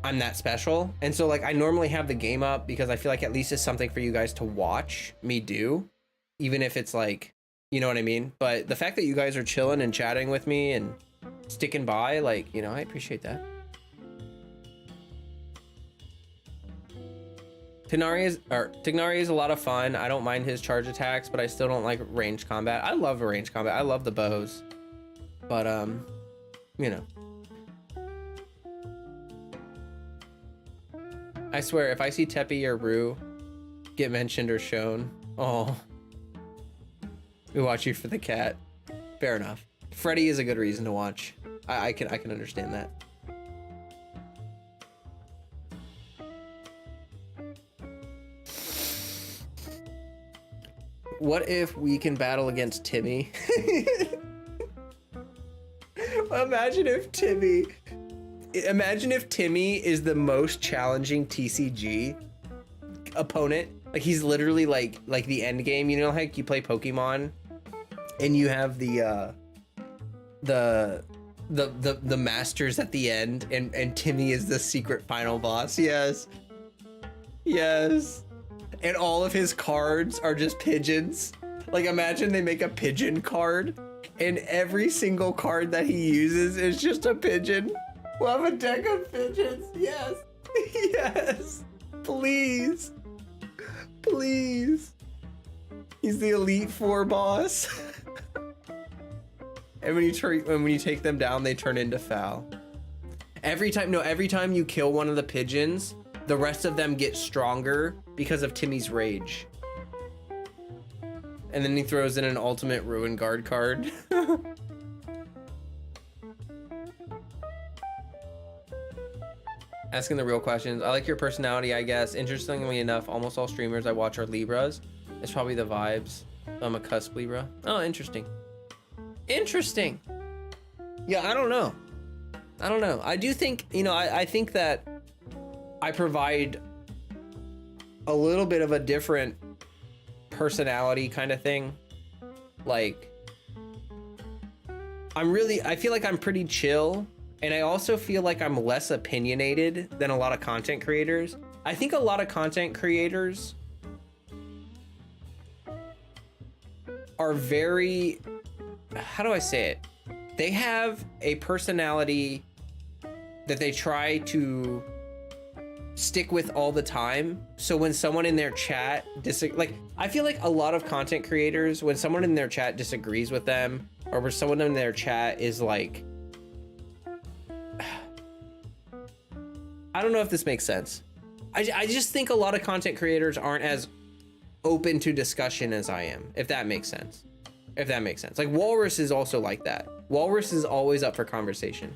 I'm that special. And so like, I normally have the game up because I feel like at least it's something for you guys to watch me do, even if it's like, you know what I mean? But the fact that you guys are chilling and chatting with me and sticking by, like, you know, I appreciate that. Tignari is a lot of fun. I don't mind his charge attacks, but I still don't like ranged combat. I love ranged combat. I love the bows. But you know. I swear, if I see Teppy or Rue get mentioned or shown, oh, we watch you for the cat. Fair enough. Freddy is a good reason to watch. I can understand that. What if we can battle against Timmy? Imagine if Timmy is the most challenging TCG opponent. Like he's literally like the end game. You know, like you play Pokemon and you have the masters at the end, and Timmy is the secret final boss. Yes. And all of his cards are just pigeons. Like imagine they make a pigeon card and every single card that he uses is just a pigeon. We'll have a deck of pigeons. Yes. Yes. Please. He's the Elite Four boss. And when you take them down, they turn into foul. Every time you kill one of the pigeons, the rest of them get stronger because of Timmy's rage. And then he throws in an ultimate ruin guard card. Asking the real questions. I like your personality, I guess. Interestingly enough, almost all streamers I watch are Libras. It's probably the vibes. I'm a cusp Libra. Oh, interesting. Yeah, I don't know. I do think, I think that I provide a little bit of a different personality kind of thing. Like, I feel like I'm pretty chill. And I also feel like I'm less opinionated than a lot of content creators. I think a lot of content creators are very, how do I say it? They have a personality that they try to stick with all the time. So when someone in their chat I feel like a lot of content creators, when someone in their chat disagrees with them, or when someone in their chat is like, I don't know if this makes sense. I just think a lot of content creators aren't as open to discussion as I am, if that makes sense. Like Walrus is also like that. Walrus is always up for conversation.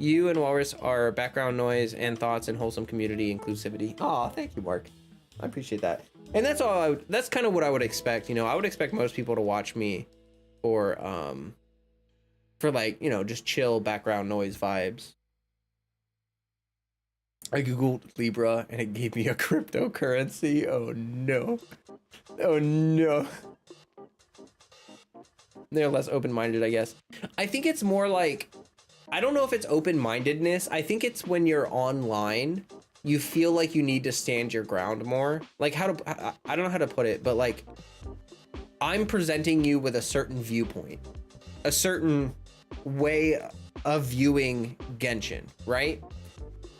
You and Walrus are background noise and thoughts and wholesome community inclusivity. Oh, thank you, Mark. I appreciate that. And that's all. That's kind of what I would expect. I would expect most people to watch me for like, just chill background noise vibes. I googled Libra and it gave me a cryptocurrency. Oh no. They're less open-minded, I guess. I think it's more like, I don't know if it's open-mindedness. I think it's when you're online, you feel like you need to stand your ground more. Like I don't know how to put it, but like I'm presenting you with a certain viewpoint, a certain way of viewing Genshin, right?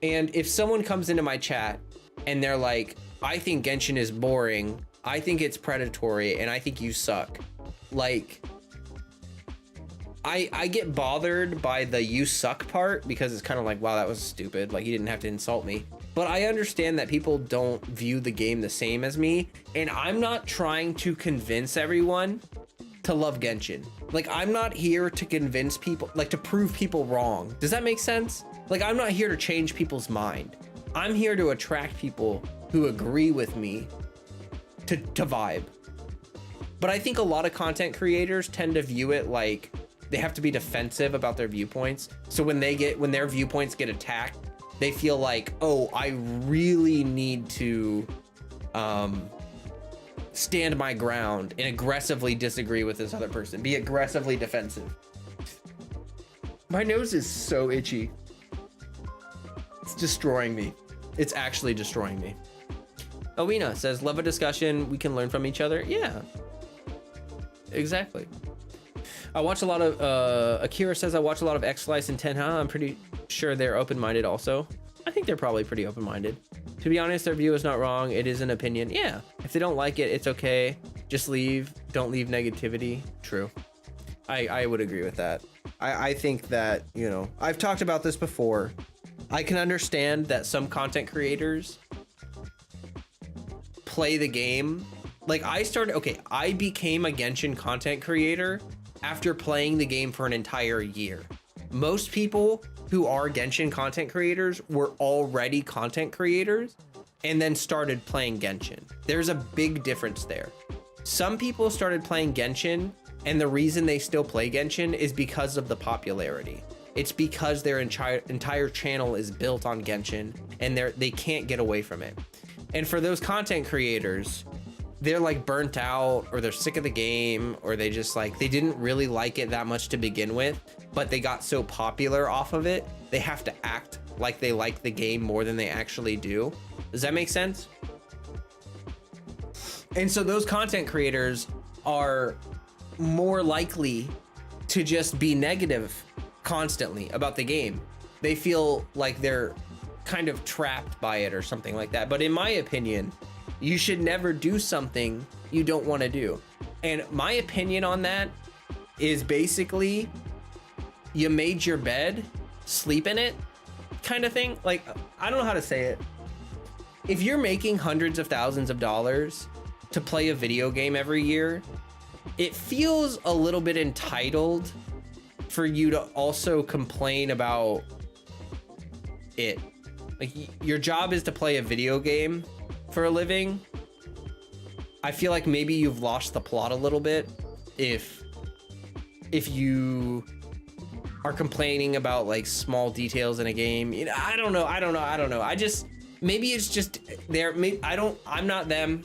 And if someone comes into my chat and they're like, I think Genshin is boring, I think it's predatory, and I think you suck. Like, I get bothered by the you suck part because it's kind of like, wow, that was stupid. Like, you didn't have to insult me. But I understand that people don't view the game the same as me. And I'm not trying to convince everyone to love Genshin. Like, I'm not here to convince people, like to prove people wrong. Does that make sense? Like, I'm not here to change people's mind. I'm here to attract people who agree with me to vibe. But I think a lot of content creators tend to view it like they have to be defensive about their viewpoints. So when their viewpoints get attacked, they feel like, oh, I really need to stand my ground and aggressively disagree with this other person. Be aggressively defensive. My nose is so itchy. It's destroying me. It's actually destroying me. Owena says, love a discussion. We can learn from each other. Yeah, exactly. I watch a lot of, Akira says, I watch a lot of X-Slice and Tenha. I'm pretty sure they're open-minded also. I think they're probably pretty open-minded. To be honest, their view is not wrong. It is an opinion. Yeah, if they don't like it, it's okay. Just leave. Don't leave negativity. True. I would agree with that. I think that, I've talked about this before. I can understand that some content creators play the game. Like I became a Genshin content creator after playing the game for an entire year. Most people who are Genshin content creators were already content creators and then started playing Genshin. There's a big difference there. some people started playing Genshin, and the reason they still play Genshin is because of the popularity. It's because their entire channel is built on Genshin, and they can't get away from it. And for those content creators, they're like burnt out, or they're sick of the game, or they just like, they didn't really like it that much to begin with, but they got so popular off of it, they have to act like they like the game more than they actually do. Does that make sense? And so those content creators are more likely to just be negative constantly about the game. They feel like they're kind of trapped by it or something like that. But in my opinion, you should never do something you don't want to do. And my opinion on that is basically, you made your bed, sleep in it kind of thing. Like, I don't know how to say it. If you're making hundreds of thousands of dollars to play a video game every year, it feels a little bit entitled for you to also complain about it. Like, your job is to play a video game for a living. I feel like maybe you've lost the plot a little bit if you are complaining about like small details in a game. You know, I don't know. I just, maybe it's just there. I'm not them.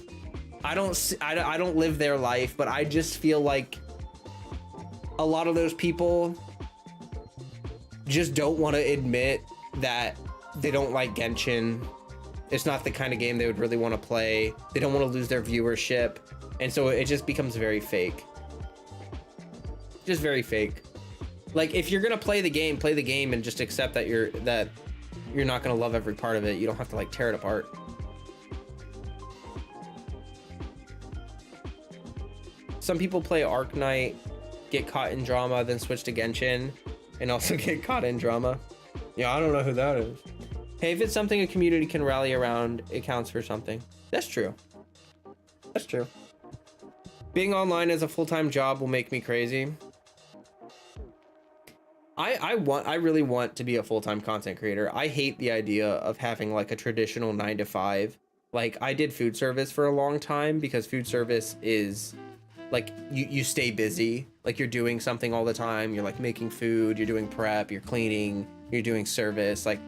I don't live their life, but I just feel like a lot of those people just don't want to admit that they don't like Genshin. It's not the kind of game they would really want to play. They don't want to lose their viewership. And so it just becomes very fake. Just very fake. Like, if you're going to play the game and just accept that you're not going to love every part of it. You don't have to like tear it apart. Some people play Arc Knight, get caught in drama, then switch to Genshin, and also get caught in drama. Yeah, I don't know who that is. Hey, if it's something a community can rally around, it counts for something. That's true. That's true. Being online as a full-time job will make me crazy. I really want to be a full-time content creator. I hate the idea of having like a traditional 9-to-5. Like, I did food service for a long time because food service is like, you stay busy. Like, you're doing something all the time. You're like making food, you're doing prep, you're cleaning, you're doing service. Like,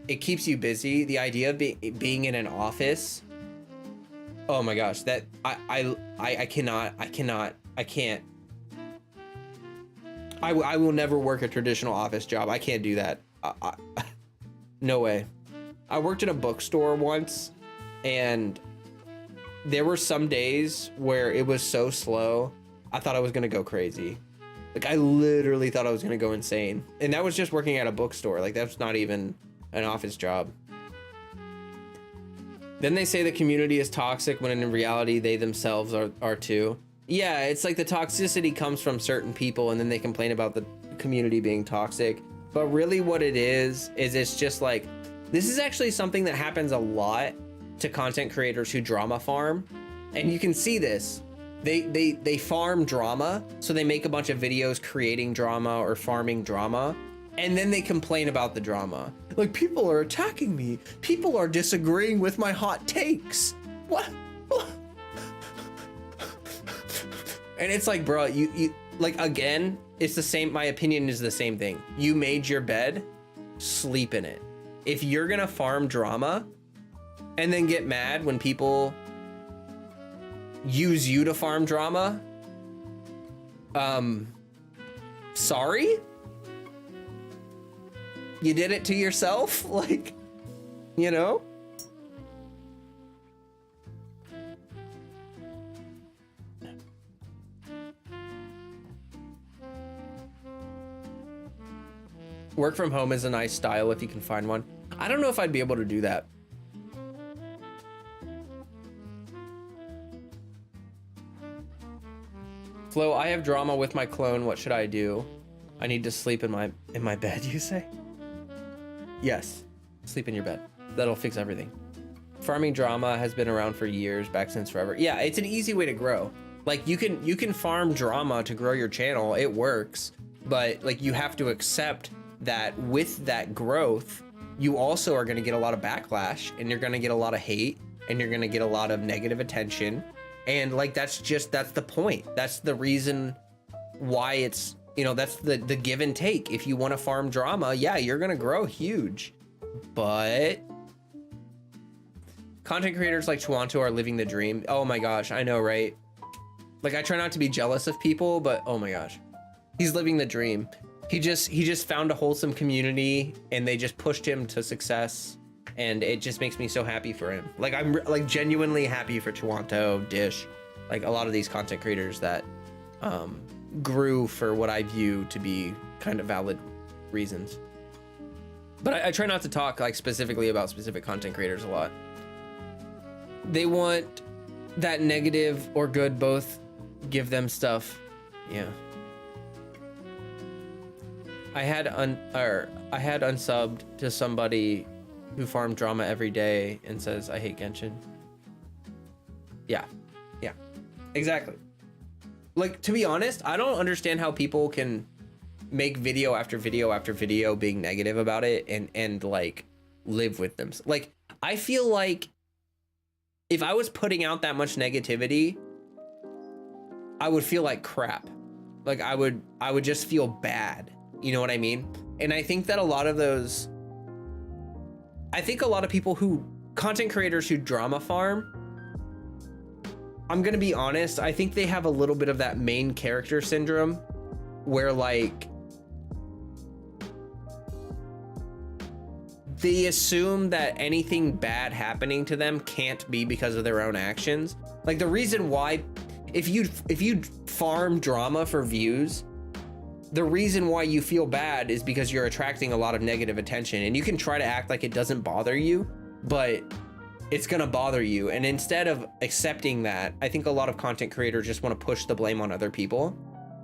it keeps you busy. The idea of being in an office, oh my gosh, that I can't. I will never work a traditional office job. I can't do that. No way. I worked at a bookstore once, and there were some days where it was so slow, I thought I was gonna go crazy. Like, I literally thought I was gonna go insane. And that was just working at a bookstore. Like, that's not even an office job. Then they say the community is toxic when in reality they themselves are too. Yeah, it's like the toxicity comes from certain people, and then they complain about the community being toxic. But really what it is it's just like, this is actually something that happens a lot to content creators who drama farm. And you can see this. They farm drama, so they make a bunch of videos creating drama or farming drama, and then they complain about the drama. Like, people are attacking me. People are disagreeing with my hot takes. What? And it's like, bro, you like, again, it's the same. My opinion is the same thing. You made your bed, sleep in it. If you're gonna farm drama and then get mad when people use you to farm drama, sorry? You did it to yourself? Like, you know? Work from home is a nice style if you can find one. I don't know if I'd be able to do that. Flo, I have drama with my clone. What should I do? I need to sleep in my bed, you say? Yes, sleep in your bed. That'll fix everything. Farming drama has been around for years, back since forever. Yeah, it's an easy way to grow. Like, you can farm drama to grow your channel. It works, but like, you have to accept that with that growth, you also are going to get a lot of backlash, and you're going to get a lot of hate, and you're going to get a lot of negative attention. And like that's the point. That's the reason why it's, you know, that's the give and take. If you want to farm drama, yeah, you're gonna grow huge. But content creators like Chuanto are living the dream. Oh my gosh, I know, right? Like, I try not to be jealous of people, but oh my gosh, he's living the dream. He just found a wholesome community and they just pushed him to success. And it just makes me so happy for him. Like, I'm like genuinely happy for Chuanto, Dish, like a lot of these content creators that grew for what I view to be kind of valid reasons. But I try not to talk like specifically about specific content creators a lot. They want that negative or good, both give them stuff. Yeah. I had unsubbed to somebody who farmed drama every day and says, I hate Genshin. Yeah, exactly. Like, to be honest, I don't understand how people can make video after video after video being negative about it and like live with them. Like, I feel like if I was putting out that much negativity, I would feel like crap. Like I would just feel bad. You know what I mean? And I think that a lot of people who, content creators who drama farm, I'm gonna be honest, I think they have a little bit of that main character syndrome where like they assume that anything bad happening to them can't be because of their own actions. Like the reason why, if you farm drama for views, the reason why you feel bad is because you're attracting a lot of negative attention, and you can try to act like it doesn't bother you, but it's gonna bother you. And instead of accepting that, I think a lot of content creators just want to push the blame on other people.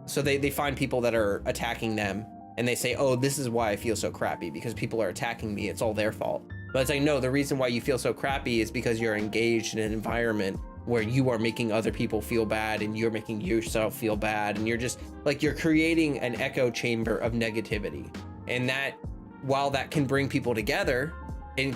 So they find people that are attacking them and they say, oh, this is why I feel so crappy, because people are attacking me, it's all their fault. But it's like, no, the reason why you feel so crappy is because you're engaged in an environment where you are making other people feel bad and you're making yourself feel bad, and you're just like, you're creating an echo chamber of negativity. And that, while that can bring people together in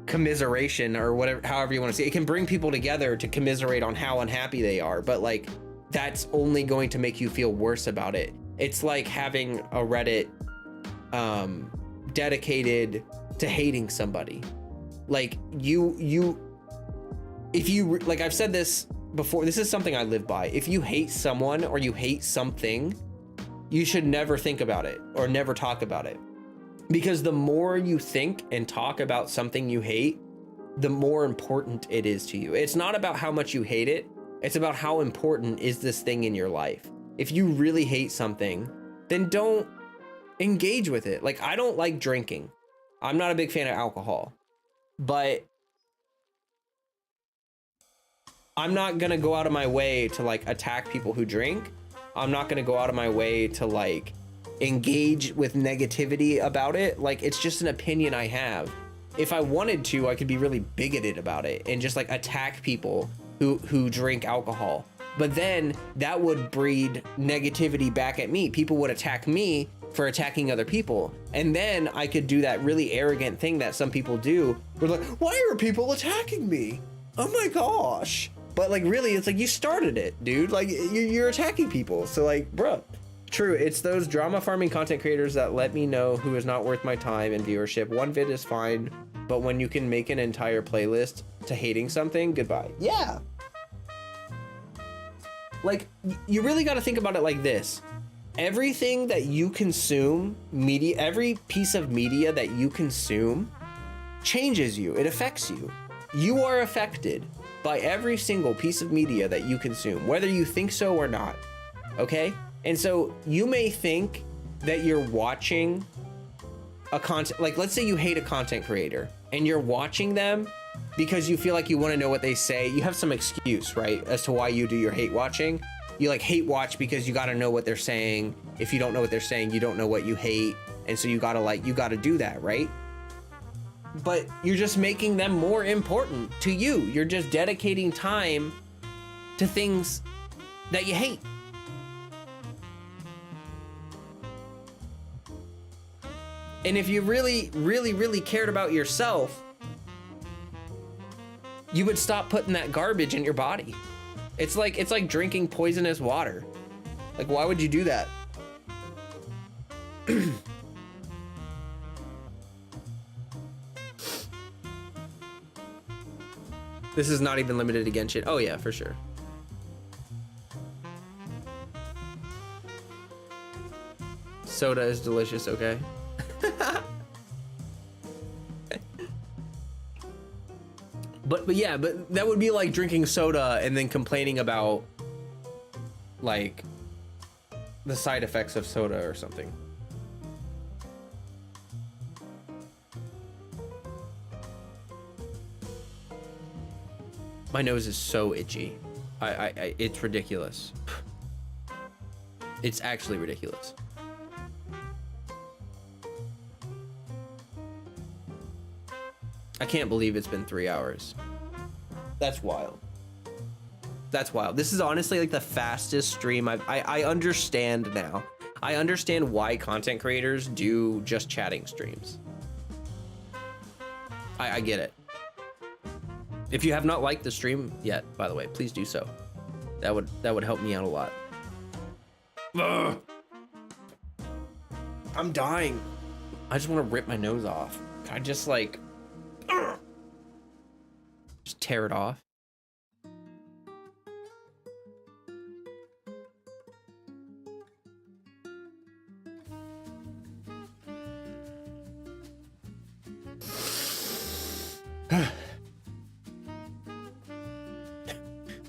commiseration or whatever, however you want to say it, can bring people together to commiserate on how unhappy they are, but like that's only going to make you feel worse about it. It's like having a Reddit dedicated to hating somebody. Like if you, like I've said this before, this is something I live by. If you hate someone or you hate something, you should never think about it or never talk about it. Because the more you think and talk about something you hate, the more important it is to you. It's not about how much you hate it. It's about how important is this thing in your life. If you really hate something, then don't engage with it. Like, I don't like drinking. I'm not a big fan of alcohol, but I'm not gonna go out of my way to like attack people who drink. I'm not gonna go out of my way to like engage with negativity about it. Like, it's just an opinion I have. If I wanted to, I could be really bigoted about it and just like attack people who drink alcohol. But then that would breed negativity back at me. People would attack me for attacking other people. And then I could do that really arrogant thing that some people do. We're like, why are people attacking me? Oh my gosh. But like, really, it's like, you started it, dude. Like, you're attacking people. So like, bruh. True, it's those drama farming content creators that let me know who is not worth my time and viewership. One vid is fine, but when you can make an entire playlist to hating something, goodbye. Yeah. Like, you really got to think about it like this. Everything that you consume, media, every piece of media that you consume changes you. It affects you. You are affected by every single piece of media that you consume, whether you think so or not. Okay? And so you may think that you're watching a content, like let's say you hate a content creator and you're watching them because you feel like you want to know what they say. You have some excuse, right, as to why you do your hate watching. You like hate watch because you got to know what they're saying. If you don't know what they're saying, you don't know what you hate. And so you got to do that, right? But you're just making them more important to you. You're just dedicating time to things that you hate. And if you really, really, really cared about yourself, you would stop putting that garbage in your body. It's like drinking poisonous water. Like, why would you do that? This is not even limited to Genshin. Oh yeah, for sure. Soda is delicious, okay? But yeah, but that would be like drinking soda and then complaining about like the side effects of soda or something. My nose is so itchy. It's ridiculous. It's actually ridiculous. I can't believe it's been 3 hours. That's wild. That's wild. This is honestly like the fastest stream I understand now. I understand why content creators do just chatting streams. I get it. If you have not liked the stream yet, by the way, please do so. That would help me out a lot. Ugh. I'm dying. I just want to rip my nose off. Can I just like just tear it off?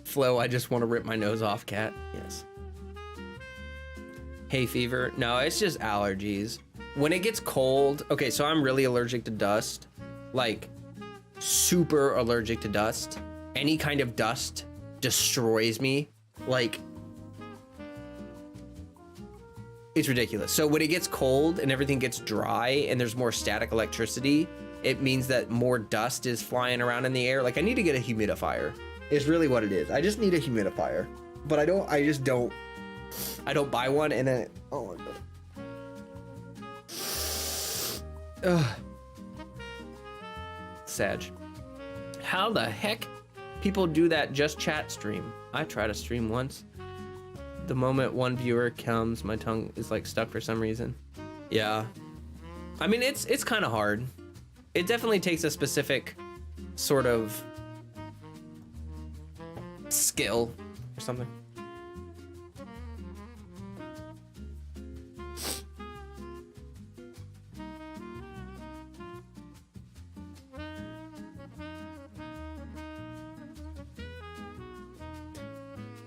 Flo, I just want to rip my nose off, cat. Yes. Hay fever. No, it's just allergies. When it gets cold, okay, so I'm really allergic to dust. Like, super allergic to dust. Any kind of dust destroys me. Like, it's ridiculous. So when it gets cold and everything gets dry and there's more static electricity, it means that more dust is flying around in the air. Like, I need to get a humidifier. Is really what it is. I just need a humidifier, but I don't buy one and then, oh my god. Ugh. Sag. How the heck people do that just chat stream? I tried to stream once. The moment one viewer comes, my tongue is like stuck for some reason. Yeah. I mean, it's kind of hard. It definitely takes a specific sort of skill or something.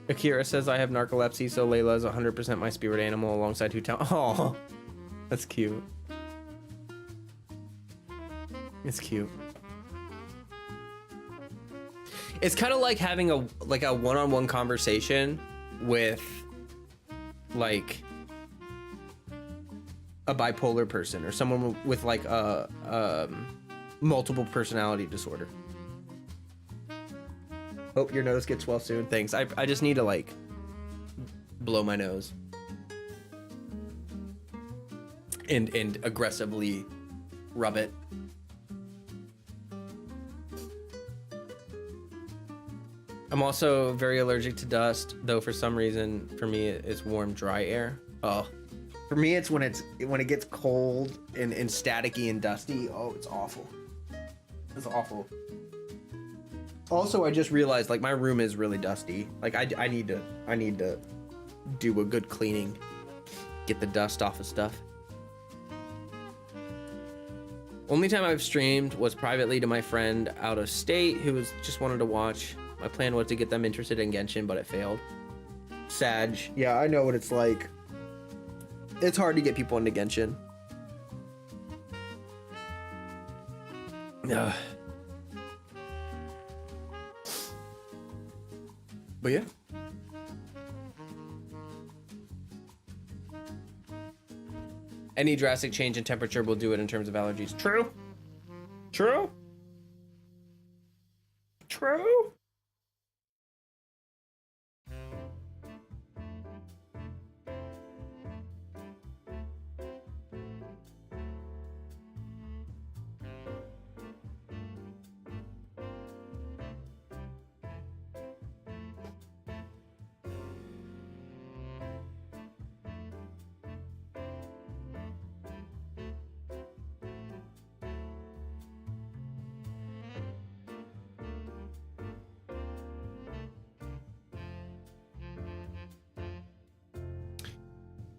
Akira says I have narcolepsy, so Layla is 100% my spirit animal alongside Hootown. Oh, that's cute. It's cute. It's kind of like having a one-on-one conversation with like a bipolar person or someone with like a multiple personality disorder. Hope your nose gets well soon. Thanks. I just need to like blow my nose and aggressively rub it. I'm also very allergic to dust, though for some reason, for me, it's warm, dry air. Oh, for me, it's when it gets cold and staticky and dusty. Oh, it's awful. It's awful. Also, I just realized like my room is really dusty. Like I need to do a good cleaning, get the dust off of stuff. Only time I've streamed was privately to my friend out of state who just wanted to watch. My plan was to get them interested in Genshin, but it failed. Sag. Yeah, I know what it's like. It's hard to get people into Genshin. Ugh. But yeah. Any drastic change in temperature will do it in terms of allergies. True. True. True.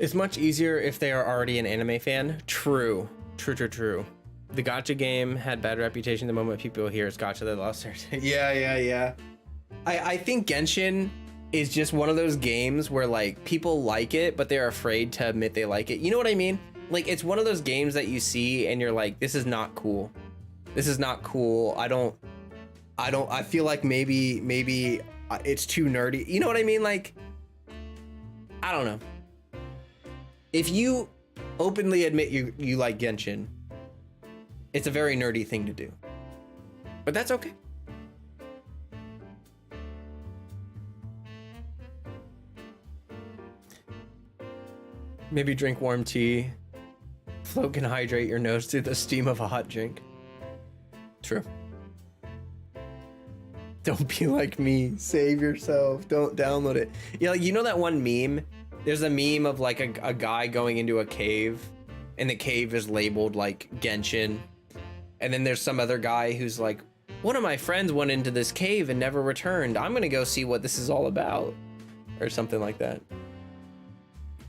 It's much easier if they are already an anime fan. True. True. The gacha game had bad reputation the moment people hear it's gacha, they lost their taste. Yeah. I think Genshin is just one of those games where like people like it, but they're afraid to admit they like it. You know what I mean? Like it's one of those games that you see and you're like, this is not cool. This is not cool. I feel like maybe it's too nerdy. You know what I mean? Like, I don't know. If you openly admit you like Genshin, it's a very nerdy thing to do. But that's okay. Maybe drink warm tea. Float can hydrate your nose through the steam of a hot drink. True. Don't be like me. Save yourself. Don't download it. Yeah, like, you know that one meme? There's a meme of like a guy going into a cave, and the cave is labeled like Genshin. And then there's some other guy who's like, one of my friends went into this cave and never returned. I'm gonna go see what this is all about. Or something like that.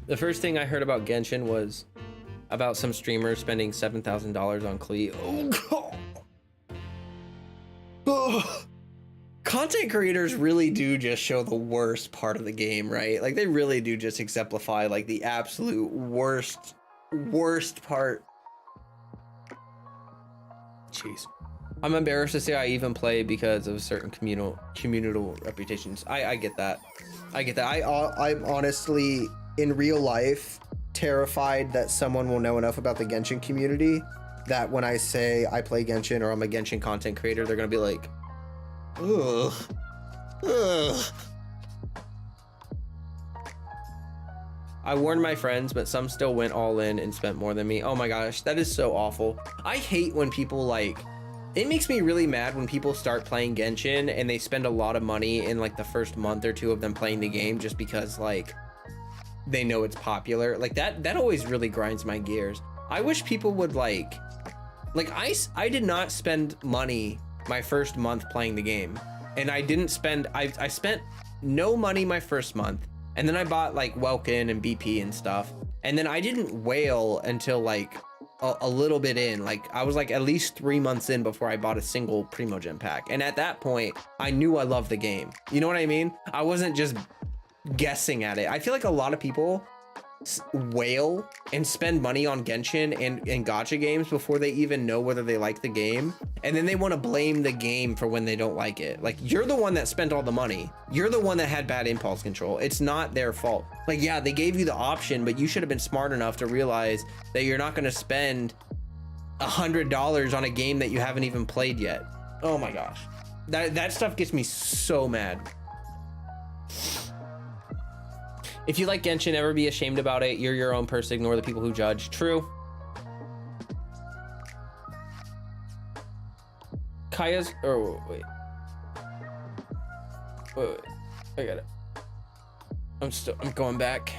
The first thing I heard about Genshin was about some streamer spending $7,000 on Klee. Oh god. Oh. Content creators really do just show the worst part of the game, right? Like they really do just exemplify like the absolute worst part. Jeez. I'm embarrassed to say I even play because of certain communal reputations. I get that. I'm honestly, in real life, terrified that someone will know enough about the Genshin community that when I say I play Genshin or I'm a Genshin content creator, they're gonna be like, ugh. I warned my friends, but some still went all in and spent more than me. Oh my gosh, that is so awful. I hate when people like, it makes me really mad when people start playing Genshin and they spend a lot of money in like the first month or two of them playing the game just because like they know it's popular. Like that always really grinds my gears. I wish people would like I did not spend money my first month playing the game, and I didn't spend, I spent no money my first month, and then I bought like Welkin and BP and stuff, and then I didn't whale until like a little bit in. Like I was like at least 3 months in before I bought a single Primogen pack, and at that point I knew I loved the game. You know what I mean? I wasn't just guessing at it. I feel like a lot of people whale and spend money on Genshin and gacha games before they even know whether they like the game, and then they want to blame the game for when they don't like it. Like, you're the one that spent all the money, you're the one that had bad impulse control. It's not their fault. Like, yeah, they gave you the option, but you should have been smart enough to realize that you're not going to spend $100 on a game that you haven't even played yet. Oh my gosh, that stuff gets me so mad. If you like Genshin, never be ashamed about it. You're your own person. Ignore the people who judge. True. Kaya's... Oh, wait. I got it. I'm going back.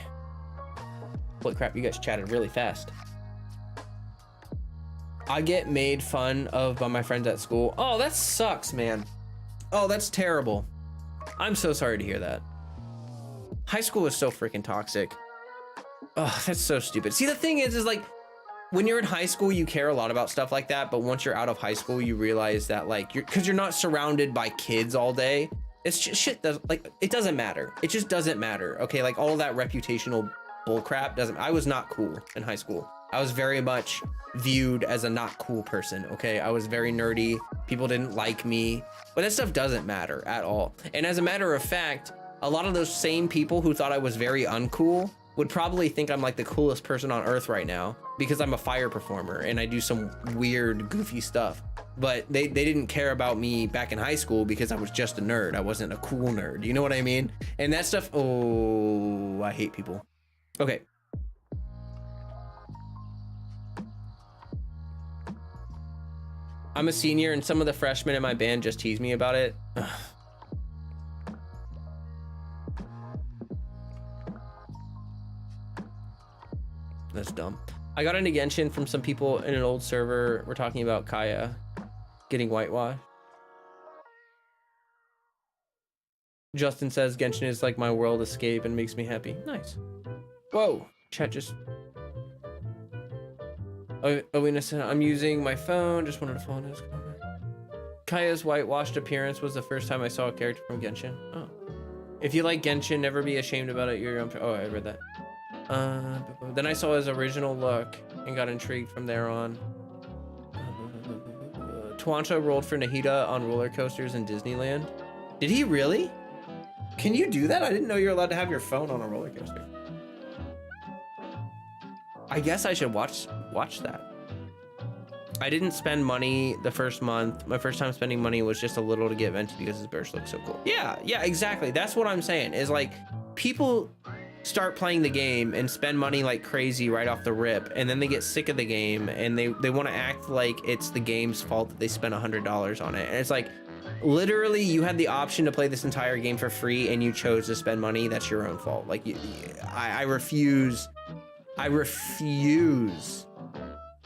Holy crap, you guys chatted really fast. I get made fun of by my friends at school. Oh, that sucks, man. Oh, that's terrible. I'm so sorry to hear that. High school is so freaking toxic. Oh, that's so stupid. See, the thing is like, when you're in high school, you care a lot about stuff like that, but once you're out of high school, you realize that like, because you're not surrounded by kids all day, it's just shit does, like, it doesn't matter. It just doesn't matter. Okay, like all that reputational bullcrap doesn't. I was not cool in high school. I was very much viewed as a not cool person. Okay, I was very nerdy. People didn't like me, but that stuff doesn't matter at all. And as a matter of fact, a lot of those same people who thought I was very uncool would probably think I'm like the coolest person on earth right now because I'm a fire performer and I do some weird, goofy stuff. But they didn't care about me back in high school because I was just a nerd. I wasn't a cool nerd. You know what I mean? And that stuff, oh, I hate people. Okay. I'm a senior and some of the freshmen in my band just tease me about it. Ugh. That's dumb. I got into Genshin from some people in an old server. We're talking about Kaya getting whitewashed. Justin says Genshin is like my world escape and makes me happy. Nice. Whoa, Chat just. Oh, I'm using my phone. Just wanted to follow this comment. Kaya's whitewashed appearance was the first time I saw a character from Genshin. Oh. If you like Genshin, never be ashamed about it. You're your own. Oh, I read that. Then I saw his original look and got intrigued from there on. Tuancha rolled for Nahida on roller coasters in Disneyland. Did he really? Can you do that? I didn't know you're allowed to have your phone on a roller coaster. I guess I should watch that. I didn't spend money the first month. My first time spending money was just a little to get Venti because his burst looks so cool. Yeah, exactly. That's what I'm saying is like people start playing the game and spend money like crazy right off the rip, and then they get sick of the game and they want to act like it's the game's fault that they spent $100 on it. And it's like, literally, you had the option to play this entire game for free and you chose to spend money. That's your own fault. Like, I refuse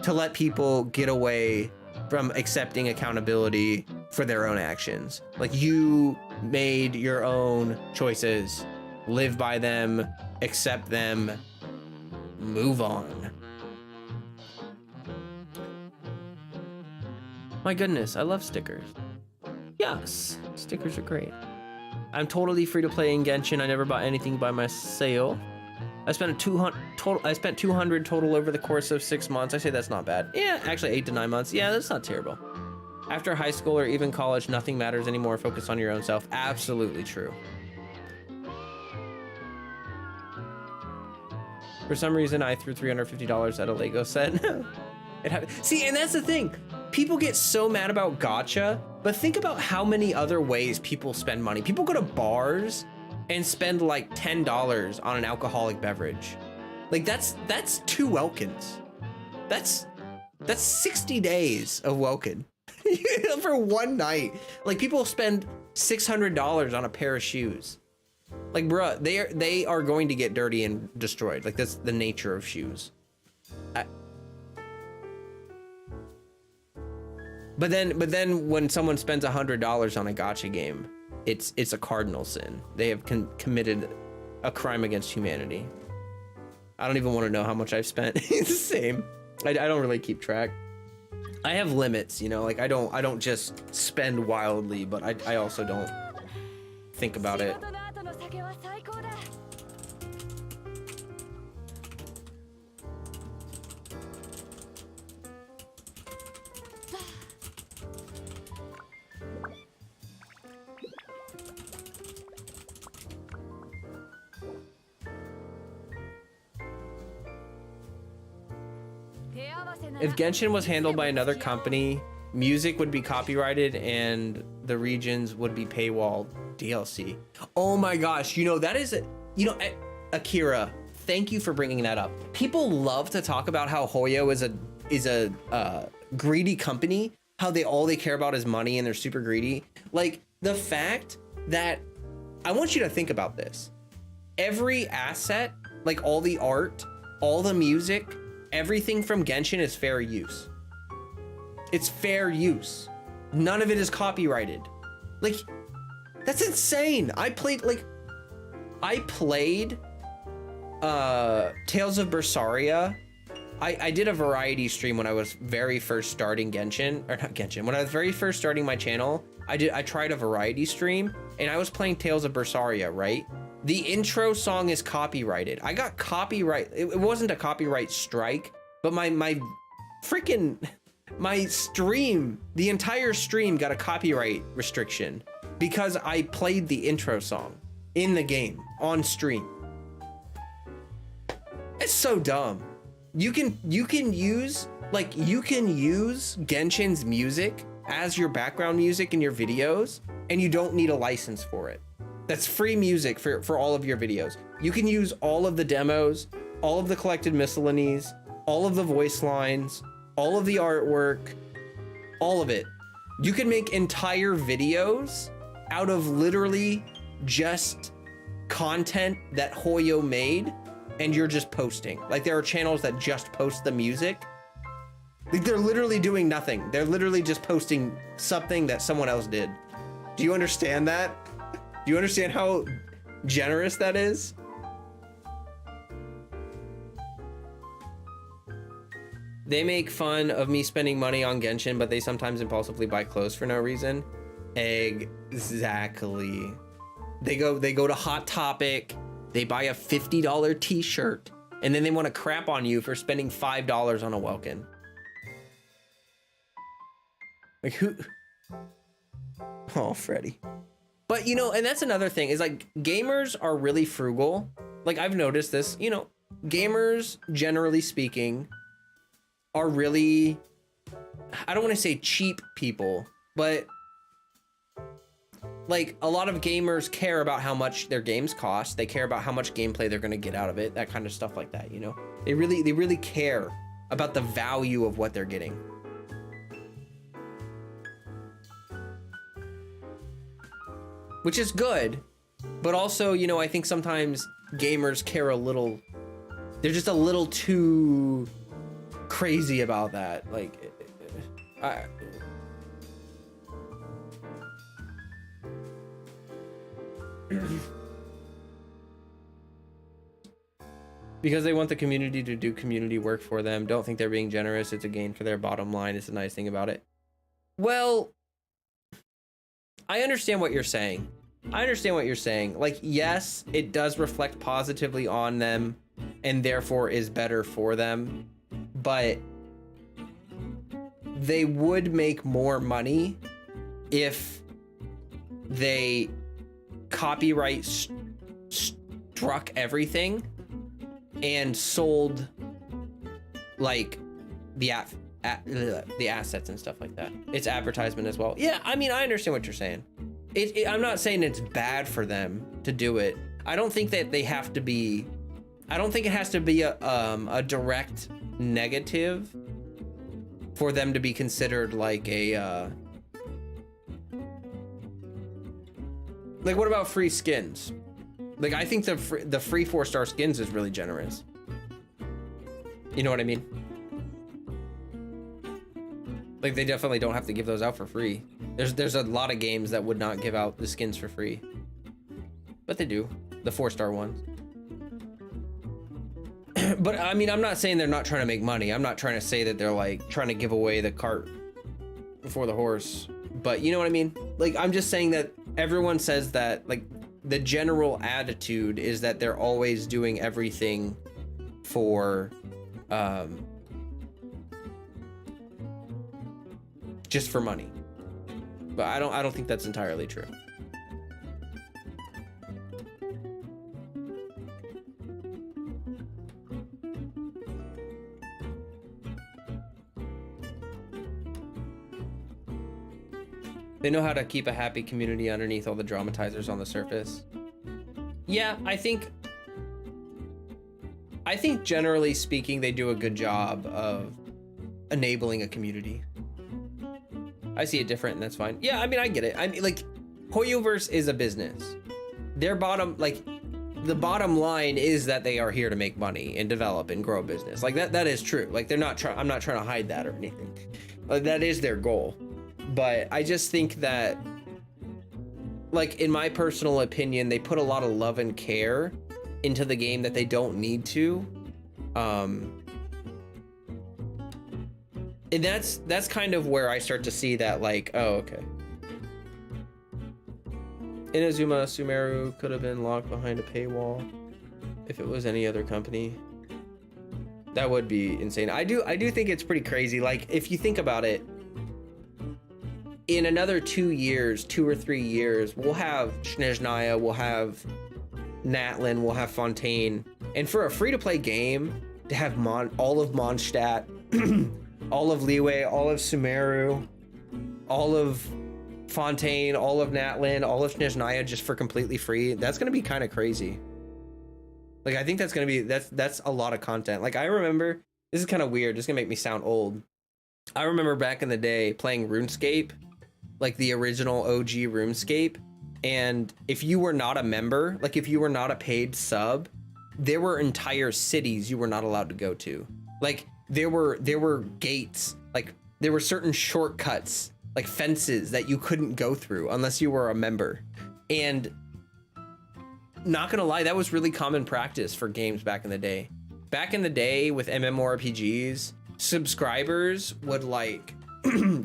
to let people get away from accepting accountability for their own actions. Like, you made your own choices, live by them, accept them, move on. My goodness, I love stickers. Yes, stickers are great. I'm totally free to play in Genshin. I never bought anything by myself. I spent 200 total over the course of 6 months. I say that's not bad. Yeah, actually 8 to 9 months. Yeah, that's not terrible. After high school or even college, nothing matters anymore. Focus on your own self. Absolutely true. For some reason, I threw $350 at a Lego set. It happened. See, and that's the thing. People get so mad about gacha, but think about how many other ways people spend money. People go to bars and spend like $10 on an alcoholic beverage. Like that's 2 Welkins. That's 60 days of Welkin for one night. Like people spend $600 on a pair of shoes. Like bruh, they are going to get dirty and destroyed. Like that's the nature of shoes. But then when someone spends $100 on a gacha game, it's a cardinal sin. They have committed a crime against humanity. I don't even want to know how much I've spent. It's the same. I don't really keep track. I have limits, you know, like I don't just spend wildly, but I also don't think about it. If Genshin was handled by another company, music would be copyrighted and the regions would be paywalled. DLC. Oh my gosh, you know, that is, Akira, thank you for bringing that up. People love to talk about how Hoyo is a greedy company, how all they care about is money and they're super greedy. Like the fact that, I want you to think about this. Every asset, like all the art, all the music, everything from Genshin is fair use. It's fair use. None of it is copyrighted. Like, that's insane. I played Tales of Berseria. I did a variety stream when I was very first starting Genshin, or not Genshin, when I was very first starting my channel. I tried a variety stream and I was playing Tales of Berseria, right? The intro song is copyrighted. I got copyright. It wasn't a copyright strike, but my stream, the entire stream got a copyright restriction because I played the intro song in the game on stream. It's so dumb. You can use Genshin's music as your background music in your videos, and you don't need a license for it. That's free music for all of your videos. You can use all of the demos, all of the collected miscellanies, all of the voice lines, all of the artwork, all of it. You can make entire videos out of literally just content that Hoyo made and you're just posting. Like there are channels that just post the music. Like they're literally doing nothing. They're literally just posting something that someone else did. Do you understand that? Do you understand how generous that is? They make fun of me spending money on Genshin, but they sometimes impulsively buy clothes for no reason. Exactly. They go to Hot Topic, they buy a $50 t-shirt, and then they want to crap on you for spending $5 on a Welkin. Like who? Oh, Freddy. But you know, and that's another thing is like gamers are really frugal. Like I've noticed this, you know, gamers generally speaking are really, I don't want to say cheap people, but like a lot of gamers care about how much their games cost. They care about how much gameplay they're going to get out of it, that kind of stuff like that, you know. They really care about the value of what they're getting. Which is good, but also, you know, I think sometimes gamers care a little, they're just a little too crazy about that. Like, because they want the community to do community work for them. Don't think they're being generous. It's a gain for their bottom line. It's a nice thing about it. Well, I understand what you're saying. I understand what you're saying. Like, yes, it does reflect positively on them and therefore is better for them, but they would make more money if they copyright struck everything and sold like the assets and stuff like that. It's advertisement as well. Yeah, I mean, I understand what you're saying. I'm not saying it's bad for them to do it. I don't think that they have to be, I don't think it has to be a direct negative for them to be considered like a, like what about free skins? Like I think the free 4-star skins is really generous. You know what I mean? Like they definitely don't have to give those out for free. There's a lot of games that would not give out the skins for free, but they do, the 4-star ones. But I mean, I'm not saying they're not trying to make money. I'm not trying to say that they're like trying to give away the cart before the horse, but you know what I mean? Like I'm just saying that everyone says that, like the general attitude is that they're always doing everything for just for money. But I don't think that's entirely true. They know how to keep a happy community underneath all the dramatizers on the surface. Yeah, I think generally speaking, they do a good job of enabling a community. I see it different and that's fine. Yeah, I mean, I get it. I mean, like, Hoyoverse is a business. Their bottom, like, the bottom line is that they are here to make money and develop and grow a business. Like, that is true. Like, they're not trying, I'm not trying to hide that or anything. Like, that is their goal. But I just think that, like, in my personal opinion, they put a lot of love and care into the game that they don't need to. And that's kind of where I start to see that, like, oh, okay. Inazuma Sumeru could have been locked behind a paywall if it was any other company. That would be insane. I do think it's pretty crazy. Like, if you think about it, in another 2 years, 2 or 3 years, we'll have Snezhnaya, we'll have Natlin, we'll have Fontaine. And for a free-to-play game, to have all of Mondstadt, all of Liyue, all of Sumeru, all of Fontaine, all of Natlin, all of Snezhnaya just for completely free, that's gonna be kind of crazy. Like, I think that's gonna be, that's a lot of content. Like, I remember, this is kind of weird, this is gonna make me sound old. I remember back in the day playing RuneScape, like the original OG RuneScape, and if you were not a member, like if you were not a paid sub, there were entire cities you were not allowed to go to. Like, there were gates, like there were certain shortcuts, like fences that you couldn't go through unless you were a member. And not gonna lie, that was really common practice for games back in the day. Back in the day with MMORPGs, subscribers would like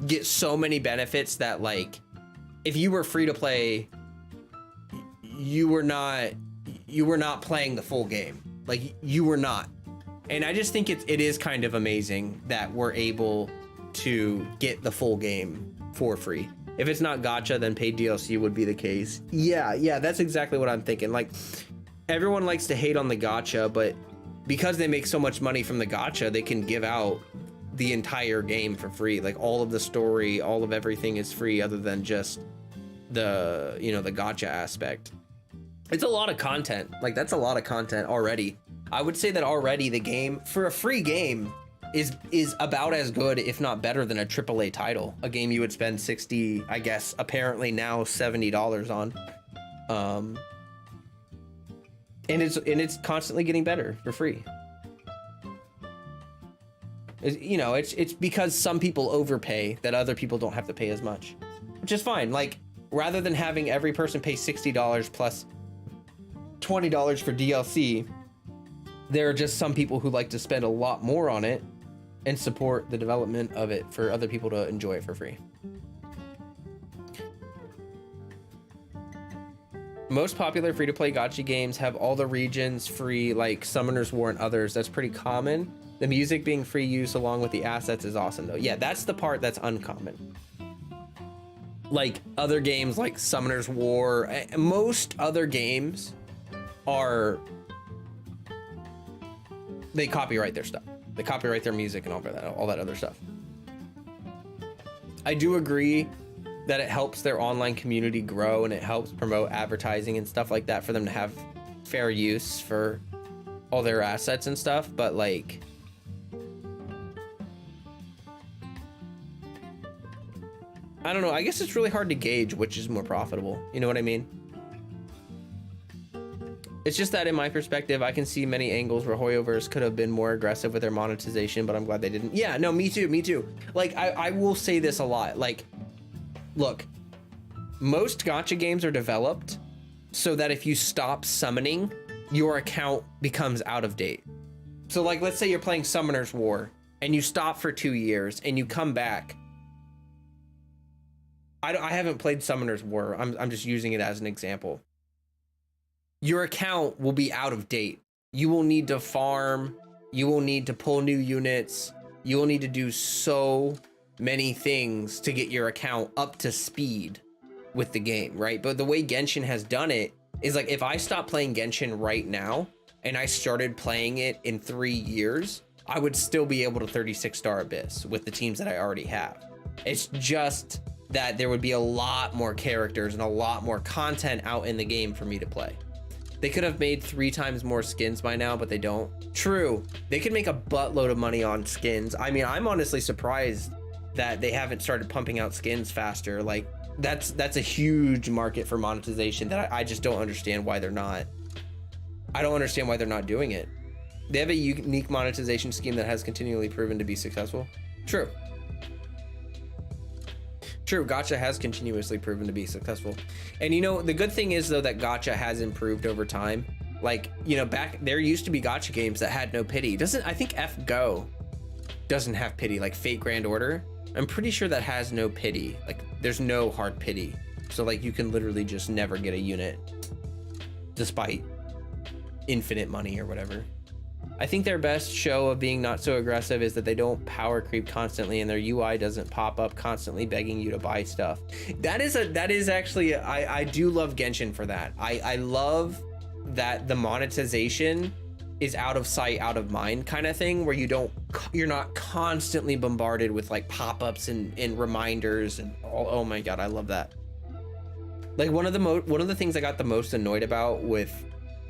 get so many benefits that like if you were free to play, you were not playing the full game. Like you were not. And I just think it is kind of amazing that we're able to get the full game for free. If it's not gacha, then paid DLC would be the case. Yeah, that's exactly what I'm thinking. Like everyone likes to hate on the gacha, but because they make so much money from the gacha, they can give out the entire game for free. Like all of the story, all of everything is free other than just the, you know, the gacha aspect. It's a lot of content. Like that's a lot of content already. I would say that already the game for a free game is about as good, if not better, than a AAA title. A game you would spend 60, I guess, apparently now $70 on. And it's constantly getting better for free. You know, it's because some people overpay that other people don't have to pay as much, which is fine. Like rather than having every person pay $60 plus $20 for DLC, there are just some people who like to spend a lot more on it and support the development of it for other people to enjoy it for free. Most popular free-to-play gacha games have all the regions free, like Summoner's War and others. That's pretty common. The music being free use along with the assets is awesome though. Yeah, that's the part that's uncommon. Like other games like Summoner's War, most other games they copyright their stuff. They copyright their music and all that other stuff. I do agree that it helps their online community grow and it helps promote advertising and stuff like that for them to have fair use for all their assets and stuff, but like I don't know, I guess it's really hard to gauge which is more profitable. You know what I mean? It's just that in my perspective, I can see many angles where Hoyoverse could have been more aggressive with their monetization, but I'm glad they didn't. Yeah, no, me too. Like, I will say this a lot. Like, look, most gacha games are developed so that if you stop summoning, your account becomes out of date. So like, let's say you're playing Summoner's War and you stop for 2 years and you come back. I haven't played Summoner's War. I'm just using it as an example. Your account will be out of date. You will need to farm. You will need to pull new units. You will need to do so many things to get your account up to speed with the game, right? But the way Genshin has done it is like, if I stop playing Genshin right now and I started playing it in 3 years, I would still be able to 36-star Abyss with the teams that I already have. It's just that there would be a lot more characters and a lot more content out in the game for me to play. They could have made 3 times more skins by now, but they don't. True, they could make a buttload of money on skins. I mean, I'm honestly surprised that they haven't started pumping out skins faster. Like, that's a huge market for monetization that I just don't understand why they're not. I don't understand why they're not doing it. They have a unique monetization scheme that has continually proven to be successful. True, gacha has continuously proven to be successful. And you know, the good thing is though that gacha has improved over time. Like, you know, back there used to be gacha games that had no pity. I think F-Go doesn't have pity, like Fate Grand Order. I'm pretty sure that has no pity. Like there's no hard pity. So like you can literally just never get a unit despite infinite money or whatever. I think their best show of being not so aggressive is that they don't power creep constantly and their UI doesn't pop up constantly begging you to buy stuff. That is actually, I do love Genshin for that. I love that the monetization is out of sight, out of mind kind of thing, where you're not constantly bombarded with like pop-ups and reminders and all. Oh my God, I love that. Like one of the things I got the most annoyed about with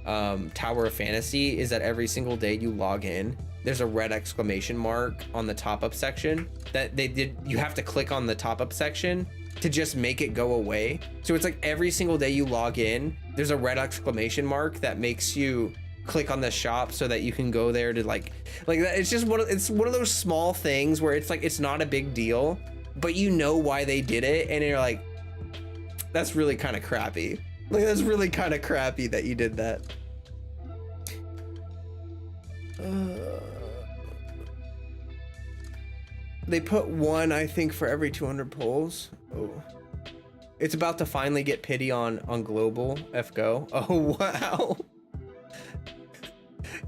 Tower of Fantasy is that every single day you log in, there's a red exclamation mark on the top-up section that you have to click on the top-up section to just make it go away. So it's like every single day you log in, there's a red exclamation mark that makes you click on the shop so that you can go there to like that. It's just one of those small things where it's like, it's not a big deal, but you know why they did it, and you're like, that's really kind of crappy. Like, that's really kind of crappy that you did that. They put one, I think, for every 200 polls. Oh. It's about to finally get pity on global FGO. Oh, wow.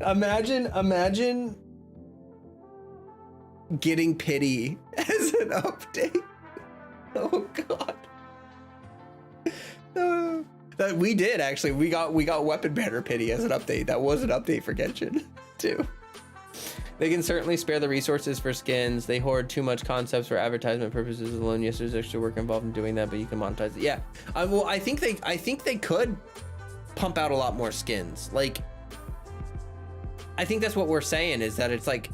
Imagine getting pity as an update. Oh god. That we did actually. We got weapon banner pity as an update. That was an update for Genshin too. They can certainly spare the resources for skins. They hoard too much concepts for advertisement purposes alone. Yes, there's extra work involved in doing that, but you can monetize it. Yeah. Well, I think they could pump out a lot more skins. Like, I think that's what we're saying, is that it's like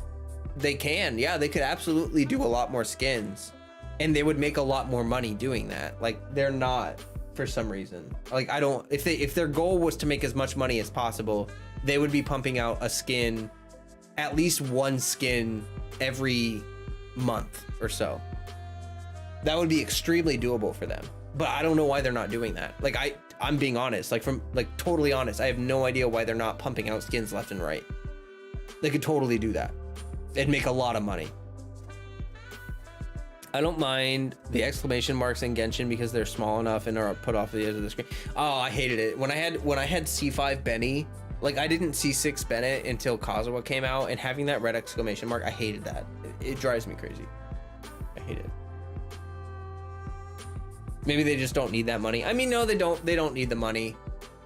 they can. Yeah, they could absolutely do a lot more skins, and they would make a lot more money doing that. Like, they're not, for some reason. Like, I don't. If their goal was to make as much money as possible, they would be pumping out a skin. At least one skin every month or so. That would be extremely doable for them. But I don't know why they're not doing that. Like, I'm being honest, like totally honest. I have no idea why they're not pumping out skins left and right. They could totally do that. It'd make a lot of money. I don't mind the exclamation marks in Genshin because they're small enough and are put off the edge of the screen. Oh, I hated it. When I had C5 Benny, like, I didn't see 6 Bennett until Kazuha came out, and having that red exclamation mark, I hated that. It drives me crazy. I hate it. Maybe they just don't need that money. I mean, no, they don't need the money.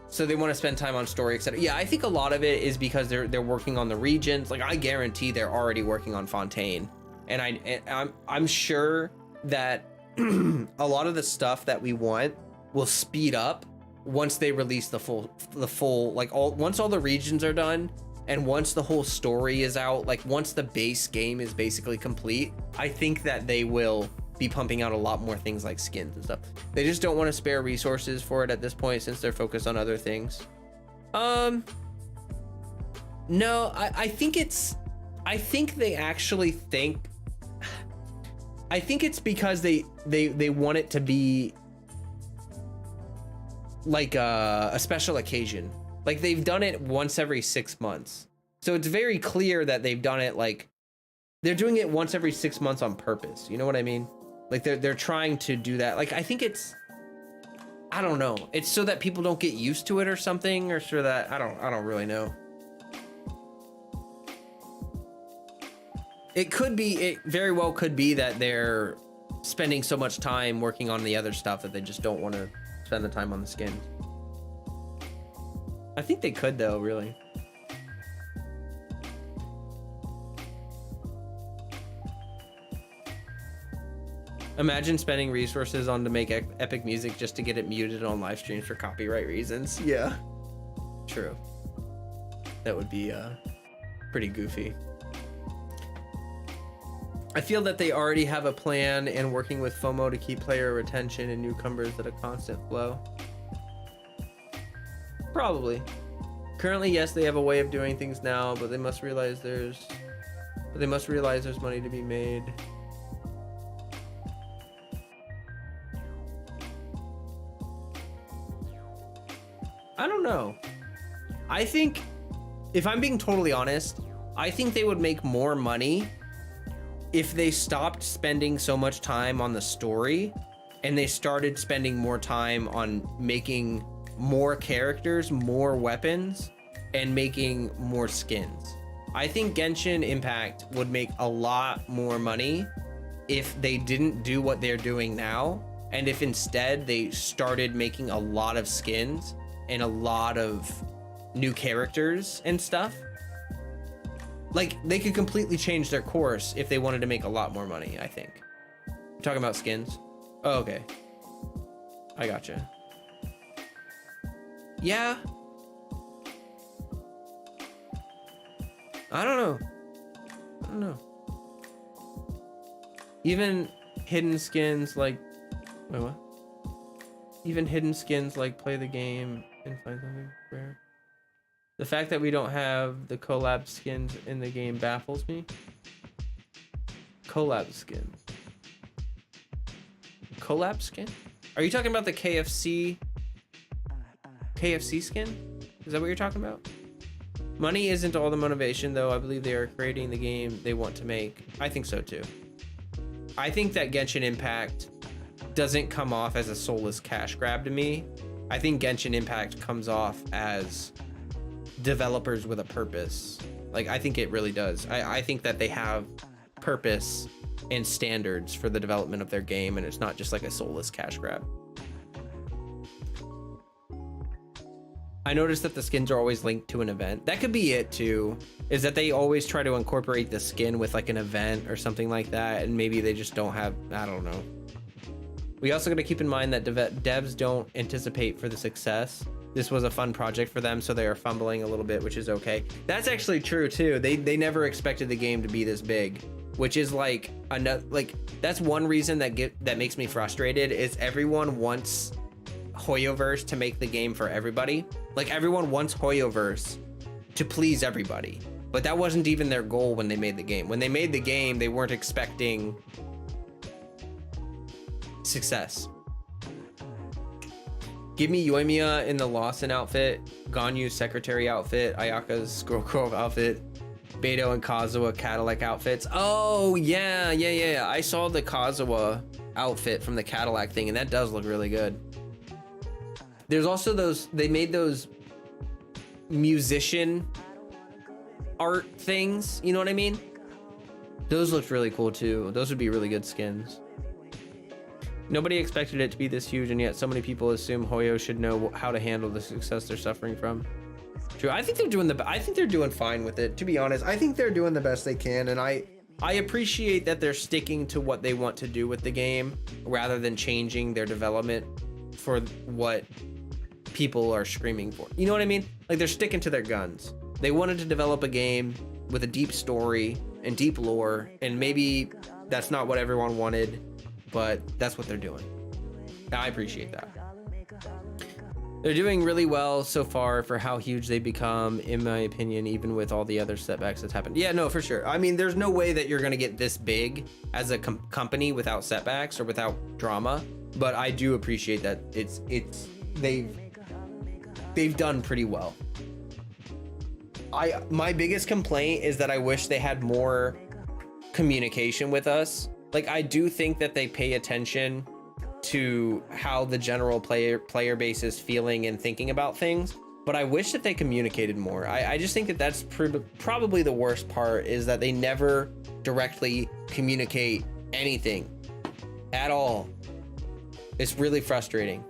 So they want to spend time on story, etc. Yeah, I think a lot of it is because they're working on the regions. Like, I guarantee they're already working on Fontaine. And I'm sure that a lot of the stuff that we want will speed up once they release the full like once all the regions are done, and once the whole story is out, like once the base game is basically complete, I think that they will be pumping out a lot more things like skins and stuff. They just don't want to spare resources for it at this point since they're focused on other things. No, I think they actually think, I think it's because they want it to be like a special occasion. Like, they've done it once every 6 months. So it's very clear that they've done it, like, they're doing it once every 6 months on purpose. You know what I mean? Like, they're trying to do that. Like, I think it's, I don't know. It's so that people don't get used to it or something, or so that, I don't really know. It very well could be that they're spending so much time working on the other stuff that they just don't want to spend the time on the skins. I think they could, though, really. Imagine spending resources on to make epic music just to get it muted on live streams for copyright reasons. Yeah, true. That would be pretty goofy. I feel that they already have a plan and working with FOMO to keep player retention and newcomers at a constant flow. Probably. Currently, yes, they have a way of doing things now, but they must realize there's money to be made. I don't know. I think, if I'm being totally honest, I think they would make more money if they stopped spending so much time on the story and they started spending more time on making more characters, more weapons, and making more skins. I think Genshin Impact would make a lot more money if they didn't do what they're doing now, and if instead they started making a lot of skins and a lot of new characters and stuff. Like, they could completely change their course if they wanted to make a lot more money, I think. You're talking about skins? Oh, okay. I gotcha. Yeah. I don't know. Even hidden skins like... Wait, what? Even hidden skins like play the game and find something rare. The fact that we don't have the collab skins in the game baffles me. Collab skin. Collab skin? Are you talking about the KFC skin? Is that what you're talking about? Money isn't all the motivation, though. I believe they are creating the game they want to make. I think so too. I think that Genshin Impact doesn't come off as a soulless cash grab to me. I think Genshin Impact comes off as developers with a purpose. Like, I think it really does. I think that they have purpose and standards for the development of their game, and it's not just like a soulless cash grab. I noticed that the skins are always linked to an event. That could be it too, is that they always try to incorporate the skin with like an event or something like that, and maybe they just don't have, I don't know. We also got to keep in mind that devs don't anticipate for the success. This was a fun project for them, so they are fumbling a little bit, which is okay. That's actually true too. They never expected the game to be this big, which is like another, like, that's one reason that makes me frustrated, is everyone wants Hoyoverse to make the game for everybody. Like, everyone wants Hoyoverse to please everybody, but that wasn't even their goal when they made the game. When they made the game, they weren't expecting success. Give me Yoimiya in the Lawson outfit, Ganyu's secretary outfit, Ayaka's Scroll Grove outfit, Beto and Kazuha Cadillac outfits. Oh yeah. I saw the Kazuha outfit from the Cadillac thing, and that does look really good. There's also those, they made those musician art things, you know what I mean? Those looked really cool too. Those would be really good skins. Nobody expected it to be this huge, and yet so many people assume Hoyo should know how to handle the success they're suffering from. True. I think they're doing fine with it, to be honest. I think they're doing the best they can, and I appreciate that they're sticking to what they want to do with the game rather than changing their development for what people are screaming for. You know what I mean? Like, they're sticking to their guns. They wanted to develop a game with a deep story and deep lore, and maybe that's not what everyone wanted, but that's what they're doing. I appreciate that. They're doing really well so far for how huge they become, in my opinion, even with all the other setbacks that's happened. Yeah, no, for sure. I mean, there's no way that you're gonna get this big as a company without setbacks or without drama, but I do appreciate that they've done pretty well. My biggest complaint is that I wish they had more communication with us. Like, I do think that they pay attention to how the general player base is feeling and thinking about things, but I wish that they communicated more. I just think that that's probably the worst part, is that they never directly communicate anything at all. It's really frustrating.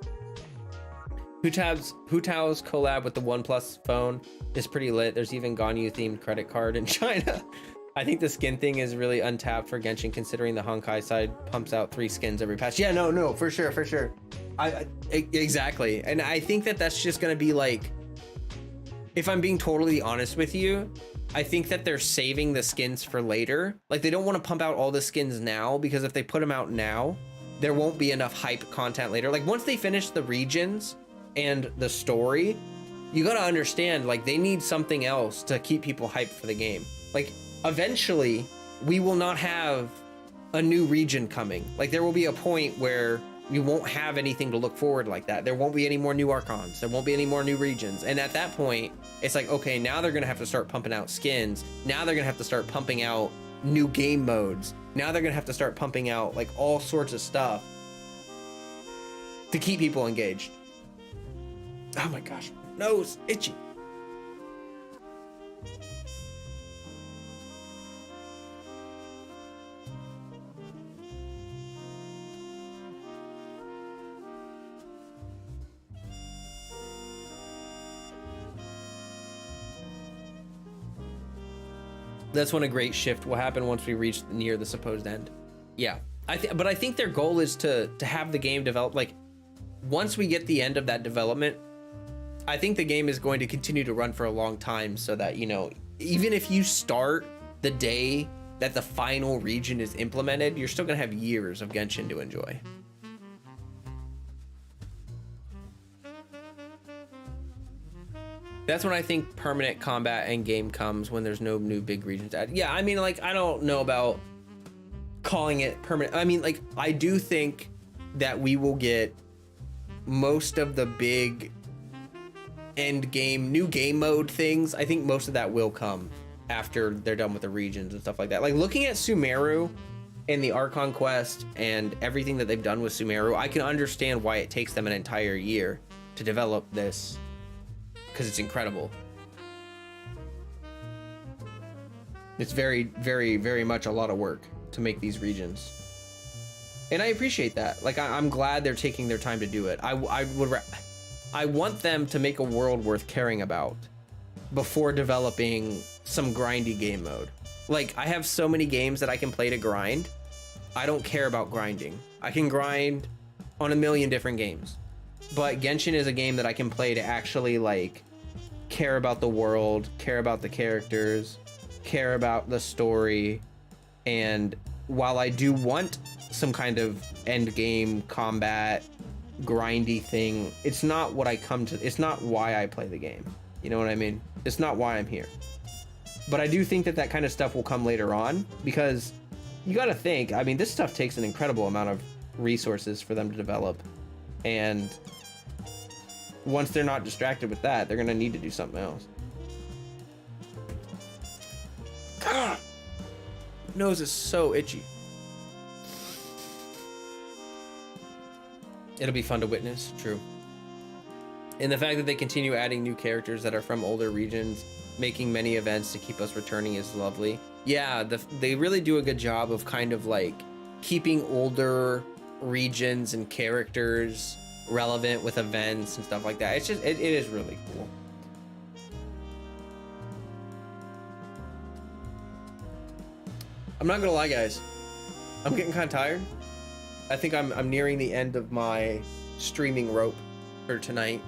Hutao's collab with the OnePlus phone is pretty lit. There's even Ganyu themed credit card in China. I think the skin thing is really untapped for Genshin, considering the Honkai side pumps out 3 skins every patch. Yeah, no, for sure. Exactly. And I think that that's just gonna be like, if I'm being totally honest with you, I think that they're saving the skins for later. Like, they don't want to pump out all the skins now, because if they put them out now, there won't be enough hype content later. Like, once they finish the regions and the story, you gotta understand, like, they need something else to keep people hyped for the game. Like, eventually we will not have a new region coming. Like, there will be a point where we won't have anything to look forward like that. There won't be any more new archons. There won't be any more new regions. And at that point, it's like, okay, now they're gonna have to start pumping out skins. Now they're gonna have to start pumping out new game modes. Now they're gonna have to start pumping out like all sorts of stuff to keep people engaged. Oh my gosh, nose itchy. That's when a great shift will happen, once we reach near the supposed end. Yeah, but I think their goal is to have the game develop. Like, once we get the end of that development, I think the game is going to continue to run for a long time, so that, you know, even if you start the day that the final region is implemented, you're still gonna have years of Genshin to enjoy. That's when I think permanent combat end game comes, when there's no new big regions added. Yeah, I mean, like, I don't know about calling it permanent. I mean, like, I do think that we will get most of the big end game, new game mode things. I think most of that will come after they're done with the regions and stuff like that. Like, looking at Sumeru and the Archon quest and everything that they've done with Sumeru, I can understand why it takes them an entire year to develop this, because it's incredible. It's very, very, very much a lot of work to make these regions. And I appreciate that. Like, I'm glad they're taking their time to do it. I want them to make a world worth caring about before developing some grindy game mode. Like, I have so many games that I can play to grind. I don't care about grinding. I can grind on a million different games. But Genshin is a game that I can play to actually, like, care about the world, care about the characters, care about the story. And while I do want some kind of end game combat grindy thing, it's not what I come to. It's not why I play the game. You know what I mean? It's not why I'm here. But I do think that that kind of stuff will come later on, because you got to think, I mean, this stuff takes an incredible amount of resources for them to develop. And once they're not distracted with that, they're going to need to do something else. God, nose is so itchy. It'll be fun to witness, true. And the fact that they continue adding new characters that are from older regions, making many events to keep us returning is lovely. Yeah, they really do a good job of kind of like keeping older regions and characters relevant with events and stuff like that. It's just, it is really cool. I'm not gonna lie, guys. I'm getting kind of tired. I think I'm nearing the end of my streaming rope for tonight.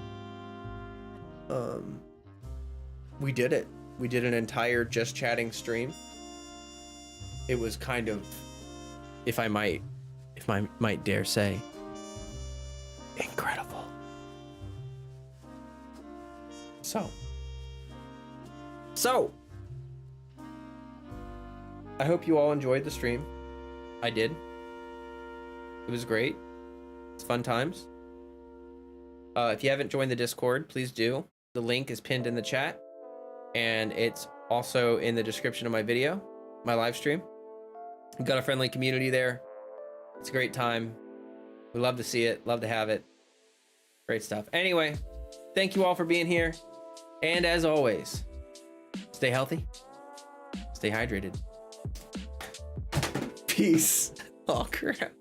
We did it. We did an entire just chatting stream. It was kind of, if I might dare say, incredible. So I hope you all enjoyed the stream. I did. It was great. It's fun times. If you haven't joined the Discord, please do. The link is pinned in the chat, and it's also in the description of my video, my live stream. We've got a friendly community there. It's a great time. We love to see it, love to have it. Great stuff. Anyway, thank you all for being here. And as always, stay healthy, stay hydrated. Peace. Oh, crap.